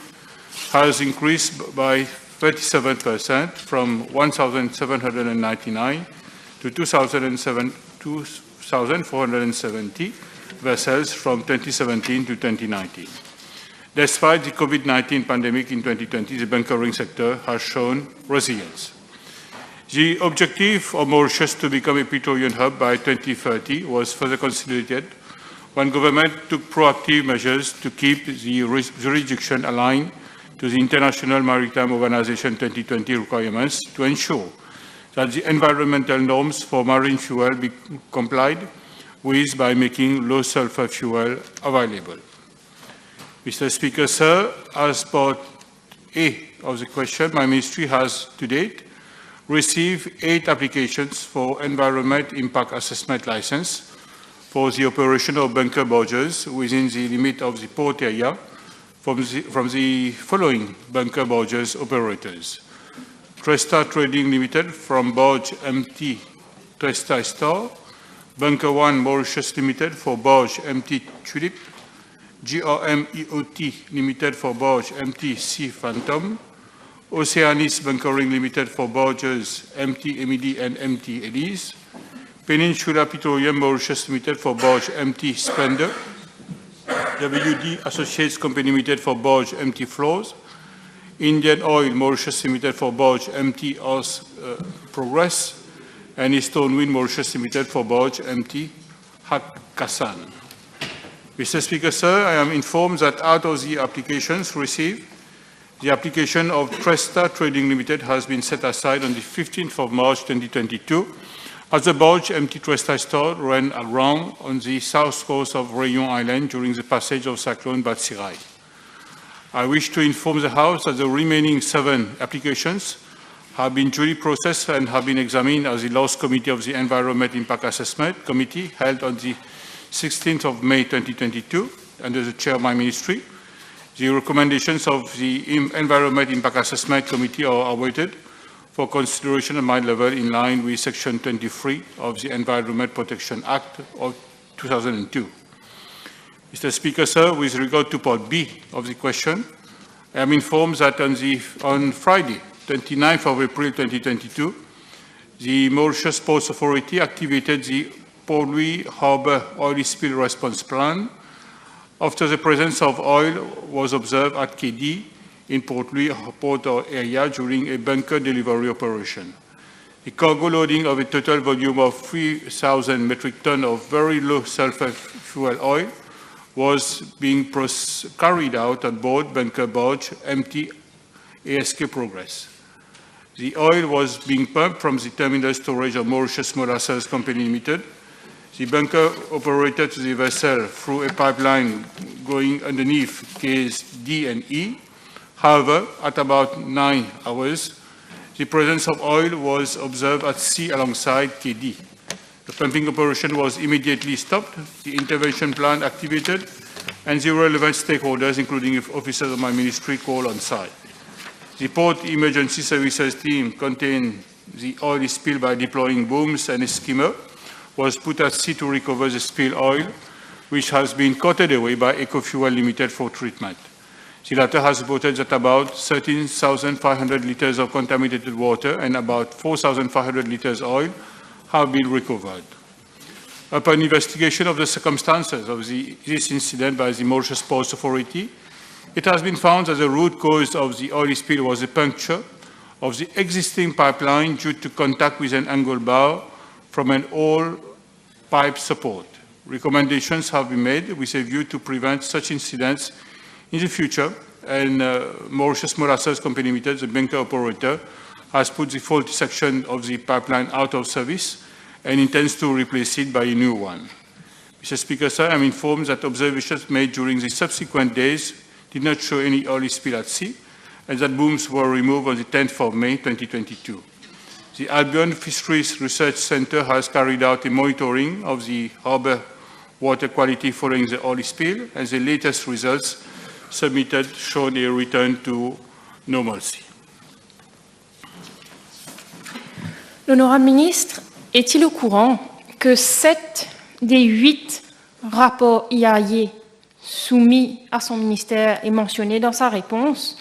has increased by 37% from 1,799 to 2,470 vessels from 2017 to 2019. Despite the COVID-19 pandemic in 2020, the bunkering sector has shown resilience. The objective of Mauritius to become a petroleum hub by 2030 was further consolidated when government took proactive measures to keep the jurisdiction aligned to the International Maritime Organization 2020 requirements to ensure that the environmental norms for marine fuel be complied with by making low sulfur fuel available. Mr. Speaker, sir, as part A of the question, my ministry has to date received 8 applications for environment impact assessment license for the operation of bunker barges within the limit of the port area from the following bunker barges operators: Tresta Trading Limited from barge MT Tresta Star, Bunker 1 Mauritius Limited for barge MT Tulip, GRM EOT Limited for barge MT Sea Phantom, Oceanis Bunkering Limited for barges MT MED and MT Elise, Peninsula Petroleum Mauritius Limited for barge MT Splendor, WD Associates Company Limited for barge MT Floors, Indian Oil Mauritius Limited for barge MT Progress, and Eastern Wind Mauritius Limited for barge MT Hakkasan. Mr. Speaker, sir, I am informed that out of the applications received, the application of Tresta Trading Limited has been set aside on the 15th of March 2022 as the barge MT Tresta Star ran aground on the south coast of Réunion Island during the passage of Cyclone Batsirai. I wish to inform the House that the remaining 7 applications have been duly processed and have been examined as the last committee of the Environment Impact Assessment Committee held on the 16th of May 2022 under the chair of my ministry. The recommendations of the Environment Impact Assessment Committee are awaited for consideration at my level in line with Section 23 of the Environment Protection Act of 2002. Mr. Speaker, sir, with regard to Part B of the question, I am informed that on Friday, 29th of April 2022, the Mauritius Ports Authority activated the Port Louis Harbour Oil Spill Response Plan after the presence of oil was observed at KD in Port Louis port area during a bunker delivery operation. The cargo loading of a total volume of 3,000 metric tons of very low sulfur fuel oil was being carried out on board bunker barge MT ASK Progress. The oil was being pumped from the terminal storage of Mauritius Molasses Company Limited. The bunker operated to the vessel through a pipeline going underneath Ks D and E. However, at about 9 hours, the presence of oil was observed at sea alongside KD. The pumping operation was immediately stopped, the intervention plan activated, and the relevant stakeholders, including officers of my ministry, called on site. The Port Emergency Services team contained the oil spill by deploying booms and a skimmer was put at sea to recover the spilled oil, which has been carted away by EcoFuel Limited for treatment. The latter has reported that about 13,500 liters of contaminated water and about 4,500 liters oil have been recovered. Upon investigation of the circumstances of this incident by the Mauritius Ports Authority, it has been found that the root cause of the oil spill was a puncture of the existing pipeline due to contact with an angle bar from an old pipe support. Recommendations have been made with a view to prevent such incidents in the future, and Mauritius Molasses Company Limited, the bunker operator, has put the faulty section of the pipeline out of service and intends to replace it by a new one. Mr. Speaker, sir, I am informed that observations made during the subsequent days did not show any oil spill at sea, and that booms were removed on the 10th of May 2022. The Albion Fisheries Research Center has carried out a monitoring of the harbour water quality following the oil spill, and the latest results submitted showed a return to normalcy. L'honorable ministre est-il au courant que 7 des 8 rapports IAIE soumis à son ministère et mentionnés dans sa réponse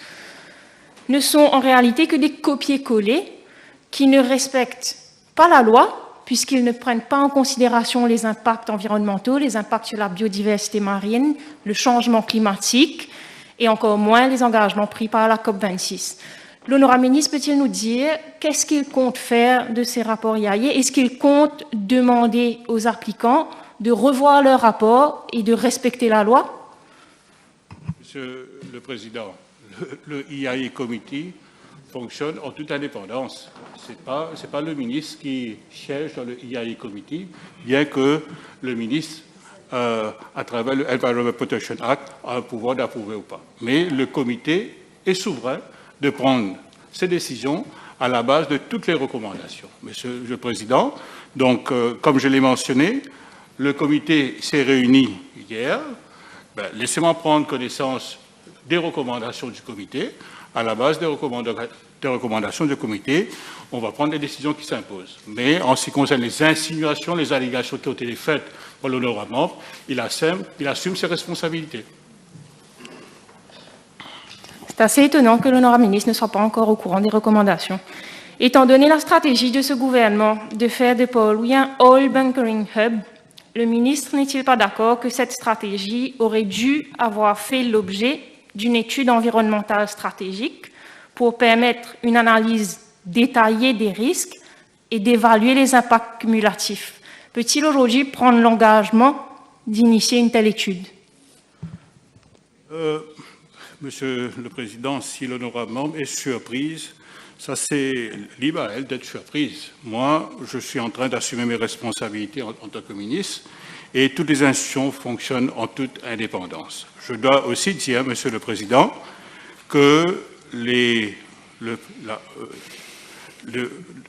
ne sont en réalité que des copier-coller qui ne respectent pas la loi, puisqu'ils ne prennent pas en considération les impacts environnementaux, les impacts sur la biodiversité marine, le changement climatique, et encore moins les engagements pris par la COP26. L'honorable ministre peut-il nous dire qu'est-ce qu'il compte faire de ces rapports IAIE? Est-ce qu'il compte demander aux applicants de revoir leur rapport et de respecter la loi? Monsieur le Président, le IAIE Committee fonctionne en toute indépendance. Ce n'est pas le ministre qui siège dans le IAIE Committee, bien que le ministre, à travers le Environment Protection Act, a un pouvoir d'approuver ou pas. Mais le comité est souverain de prendre ses décisions à la base de toutes les recommandations. Monsieur le Président, donc, comme je l'ai mentionné, le comité s'est réuni hier. Laissez-moi prendre connaissance des recommandations du comité. À la base des recommandations du comité, on va prendre les décisions qui s'imposent. Mais en ce qui concerne les insinuations, les allégations qui ont été faites par l'honorable membre, il assume ses responsabilités. C'est assez étonnant que l'honorable ministre ne soit pas encore au courant des recommandations. Étant donné la stratégie de ce gouvernement de faire de Port-Louis un Oil Bunkering Hub, le ministre n'est-il pas d'accord que cette stratégie aurait dû avoir fait l'objet d'une étude environnementale stratégique pour permettre une analyse détaillée des risques et d'évaluer les impacts cumulatifs? Peut-il aujourd'hui prendre l'engagement d'initier une telle étude? Monsieur le Président, si l'honorable membre est surprise, ça c'est libre à elle d'être surprise. Moi, je suis en train d'assumer mes responsabilités en tant que ministre et toutes les institutions fonctionnent en toute indépendance. Je dois aussi dire, Monsieur le Président, que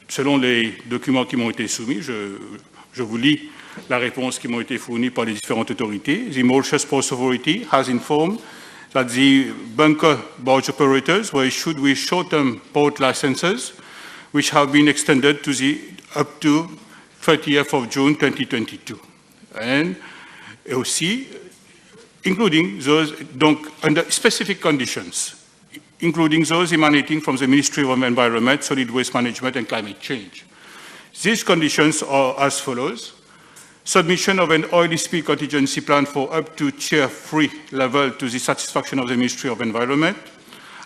selon les documents qui m'ont été soumis, je vous lis la réponse qui m'a été fournie par les différentes autorités. The Mauritius Port Authority has informed that the bunker barge operators were issued with short-term port licenses, which have been extended to up to 30th of June 2022. And aussi, including those, donc, under specific conditions, including those emanating from the Ministry of Environment, Solid Waste Management and Climate Change. These conditions are as follows. Submission of an oil spill contingency plan for up to Tier 3 level to the satisfaction of the Ministry of Environment.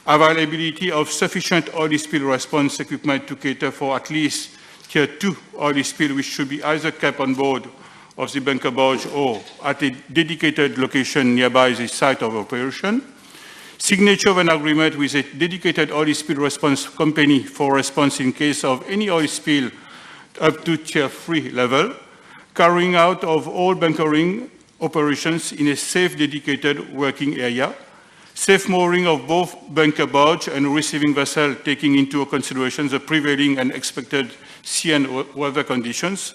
Availability of sufficient oil spill response equipment to cater for at least Tier 2 oil spill, which should be either kept on board of the bunker barge or at a dedicated location nearby the site of operation. Signature of an agreement with a dedicated oil spill response company for response in case of any oil spill up to Tier 3 level. Carrying out of all bunkering operations in a safe, dedicated working area, safe mooring of both bunker barge and receiving vessel, taking into consideration the prevailing and expected sea and weather conditions,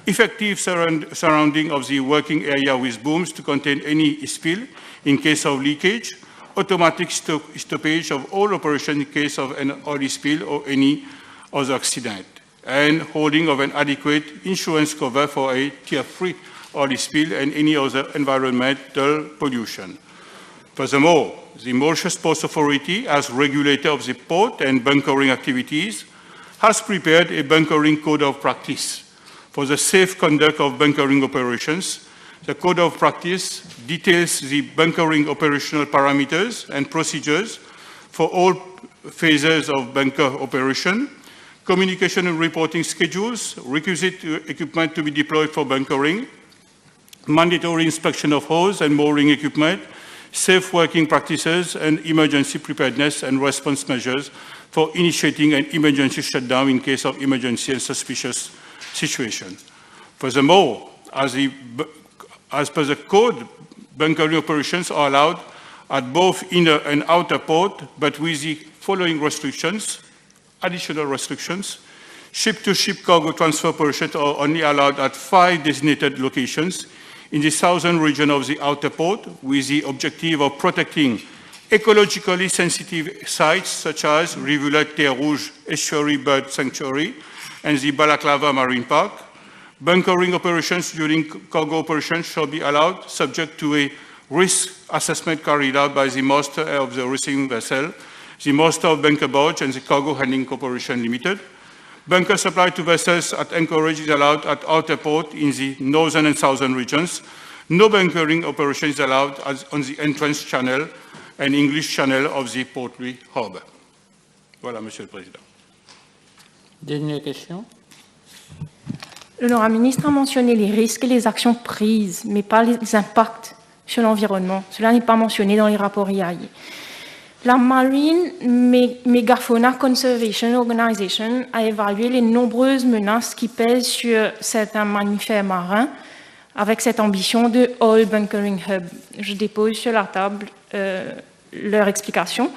effective surrounding of the working area with booms to contain any spill in case of leakage, automatic stoppage of all operations in case of an oil spill or any other accident, and holding of an adequate insurance cover for a Tier 3 oil spill and any other environmental pollution. Furthermore, the Mauritius Port Authority, as regulator of the port and bunkering activities, has prepared a bunkering code of practice for the safe conduct of bunkering operations. The code of practice details the bunkering operational parameters and procedures for all phases of bunker operation, communication and reporting schedules, requisite equipment to be deployed for bunkering, mandatory inspection of hose and mooring equipment, safe working practices, and emergency preparedness and response measures for initiating an emergency shutdown in case of emergency and suspicious situation. Furthermore, as per the code, bunkering operations are allowed at both inner and outer port, but with the following restrictions. Additional restrictions. Ship-to-ship cargo transfer operations are only allowed at 5 designated locations in the southern region of the outer port, with the objective of protecting ecologically sensitive sites such as Rivulet Terre Rouge Estuary Bird Sanctuary and the Balaclava Marine Park. Bunkering operations during cargo operations shall be allowed subject to a risk assessment carried out by the master of the receiving vessel, the master of bunker barge, and the Cargo Handling Corporation Limited. Bunker supply to vessels at anchorage is allowed at outer port in the northern and southern regions. No bunkering operation is allowed on the entrance channel and English channel of the Port-Louis harbour. Voilà, Monsieur le Président. Dernière question. L'honorable ministre a mentionné les risques et les actions prises, mais pas les impacts sur l'environnement. Cela n'est pas mentionné dans les rapports IAI. La Marine Megafauna Conservation Organization a évalué les nombreuses menaces qui pèsent sur certains mammifères marins avec cette ambition de Oil Bunkering Hub. Je dépose sur la table leur explication.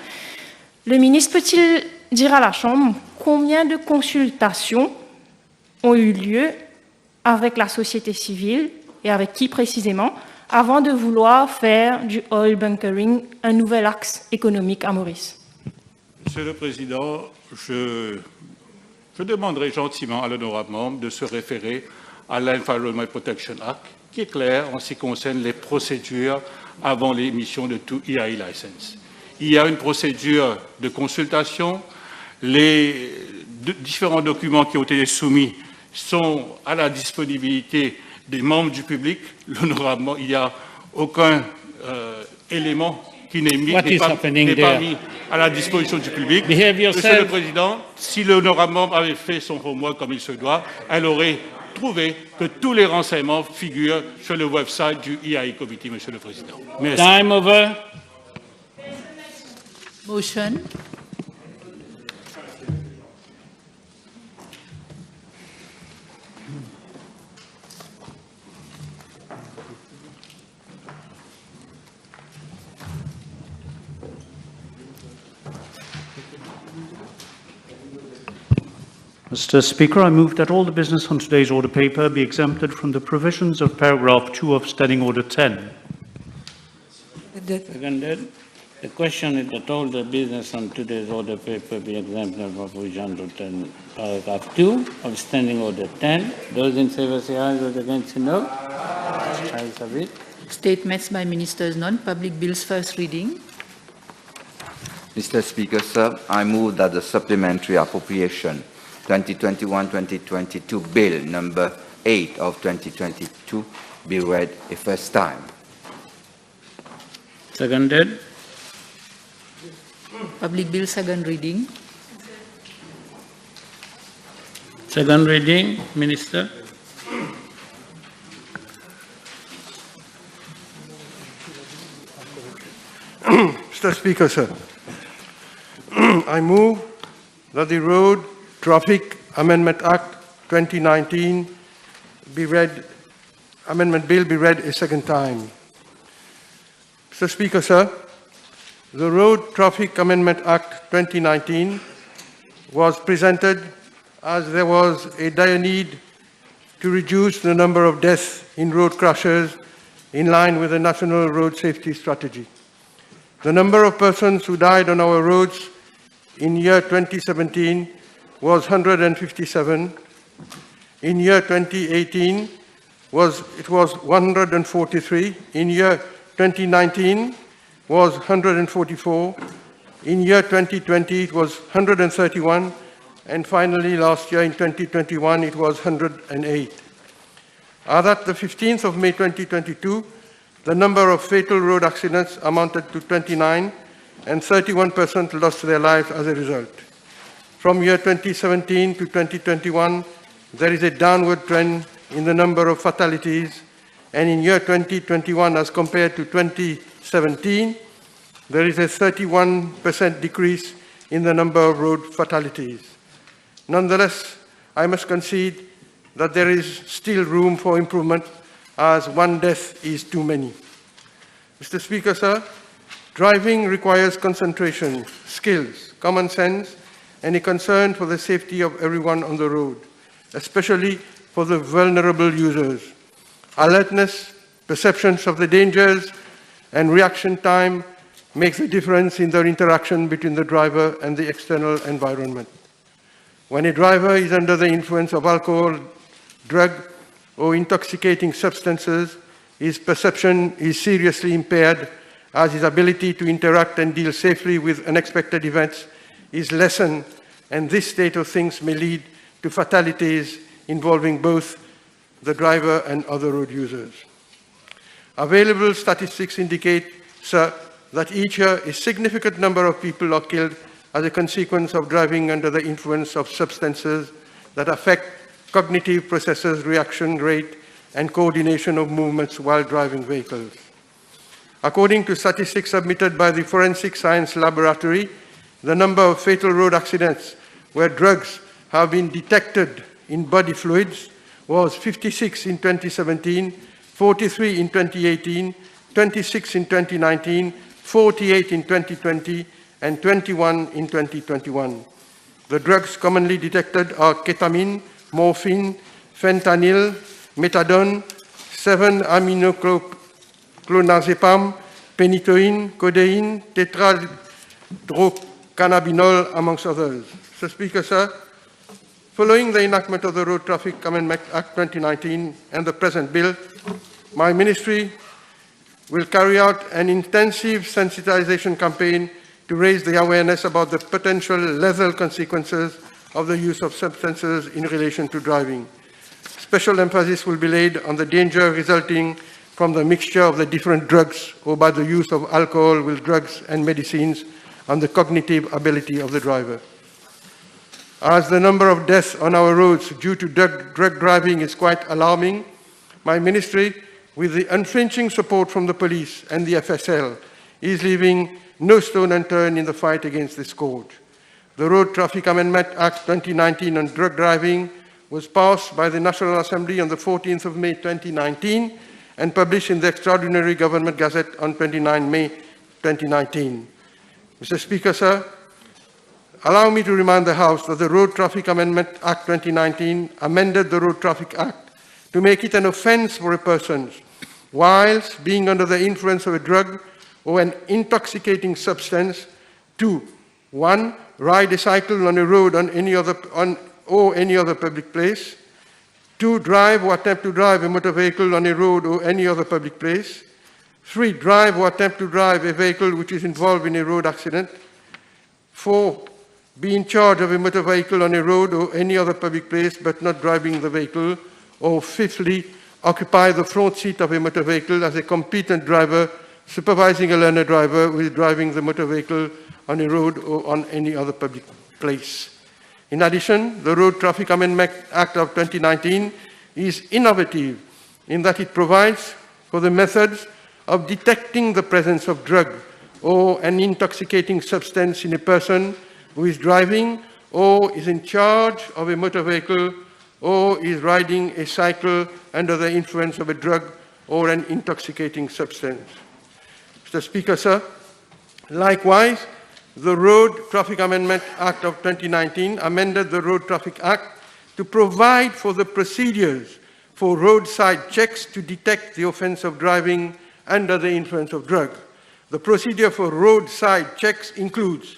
Le ministre peut-il dire à la Chambre combien de consultations ont eu lieu avec la société civile et avec qui précisément, avant de vouloir faire du oil bunkering un nouvel axe économique à Maurice? Monsieur le Président, je demanderai gentiment à l'honorable membre de se référer à l'Environment Protection Act, qui est clair en ce qui concerne les procédures avant l'émission de tout EI license. Il y a une procédure de consultation. Les différents documents qui ont été soumis sont à la disponibilité des membres du public. L'honorablement, il n'y a aucun élément qui n'est mis à la disposition du public. Monsieur le Président, si l'honorable membre avait fait son homework comme il se doit, elle aurait trouvé que tous les renseignements figurent sur le website du EI Committee, Monsieur le Président. Merci. Time over. Motion. Mr. Speaker, I move that all the business on today's order paper be exempted from the provisions of paragraph 2 of Standing Order 10. Seconded. The question is that all the business on today's order paper be exempted from provision to 10, paragraph 2 of Standing Order 10. Those in favor say aye, those against say no. Ayes have it. Statements by ministers none. Public bills first reading. Mr. Speaker, sir, I move that the supplementary appropriation 2021-2022 Bill number 8 of 2022 be read a first time. Seconded. Public bill second reading. Second reading, Minister. Mr. Speaker, sir, I move that the Road Traffic Amendment Act 2019 be read, Amendment Bill be read a second time. Mr. Speaker, sir, the Road Traffic Amendment Act 2019 was presented as there was a dire need to reduce the number of deaths in road crashes in line with the National Road Safety Strategy. The number of persons who died on our roads in year 2017 was 157. In year 2018, it was 143. In year 2019 was 144. In year 2020, it was 131. And finally, last year in 2021, it was 108. As at the 15th of May 2022, the number of fatal road accidents amounted to 29, and 31% lost their lives as a result. From year 2017 to 2021, there is a downward trend in the number of fatalities, and in year 2021, as compared to 2017, there is a 31% decrease in the number of road fatalities. Nonetheless, I must concede that there is still room for improvement, as one death is too many. Mr. Speaker, sir, driving requires concentration, skills, common sense, and a concern for the safety of everyone on the road, especially for the vulnerable users. Alertness, perceptions of the dangers, and reaction time makes a difference in the interaction between the driver and the external environment. When a driver is under the influence of alcohol, drug, or intoxicating substances, his perception is seriously impaired, as his ability to interact and deal safely with unexpected events is lessened, and this state of things may lead to fatalities involving both the driver and other road users. Available statistics indicate, sir, that each year a significant number of people are killed as a consequence of driving under the influence of substances that affect cognitive processes, reaction rate, and coordination of movements while driving vehicles. According to statistics submitted by the Forensic Science Laboratory, the number of fatal road accidents where drugs have been detected in body fluids was 56 in 2017, 43 in 2018, 26 in 2019, 48 in 2020, and 21 in 2021. The drugs commonly detected are ketamine, morphine, fentanyl, methadone, 7-aminoclonazepam, penitoin, codeine, tetrahydrocannabinol, amongst others. Mr. Speaker, sir, following the enactment of the Road Traffic Amendment Act 2019 and the present bill, my ministry will carry out an intensive sensitization campaign to raise the awareness about the potential lethal consequences of the use of substances in relation to driving. Special emphasis will be laid on the danger resulting from the mixture of the different drugs or by the use of alcohol with drugs and medicines on the cognitive ability of the driver. As the number of deaths on our roads due to drug driving is quite alarming, my ministry, with the unflinching support from the police and the FSL, is leaving no stone unturned in the fight against this scourge. The Road Traffic Amendment Act 2019 on drug driving was passed by the National Assembly on the 14th of May 2019 and published in the Extraordinary Government Gazette on 29 May 2019. Mr. Speaker, sir, allow me to remind the House that the Road Traffic Amendment Act 2019 amended the Road Traffic Act to make it an offence for a person, whilst being under the influence of a drug or an intoxicating substance, to 1. Ride a cycle on a road or any other public place. 2. Drive or attempt to drive a motor vehicle on a road or any other public place. 3. Drive or attempt to drive a vehicle which is involved in a road accident. 4. Be in charge of a motor vehicle on a road or any other public place but not driving the vehicle. Or 5thly, occupy the front seat of a motor vehicle as a competent driver supervising a learner driver who is driving the motor vehicle on a road or on any other public place. In addition, the Road Traffic Amendment Act of 2019 is innovative in that it provides for the methods of detecting the presence of drug or an intoxicating substance in a person who is driving or is in charge of a motor vehicle or is riding a cycle under the influence of a drug or an intoxicating substance. Mr. Speaker, sir, likewise, the Road Traffic Amendment Act of 2019 amended the Road Traffic Act to provide for the procedures for roadside checks to detect the offence of driving under the influence of drug. The procedure for roadside checks includes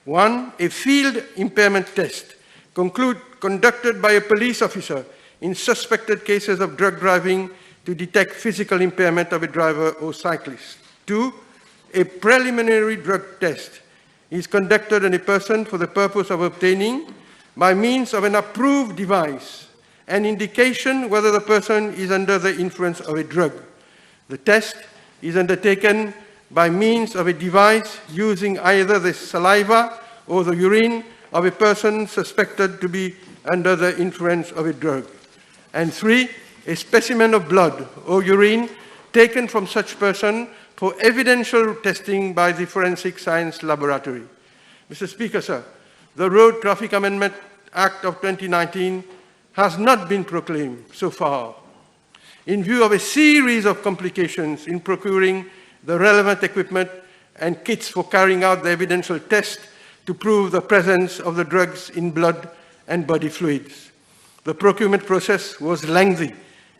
1. A field impairment test conducted by a police officer in suspected cases of drug driving to detect physical impairment of a driver or cyclist. 2. A preliminary drug test is conducted on a person for the purpose of obtaining, by means of an approved device, an indication whether the person is under the influence of a drug. The test is undertaken by means of a device using either the saliva or the urine of a person suspected to be under the influence of a drug. And 3, a specimen of blood or urine taken from such person for evidential testing by the Forensic Science Laboratory. Mr. Speaker, sir, the Road Traffic Amendment Act of 2019 has not been proclaimed so far, in view of a series of complications in procuring the relevant equipment and kits for carrying out the evidential test to prove the presence of the drugs in blood and body fluids. The procurement process was lengthy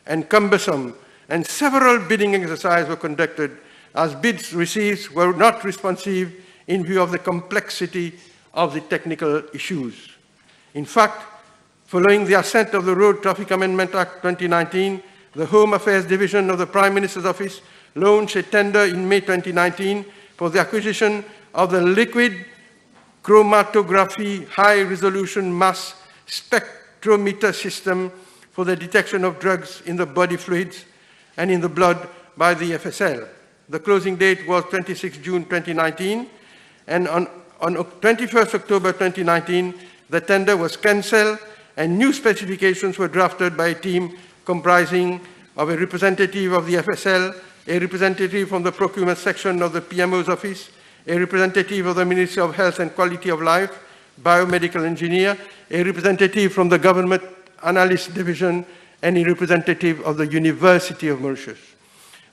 and cumbersome, and several bidding exercises were conducted as bids received were not responsive in view of the complexity of the technical issues. In fact, following the assent of the Road Traffic Amendment Act 2019, the Home Affairs Division of the Prime Minister's Office launched a tender in May 2019 for the acquisition of the liquid chromatography high-resolution mass spectrometer system for the detection of drugs in the body fluids and in the blood by the FSL. The closing date was 26 June 2019, and on 21st October 2019, the tender was cancelled and new specifications were drafted by a team comprising of a representative of the FSL, a representative from the procurement section of the PMO's office, a representative of the Ministry of Health and Quality of Life, biomedical engineer, a representative from the Government Analyst Division, and a representative of the University of Mauritius.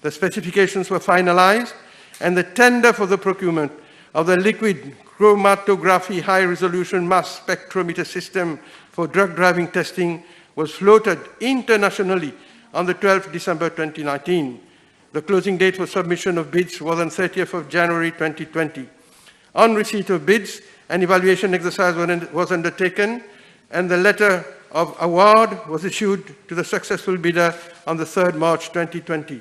The specifications were finalized, and the tender for the procurement of the liquid chromatography high-resolution mass spectrometer system for drug driving testing was floated internationally on the 12th December 2019. The closing date for submission of bids was on 30th of January 2020. On receipt of bids, an evaluation exercise was undertaken, and the letter of award was issued to the successful bidder on the 3rd March 2020.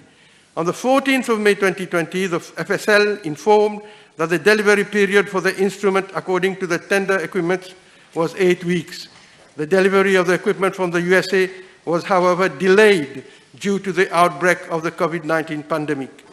On the 14th of May 2020, the FSL informed that the delivery period for the instrument according to the tender equipment was 8 weeks. The delivery of the equipment from the USA was, however, delayed due to the outbreak of the COVID-19 pandemic.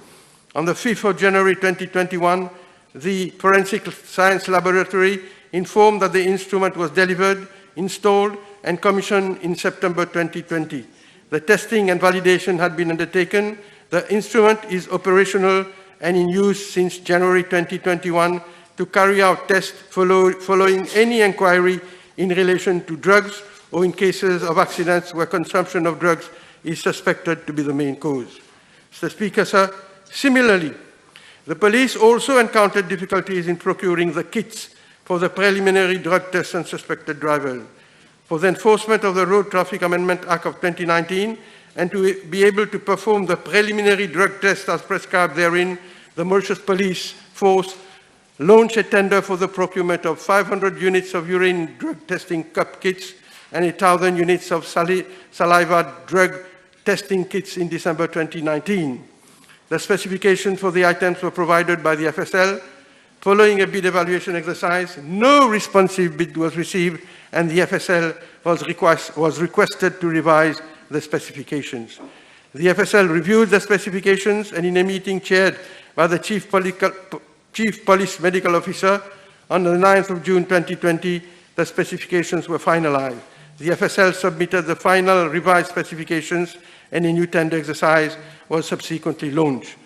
On the 5th of January 2021, the Forensic Science Laboratory informed that the instrument was delivered, installed, and commissioned in September 2020. The testing and validation had been undertaken. The instrument is operational and in use since January 2021 to carry out tests following any inquiry in relation to drugs or in cases of accidents where consumption of drugs is suspected to be the main cause. Mr. Speaker, sir, similarly, the police also encountered difficulties in procuring the kits for the preliminary drug tests on suspected drivers. For the enforcement of the Road Traffic Amendment Act of 2019 and to be able to perform the preliminary drug test as prescribed therein, the Mauritius Police Force launched a tender for the procurement of 500 units of urine drug testing cup kits and 1,000 units of saliva drug testing kits in December 2019. The specifications for the items were provided by the FSL. Following a bid evaluation exercise, no responsive bid was received, and the FSL was requested to revise the specifications. The FSL reviewed the specifications, and in a meeting chaired by the Chief Police Medical Officer on the 9th of June 2020, the specifications were finalized. The FSL submitted the final revised specifications, and a new tender exercise was subsequently launched.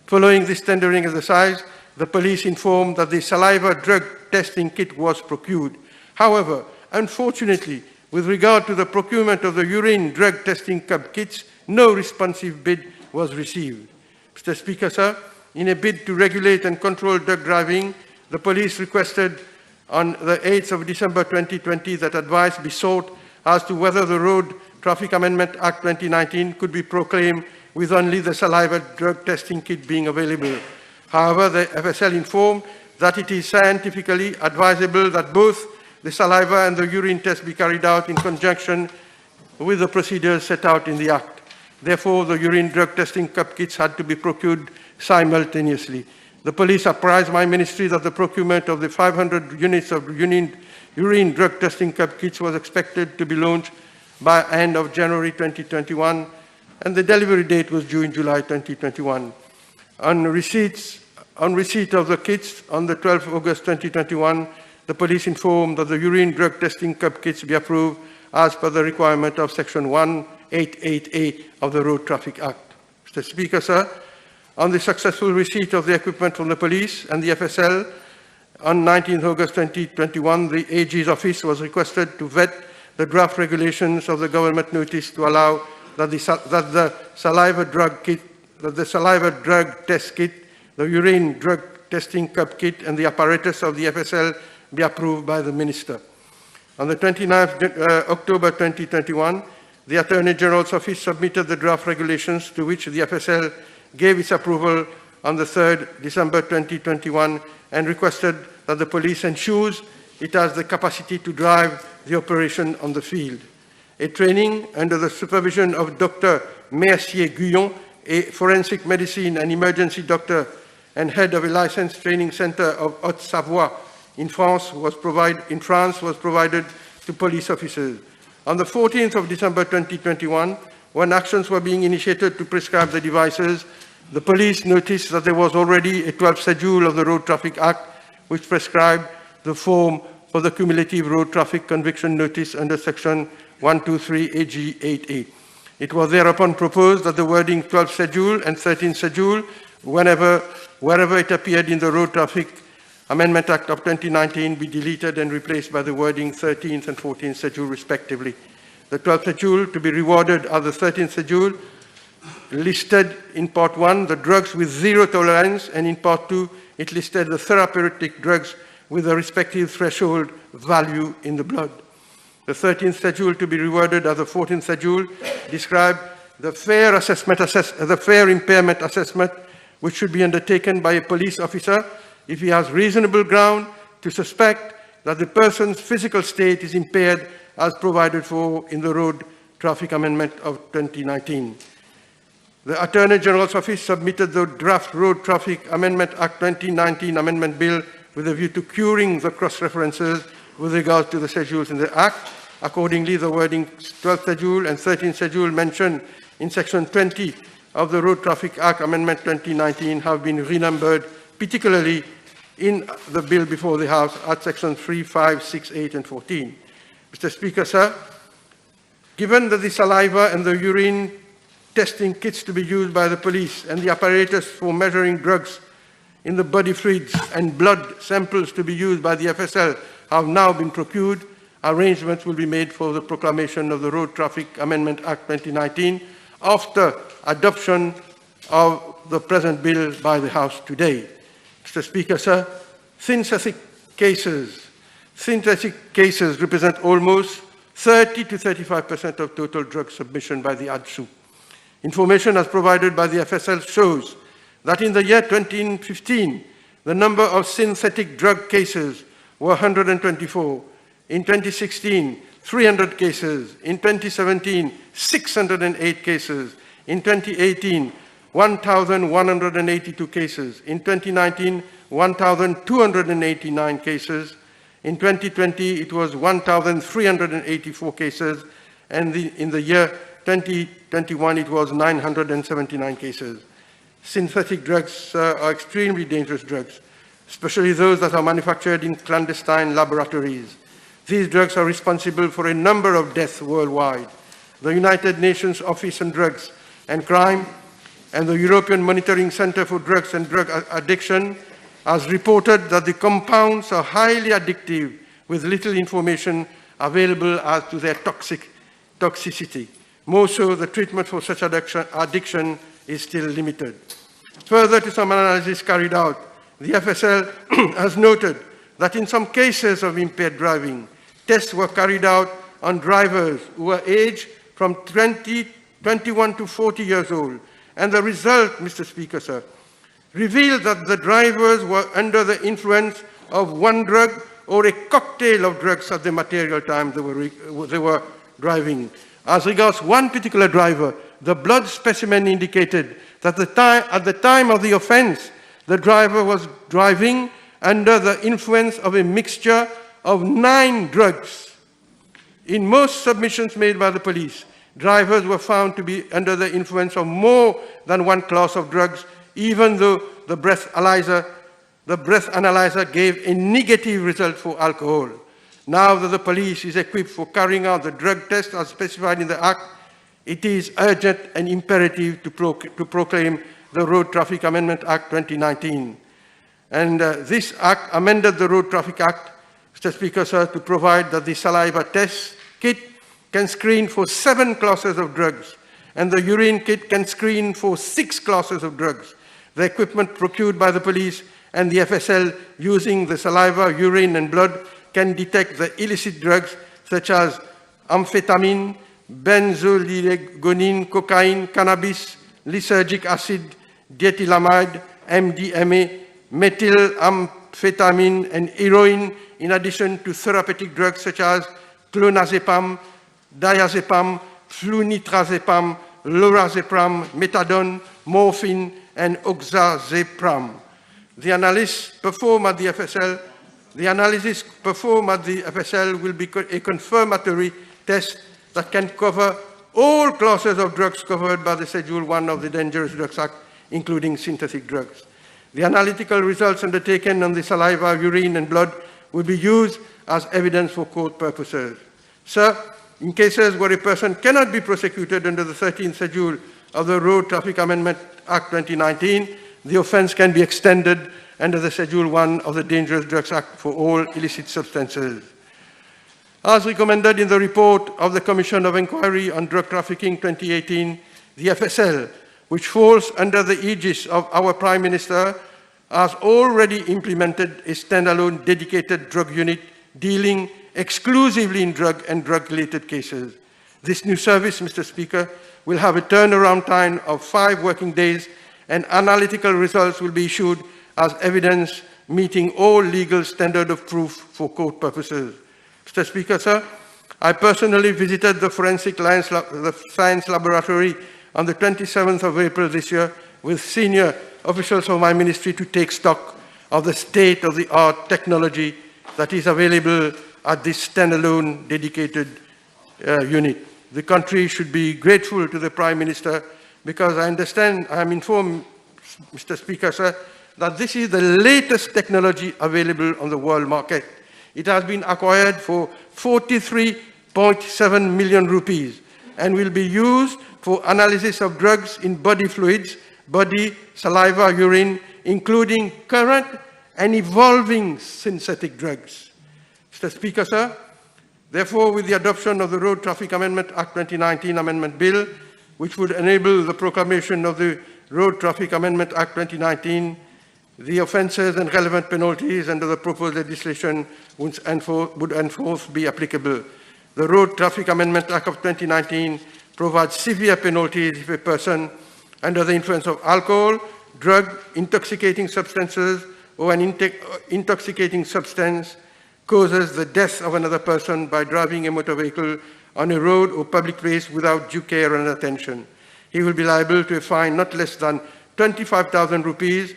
Following this tendering exercise, the police informed that the saliva drug testing kit was procured. However, unfortunately, with regard to the procurement of the urine drug testing cup kits, no responsive bid was received. Mr. Speaker, sir, in a bid to regulate and control drug driving, the police requested on the 8th of December 2020 that advice be sought as to whether the Road Traffic Amendment Act 2019 could be proclaimed with only the saliva drug testing kit being available. However, the FSL informed that it is scientifically advisable that both the saliva and the urine test be carried out in conjunction with the procedures set out in the Act. Therefore, the urine drug testing cup kits had to be procured simultaneously. The police apprised my ministry that the procurement of the 500 units of urine drug testing cup kits was expected to be launched by end of January 2021, and the delivery date was due in July 2021. On receipt of the kits on the 12th of August 2021, the police informed that the urine drug testing cup kits be approved as per the requirement of Section 188A of the Road Traffic Act. Mr. Speaker, sir, on the successful receipt of the equipment from the police and the FSL, on 19th August 2021, the AG's office was requested to vet the draft regulations of the government notice to allow that the saliva drug test kit, the urine drug testing cup kit, and the apparatus of the FSL be approved by the Minister. On the 29th October 2021, the Attorney General's office submitted the draft regulations to which the FSL gave its approval on the 3rd December 2021 and requested that the police ensures it has the capacity to drive the operation on the field. A training under the supervision of Dr. Mercier Guyon, a forensic medicine and emergency doctor and head of a licensed training center of Haute-Savoie in France was provided to police officers. On the 14th of December 2021, when actions were being initiated to prescribe the devices, the police noticed that there was already a 12th schedule of the Road Traffic Act which prescribed the form for the cumulative road traffic conviction notice under Section 123 AG 8A. It was thereupon proposed that the wording 12th schedule and 13th schedule, wherever it appeared in the Road Traffic Amendment Act of 2019, be deleted and replaced by the wording 13th and 14th schedule respectively. The 12th schedule to be rewarded as the 13th schedule listed in Part 1 the drugs with zero tolerance, and in Part 2 it listed the therapeutic drugs with a respective threshold value in the blood. The 13th schedule to be reworded as the 14th schedule described the fair impairment assessment, which should be undertaken by a police officer if he has reasonable ground to suspect that the person's physical state is impaired as provided for in the Road Traffic Amendment of 2019. The Attorney General's Office submitted the draft Road Traffic Amendment Act 2019 Amendment Bill with a view to curing the cross-references with regard to the schedules in the Act. Accordingly, the wording 12th schedule and 13th schedule mentioned in Section 20 of the Road Traffic Act Amendment 2019 have been renumbered, particularly in the bill before the House at Section 3, 5, 6, 8, and 14. Mr. Speaker, sir, given that the saliva and the urine testing kits to be used by the police and the apparatus for measuring drugs in the body fluids and blood samples to be used by the FSL have now been procured, arrangements will be made for the proclamation of the Road Traffic Amendment Act 2019 after adoption of the present bill by the House today. Mr. Speaker, sir, synthetic cases represent almost 30 to 35% of total drug submission by the ADSU. Information as provided by the FSL shows that in the year 2015, the number of synthetic drug cases were 124. In 2016, 300 cases. In 2017, 608 cases. In 2018, 1,182 cases. In 2019, 1,289 cases. In 2020, it was 1,384 cases. And in the year 2021, it was 979 cases. Synthetic drugs are extremely dangerous drugs, especially those that are manufactured in clandestine laboratories. These drugs are responsible for a number of deaths worldwide. The United Nations Office on Drugs and Crime and the European Monitoring Center for Drugs and Drug Addiction has reported that the compounds are highly addictive with little information available as to their toxicity. More so, the treatment for such addiction is still limited. Further to some analysis carried out, the FSL has noted that in some cases of impaired driving, tests were carried out on drivers who were aged from 21 to 40 years old. And the result, Mr. Speaker, sir, revealed that the drivers were under the influence of one drug or a cocktail of drugs at the material time they were driving. As regards one particular driver, the blood specimen indicated that at the time of the offense, the driver was driving under the influence of a mixture of 9 drugs. In most submissions made by the police, drivers were found to be under the influence of more than one class of drugs, even though the breath analyzer gave a negative result for alcohol. Now that the police is equipped for carrying out the drug test as specified in the Act, it is urgent and imperative to proclaim the Road Traffic Amendment Act 2019. And this Act amended the Road Traffic Act, Mr. Speaker, sir, to provide that the saliva test kit can screen for 7 classes of drugs, and the urine kit can screen for 6 classes of drugs. The equipment procured by the police and the FSL using the saliva, urine, and blood can detect the illicit drugs such as amphetamine, benzoylecgonine, cocaine, cannabis, lysergic acid, diethylamide, MDMA, methylamphetamine, and heroin, in addition to therapeutic drugs such as clonazepam, diazepam, flunitrazepam, lorazepam, methadone, morphine, and oxazepam. The analysis performed at the FSL will be a confirmatory test that can cover all classes of drugs covered by the Schedule 1 of the Dangerous Drugs Act, including synthetic drugs. The analytical results undertaken on the saliva, urine, and blood will be used as evidence for court purposes. Sir, in cases where a person cannot be prosecuted under the 13th Schedule of the Road Traffic Amendment Act 2019, the offence can be extended under the Schedule 1 of the Dangerous Drugs Act for all illicit substances. As recommended in the report of the Commission of Inquiry on Drug Trafficking 2018, the FSL, which falls under the aegis of our Prime Minister, has already implemented a standalone dedicated drug unit dealing exclusively in drug and drug-related cases. This new service, Mr. Speaker, will have a turnaround time of 5 working days, and analytical results will be issued as evidence meeting all legal standard of proof for court purposes. Mr. Speaker, sir, I personally visited the Forensic Science Laboratory on the 27th of April this year with senior officials of my ministry to take stock of the state-of-the-art technology that is available at this standalone dedicated unit. The country should be grateful to the Prime Minister because I am informed, Mr. Speaker, sir, that this is the latest technology available on the world market. It has been acquired for 43.7 million rupees and will be used for analysis of drugs in body fluids, body, saliva, urine, including current and evolving synthetic drugs. Mr. Speaker, sir, therefore, with the adoption of the Road Traffic Amendment Act 2019 Amendment Bill, which would enable the proclamation of the Road Traffic Amendment Act 2019, the offences and relevant penalties under the proposed legislation would henceforth be applicable. The Road Traffic Amendment Act of 2019 provides severe penalties if a person under the influence of alcohol, drug, intoxicating substances, or an intoxicating substance causes the death of another person by driving a motor vehicle on a road or public place without due care and attention. He will be liable to a fine not less than 25,000 rupees,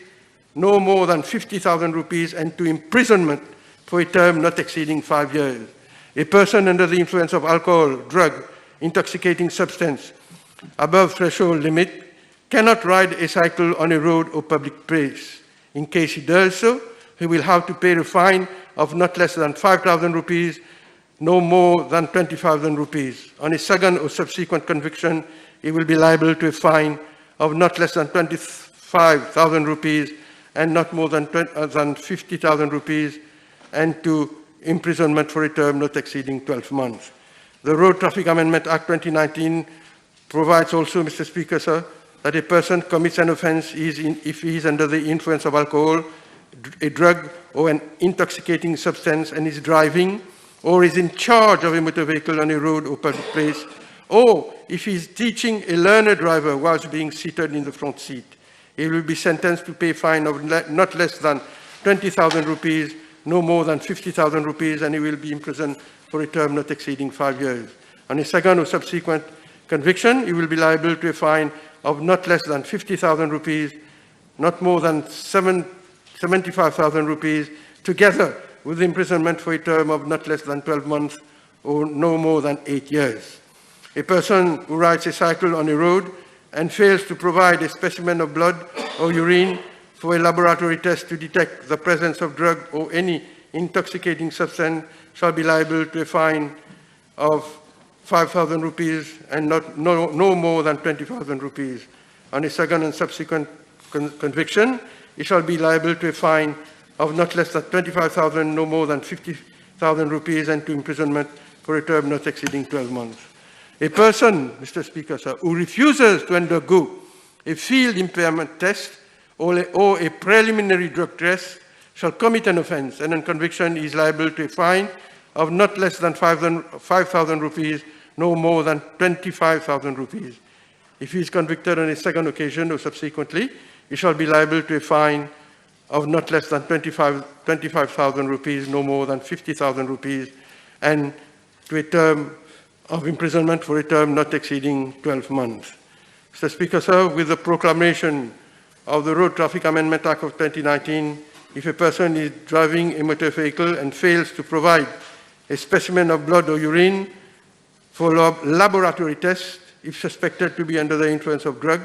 no more than 50,000 rupees, and to imprisonment for a term not exceeding 5 years. A person under the influence of alcohol, drug, intoxicating substance above threshold limit cannot ride a cycle on a road or public place. In case he does so, he will have to pay a fine of not less than 5,000 rupees, no more than 20,000 rupees. On a second or subsequent conviction, he will be liable to a fine of not less than 25,000 rupees and not more than 50,000 rupees, and to imprisonment for a term not exceeding 12 months. The Road Traffic Amendment Act 2019 provides also, Mr. Speaker, sir, that a person commits an offence if he is under the influence of alcohol, a drug, or an intoxicating substance and is driving, or is in charge of a motor vehicle on a road or public place, or if he is teaching a learner driver whilst being seated in the front seat. He will be sentenced to pay a fine of not less than 20,000 rupees, no more than 50,000 rupees, and he will be imprisoned for a term not exceeding 5 years. On a second or subsequent conviction, he will be liable to a fine of not less than 50,000 rupees, not more than 75,000 rupees, together with imprisonment for a term of not less than 12 months or no more than 8 years. A person who rides a cycle on a road and fails to provide a specimen of blood or urine for a laboratory test to detect the presence of drug or any intoxicating substance shall be liable to a fine of 5,000 rupees and no more than 20,000 rupees. On a second and subsequent conviction, he shall be liable to a fine of not less than 25,000, no more than 50,000 rupees, and to imprisonment for a term not exceeding 12 months. A person, Mr. Speaker, sir, who refuses to undergo a field impairment test or a preliminary drug test shall commit an offence, and on conviction he is liable to a fine of not less than 5,000 rupees, no more than 25,000 rupees. If he is convicted on a second occasion or subsequently, he shall be liable to a fine of not less than 25,000 rupees, no more than 50,000 rupees, and to a term of imprisonment for a term not exceeding 12 months. Mr. Speaker, sir, with the proclamation of the Road Traffic Amendment Act of 2019, if a person is driving a motor vehicle and fails to provide a specimen of blood or urine for laboratory tests, if suspected to be under the influence of drug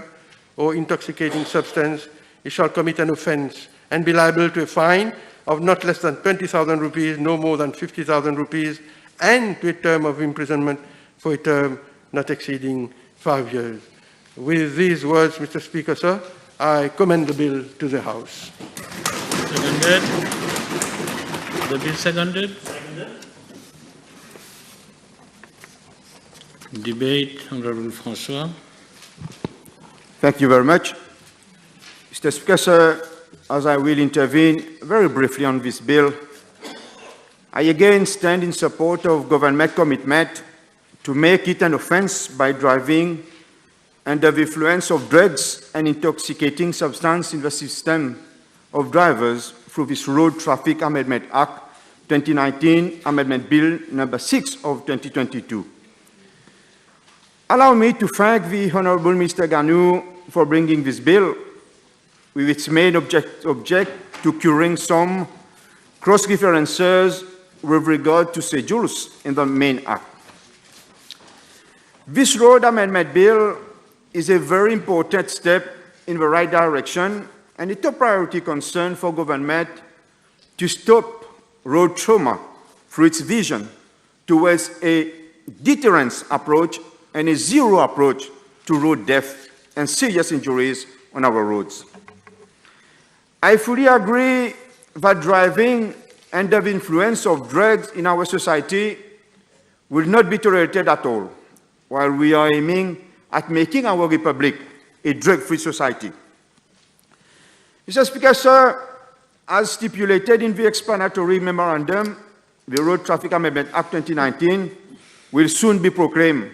or intoxicating substance, he shall commit an offence and be liable to a fine of not less than 20,000 rupees, no more than 50,000 rupees, and to a term of imprisonment for a term not exceeding 5 years. With these words, Mr. Speaker, sir, I commend the bill to the House. Seconded. The bill seconded. Debate, Honorable François. Thank you very much. Mr. Speaker, sir, as I will intervene very briefly on this bill, I again stand in support of government commitment to make it an offense by driving under the influence of drugs and intoxicating substance in the system of drivers through this Road Traffic Amendment Act 2019 Amendment Bill number 6 of 2022. Allow me to thank the Honorable Mr. Ganou for bringing this bill with its main object to curing some cross-references with regard to schedules in the main act. This road amendment bill is a very important step in the right direction and a top priority concern for government to stop road trauma through its vision towards a deterrence approach and a zero approach to road death and serious injuries on our roads. I fully agree that driving under the influence of drugs in our society will not be tolerated at all, while we are aiming at making our republic a drug-free society. Mr. Speaker, sir, as stipulated in the explanatory memorandum, the Road Traffic Amendment Act 2019 will soon be proclaimed,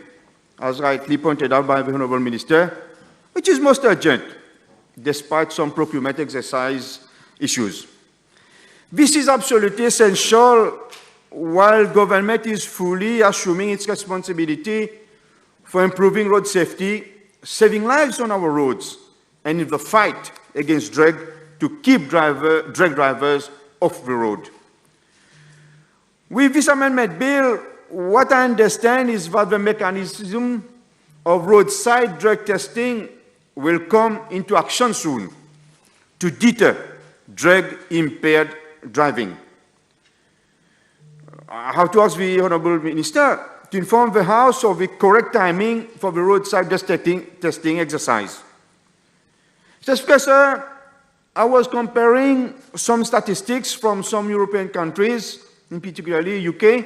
as rightly pointed out by the Honourable Minister, which is most urgent, despite some procurement exercise issues. This is absolutely essential while government is fully assuming its responsibility for improving road safety, saving lives on our roads, and in the fight against drug to keep drug drivers off the road. With this amendment bill, what I understand is that the mechanism of roadside drug testing will come into action soon to deter drug-impaired driving. I have to ask the Honourable Minister to inform the House of the correct timing for the roadside testing exercise. Mr. Speaker, sir, I was comparing some statistics from some European countries, in particularly UK.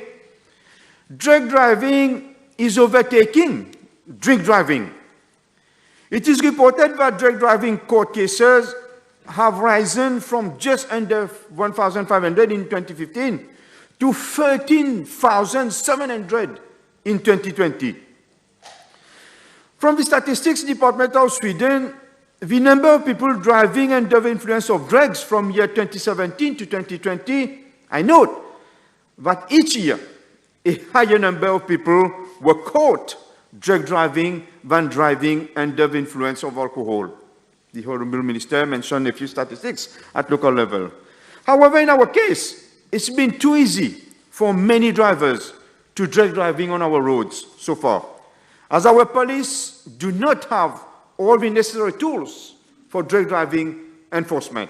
Drug driving is overtaking drink driving. It is reported that drug driving court cases have risen from just under 1,500 in 2015 to 13,700 in 2020. From the Statistics Department of Sweden, the number of people driving under the influence of drugs from year 2017 to 2020, I note that each year a higher number of people were caught drug driving than driving under the influence of alcohol. The Honourable Minister mentioned a few statistics at local level. However, in our case, it's been too easy for many drivers to drug driving on our roads so far, as our police do not have all the necessary tools for drug driving enforcement.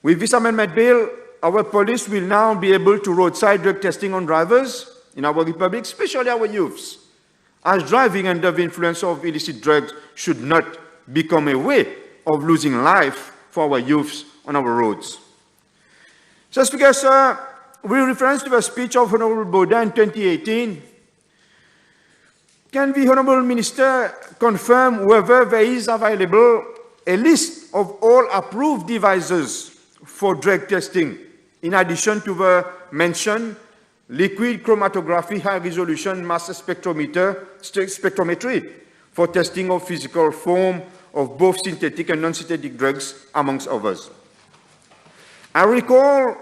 With this amendment bill, our police will now be able to roadside drug testing on drivers in our republic, especially our youths, as driving under the influence of illicit drugs should not become a way of losing life for our youths on our roads. So, Speaker, sir, with reference to the speech of Honourable Boda in 2018, can the Honourable Minister confirm whether there is available a list of all approved devices for drug testing, in addition to the mentioned liquid chromatography high-resolution mass spectrometry for testing of physical form of both synthetic and non-synthetic drugs, amongst others? I recall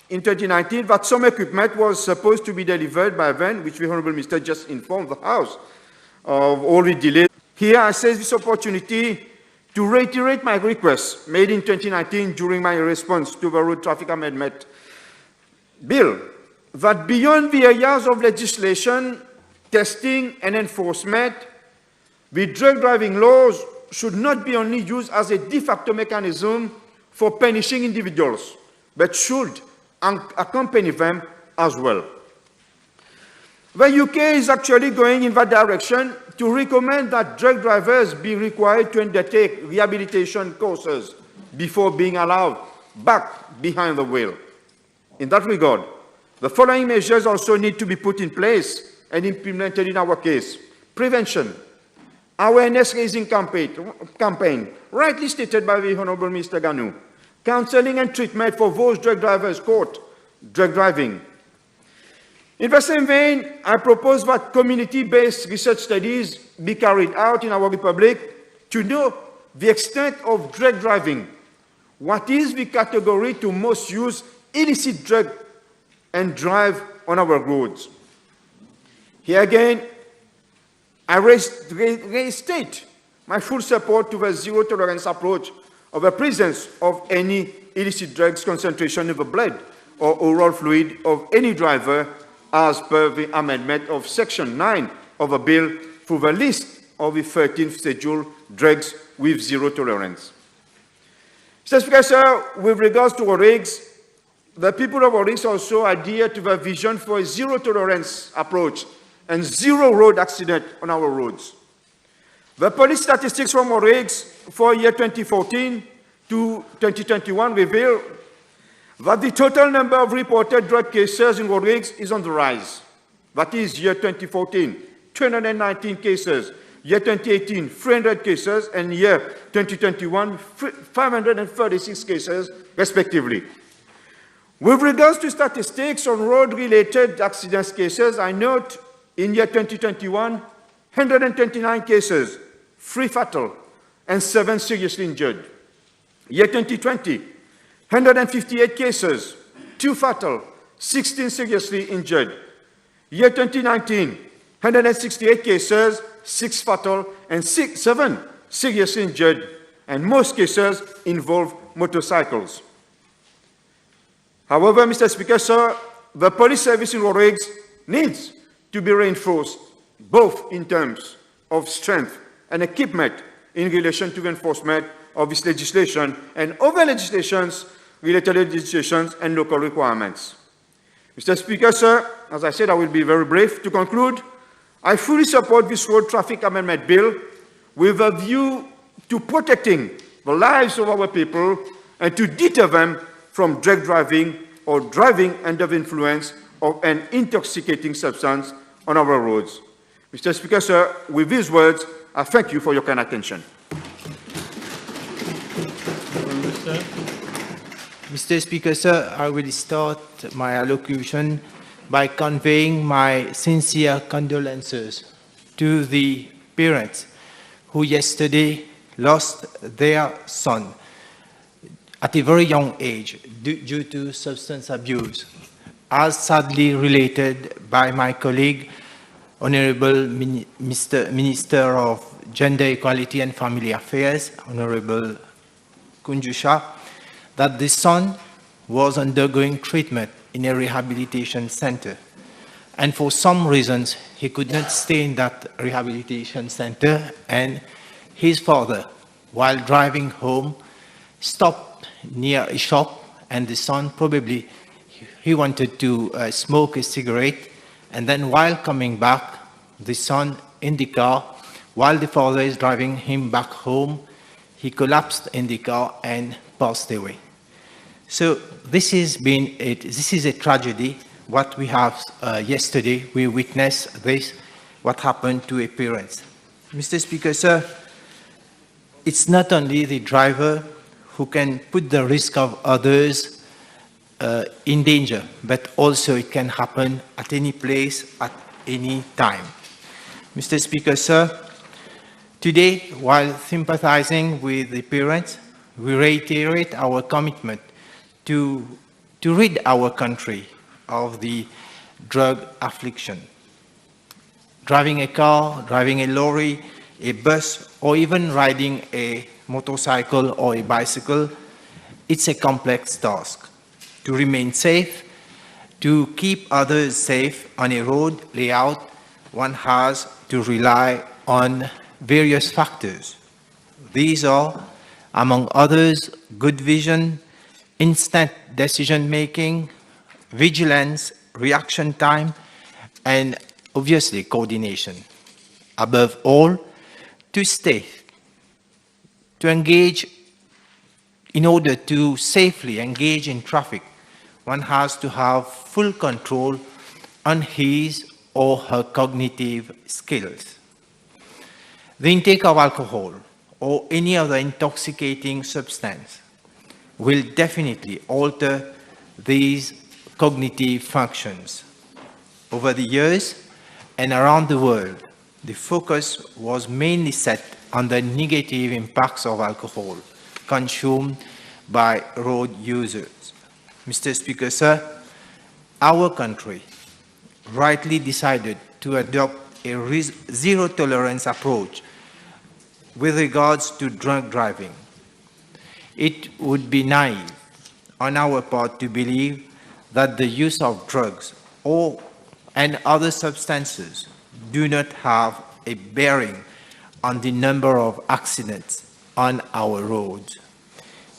in 2019 that some equipment was supposed to be delivered by then, which the Honourable Minister just informed the House of all the delays. Here I seize this opportunity to reiterate my request made in 2019 during my response to the Road Traffic Amendment Bill, that beyond the areas of legislation, testing and enforcement, the drug driving laws should not be only used as a de facto mechanism for punishing individuals, but should accompany them as well. The UK is actually going in that direction to recommend that drug drivers be required to undertake rehabilitation courses before being allowed back behind the wheel. In that regard, the following measures also need to be put in place and implemented in our case. Prevention, awareness-raising campaign, rightly stated by the Honourable Mr. Ganou. Counselling and treatment for those drug drivers caught drug driving. In the same vein, I propose that community-based research studies be carried out in our republic to know the extent of drug driving. What is the category to most use illicit drug and drive on our roads? Here again, I restate my full support to the zero-tolerance approach of the presence of any illicit drugs concentration in the blood or oral fluid of any driver as per the amendment of Section 9 of the bill through the list of the 13th schedule drugs with zero tolerance. Mr. Speaker, sir, with regards to RIGS, the people of RIGS also adhere to the vision for a zero-tolerance approach and zero road accident on our roads. The police statistics from RIGS for year 2014 to 2021 reveal that the total number of reported drug cases in RIGS is on the rise. That is year 2014, 219 cases, year 2018, 300 cases, and year 2021, 536 cases, respectively. With regards to statistics on road-related accidents cases, I note in year 2021, 129 cases, 3 fatal, and 7 seriously injured. Year 2020, 158 cases, 2 fatal, 16 seriously injured. Year 2019, 168 cases, 6 fatal, and 7 seriously injured, and most cases involve motorcycles. However, Mr. Speaker, sir, the police service in RIGS needs to be reinforced, both in terms of strength and equipment in relation to the enforcement of this legislation and other legislations, related legislations and local requirements. Mr. Speaker, sir, as I said, I will be very brief. To conclude, I fully support this road traffic amendment bill with a view to protecting the lives of our people and to deter them from drug driving or driving under the influence of an intoxicating substance on our roads. Mr. Speaker, sir, with these words, I thank you for your kind attention. Mr. Speaker, sir, I will start my allocution by conveying my sincere condolences to the parents who yesterday lost their son at a very young age due to substance abuse, as sadly related by my colleague, Honorable Minister of Gender Equality and Family Affairs, Honorable Kunjusha, that the son was undergoing treatment in a rehabilitation center. And for some reasons, he could not stay in that rehabilitation center, and his father, while driving home, stopped near a shop, and the son probably, he wanted to smoke a cigarette, and then while coming back, the son in the car, while the father is driving him back home, he collapsed in the car and passed away. So this is a tragedy. What we have yesterday, we witnessed this, what happened to a parent. Mr. Speaker, sir, it's not only the driver who can put the risk of others in danger, but also it can happen at any place, at any time. Mr. Speaker, sir, today, while sympathizing with the parents, we reiterate our commitment to rid our country of the drug affliction. Driving a car, driving a lorry, a bus, or even riding a motorcycle or a bicycle, it's a complex task. To remain safe, to keep others safe on a road layout, one has to rely on various factors. These are, among others, good vision, instant decision-making, vigilance, reaction time, and obviously coordination. Above all, to stay, to engage, in order to safely engage in traffic, one has to have full control on his or her cognitive skills. The intake of alcohol or any other intoxicating substance will definitely alter these cognitive functions. Over the years and around the world, the focus was mainly set on the negative impacts of alcohol consumed by road users. Mr. Speaker, sir, our country rightly decided to adopt a zero-tolerance approach with regards to drunk driving. It would be naive on our part to believe that the use of drugs and other substances do not have a bearing on the number of accidents on our roads.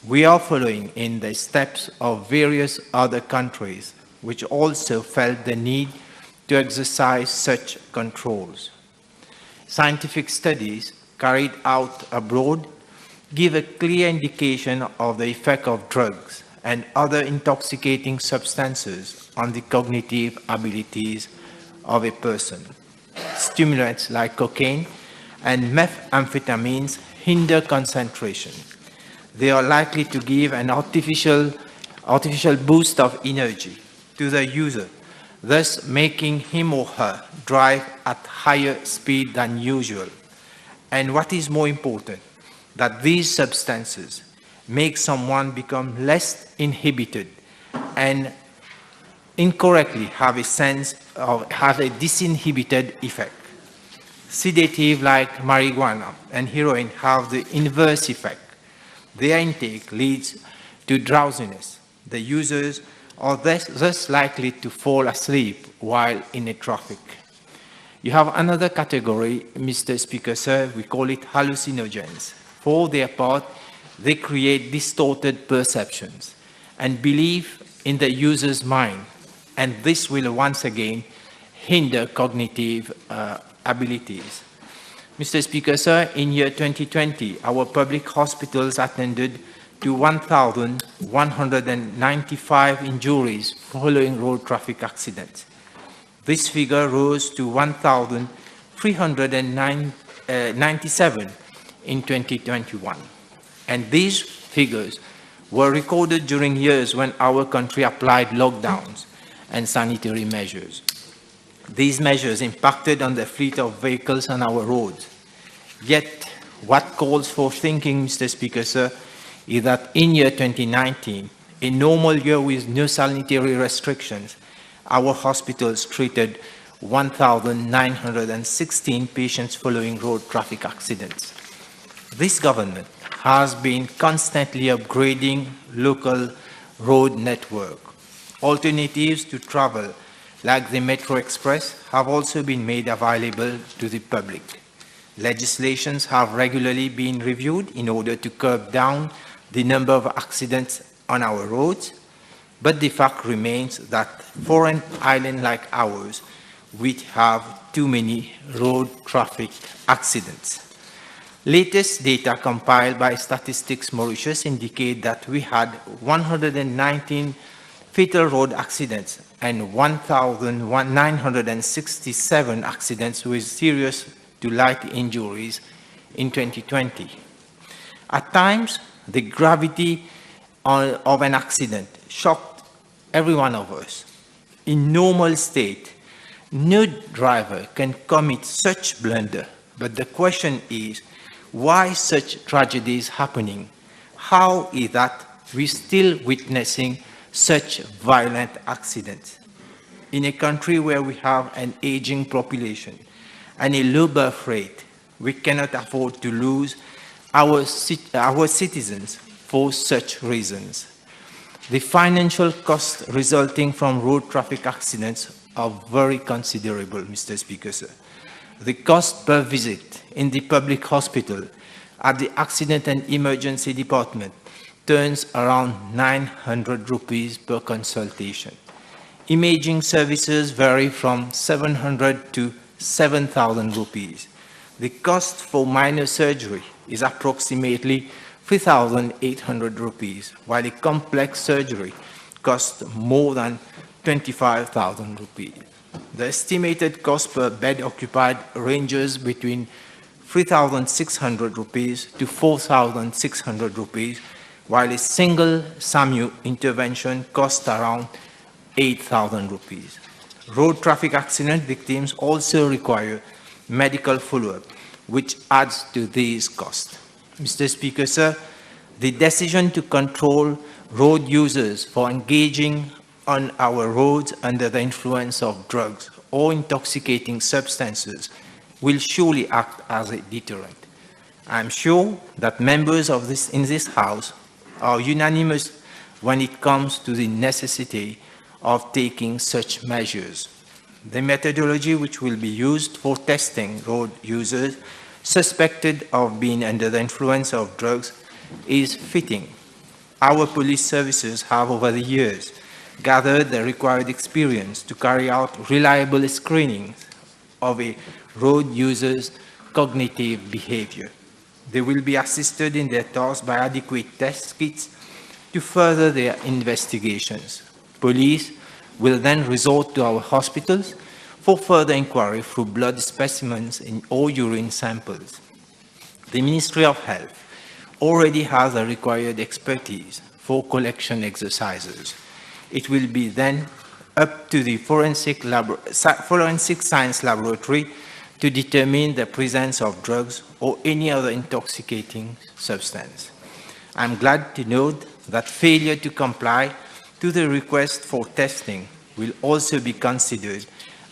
We are following in the steps of various other countries which also felt the need to exercise such controls. Scientific studies carried out abroad give a clear indication of the effect of drugs and other intoxicating substances on the cognitive abilities of a person. Stimulants like cocaine and methamphetamines hinder concentration. They are likely to give an artificial boost of energy to the user, thus making him or her drive at higher speed than usual. And what is more important, that these substances make someone become less inhibited and incorrectly have a disinhibited effect. Sedative like marijuana and heroin have the inverse effect. Their intake leads to drowsiness. The users are thus likely to fall asleep while in a traffic. You have another category, Mr. Speaker, sir, we call it hallucinogens. For their part, they create distorted perceptions and belief in the user's mind, and this will once again hinder cognitive abilities. Mr. Speaker, sir, in year 2020, our public hospitals attended to 1,195 injuries following road traffic accidents. This figure rose to 1,397 in 2021. And these figures were recorded during years when our country applied lockdowns and sanitary measures. These measures impacted on the fleet of vehicles on our roads. Yet, what calls for thinking, Mr. Speaker, sir, is that in year 2019, a normal year with no sanitary restrictions, our hospitals treated 1,916 patients following road traffic accidents. This government has been constantly upgrading local road network. Alternatives to travel, like the Metro Express, have also been made available to the public. Legislations have regularly been reviewed in order to curb down the number of accidents on our roads, but the fact remains that foreign islands like ours, we have too many road traffic accidents. Latest data compiled by Statistics Mauritius indicate that we had 119 fatal road accidents and 1,967 accidents with serious to light injuries in 2020. At times, the gravity of an accident shocked every one of us. In normal state, no driver can commit such blunder, but the question is, why such tragedies happening? How is that we're still witnessing such violent accidents? In a country where we have an aging population and a low birth rate, we cannot afford to lose our citizens for such reasons. The financial costs resulting from road traffic accidents are very considerable, Mr. Speaker, sir. The cost per visit in the public hospital at the Accident and Emergency Department turns around 900 rupees per consultation. Imaging services vary from 700 to 7,000 rupees. The cost for minor surgery is approximately 3,800 rupees, while a complex surgery costs more than 25,000 rupees. The estimated cost per bed occupied ranges between 3,600 rupees to 4,600 rupees, while a single SAMU intervention costs around 8,000 rupees. Road traffic accident victims also require medical follow-up, which adds to these costs. Mr. Speaker, sir, the decision to control road users for engaging on our roads under the influence of drugs or intoxicating substances will surely act as a deterrent. I am sure that members of in this House are unanimous when it comes to the necessity of taking such measures. The methodology which will be used for testing road users suspected of being under the influence of drugs is fitting. Our police services have over the years gathered the required experience to carry out reliable screening of a road user's cognitive behavior. They will be assisted in their task by adequate test kits to further their investigations. Police will then resort to our hospitals for further inquiry through blood specimens or urine samples. The Ministry of Health already has the required expertise for collection exercises. It will be then up to the forensic science laboratory to determine the presence of drugs or any other intoxicating substance. I'm glad to note that failure to comply to the request for testing will also be considered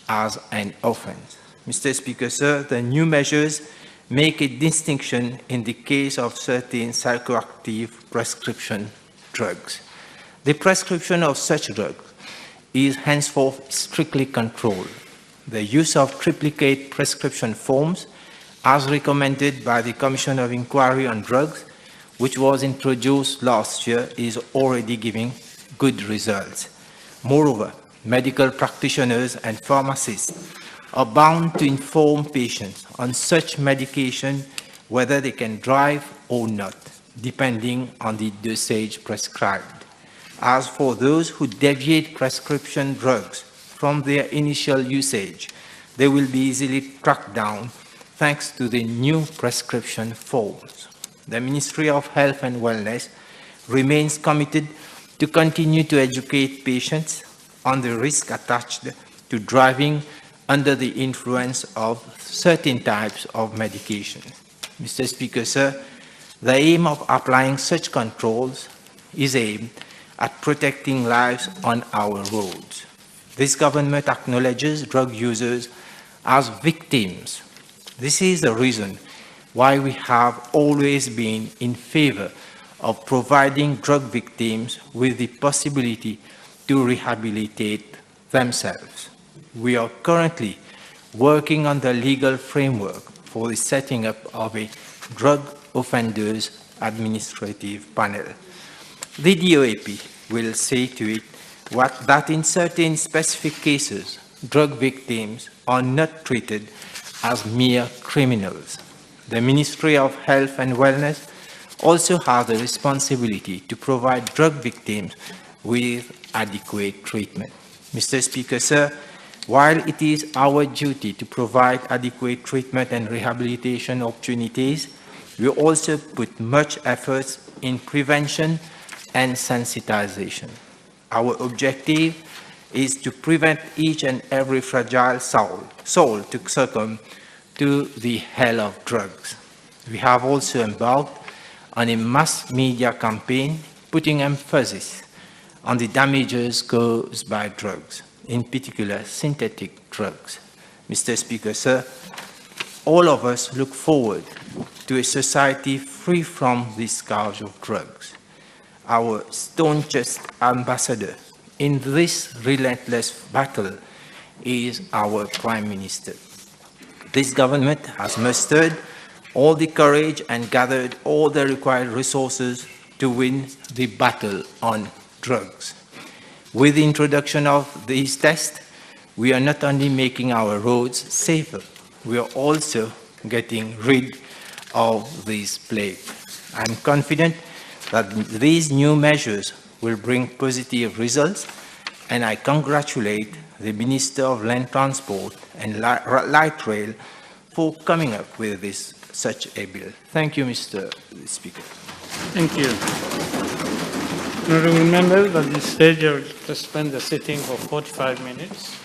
as an offense. Mr. Speaker, sir, the new measures make a distinction in the case of certain psychoactive prescription drugs. The prescription of such drugs is henceforth strictly controlled. The use of triplicate prescription forms, as recommended by the Commission of Inquiry on Drugs, which was introduced last year, is already giving good results. Moreover, medical practitioners and pharmacists are bound to inform patients on such medication whether they can drive or not, depending on the dosage prescribed. As for those who deviate prescription drugs from their initial usage, they will be easily tracked down thanks to the new prescription forms. The Ministry of Health and Wellness remains committed to continue to educate patients on the risk attached to driving under the influence of certain types of medication. Mr. Speaker, sir, the aim of applying such controls is aimed at protecting lives on our roads. This government acknowledges drug users as victims. This is the reason why we have always been in favor of providing drug victims with the possibility to rehabilitate themselves. We are currently working on the legal framework for the setting up of a drug offenders administrative panel. The DOAP will say to it that in certain specific cases, drug victims are not treated as mere criminals. The Ministry of Health and Wellness also has the responsibility to provide drug victims with adequate treatment. Mr. Speaker, sir, while it is our duty to provide adequate treatment and rehabilitation opportunities, we also put much effort in prevention and sensitization. Our objective is to prevent each and every fragile soul to succumb to the hell of drugs. We have also embarked on a mass media campaign putting emphasis on the damages caused by drugs, in particular synthetic drugs. Mr. Speaker, sir, all of us look forward to a society free from the scourge of drugs. Our staunchest ambassador in this relentless battle is our Prime Minister. This government has mustered all the courage and gathered all the required resources to win the battle on drugs. With the introduction of these tests, we are not only making our roads safer, we are also getting rid of this plague. I'm confident that these new measures will bring positive results, and I congratulate the Minister of Land Transport and Light Rail for coming up with such a bill. Thank you, Mr. Speaker. Thank you. Honourable members, at this stage I will suspend the sitting for 45 minutes.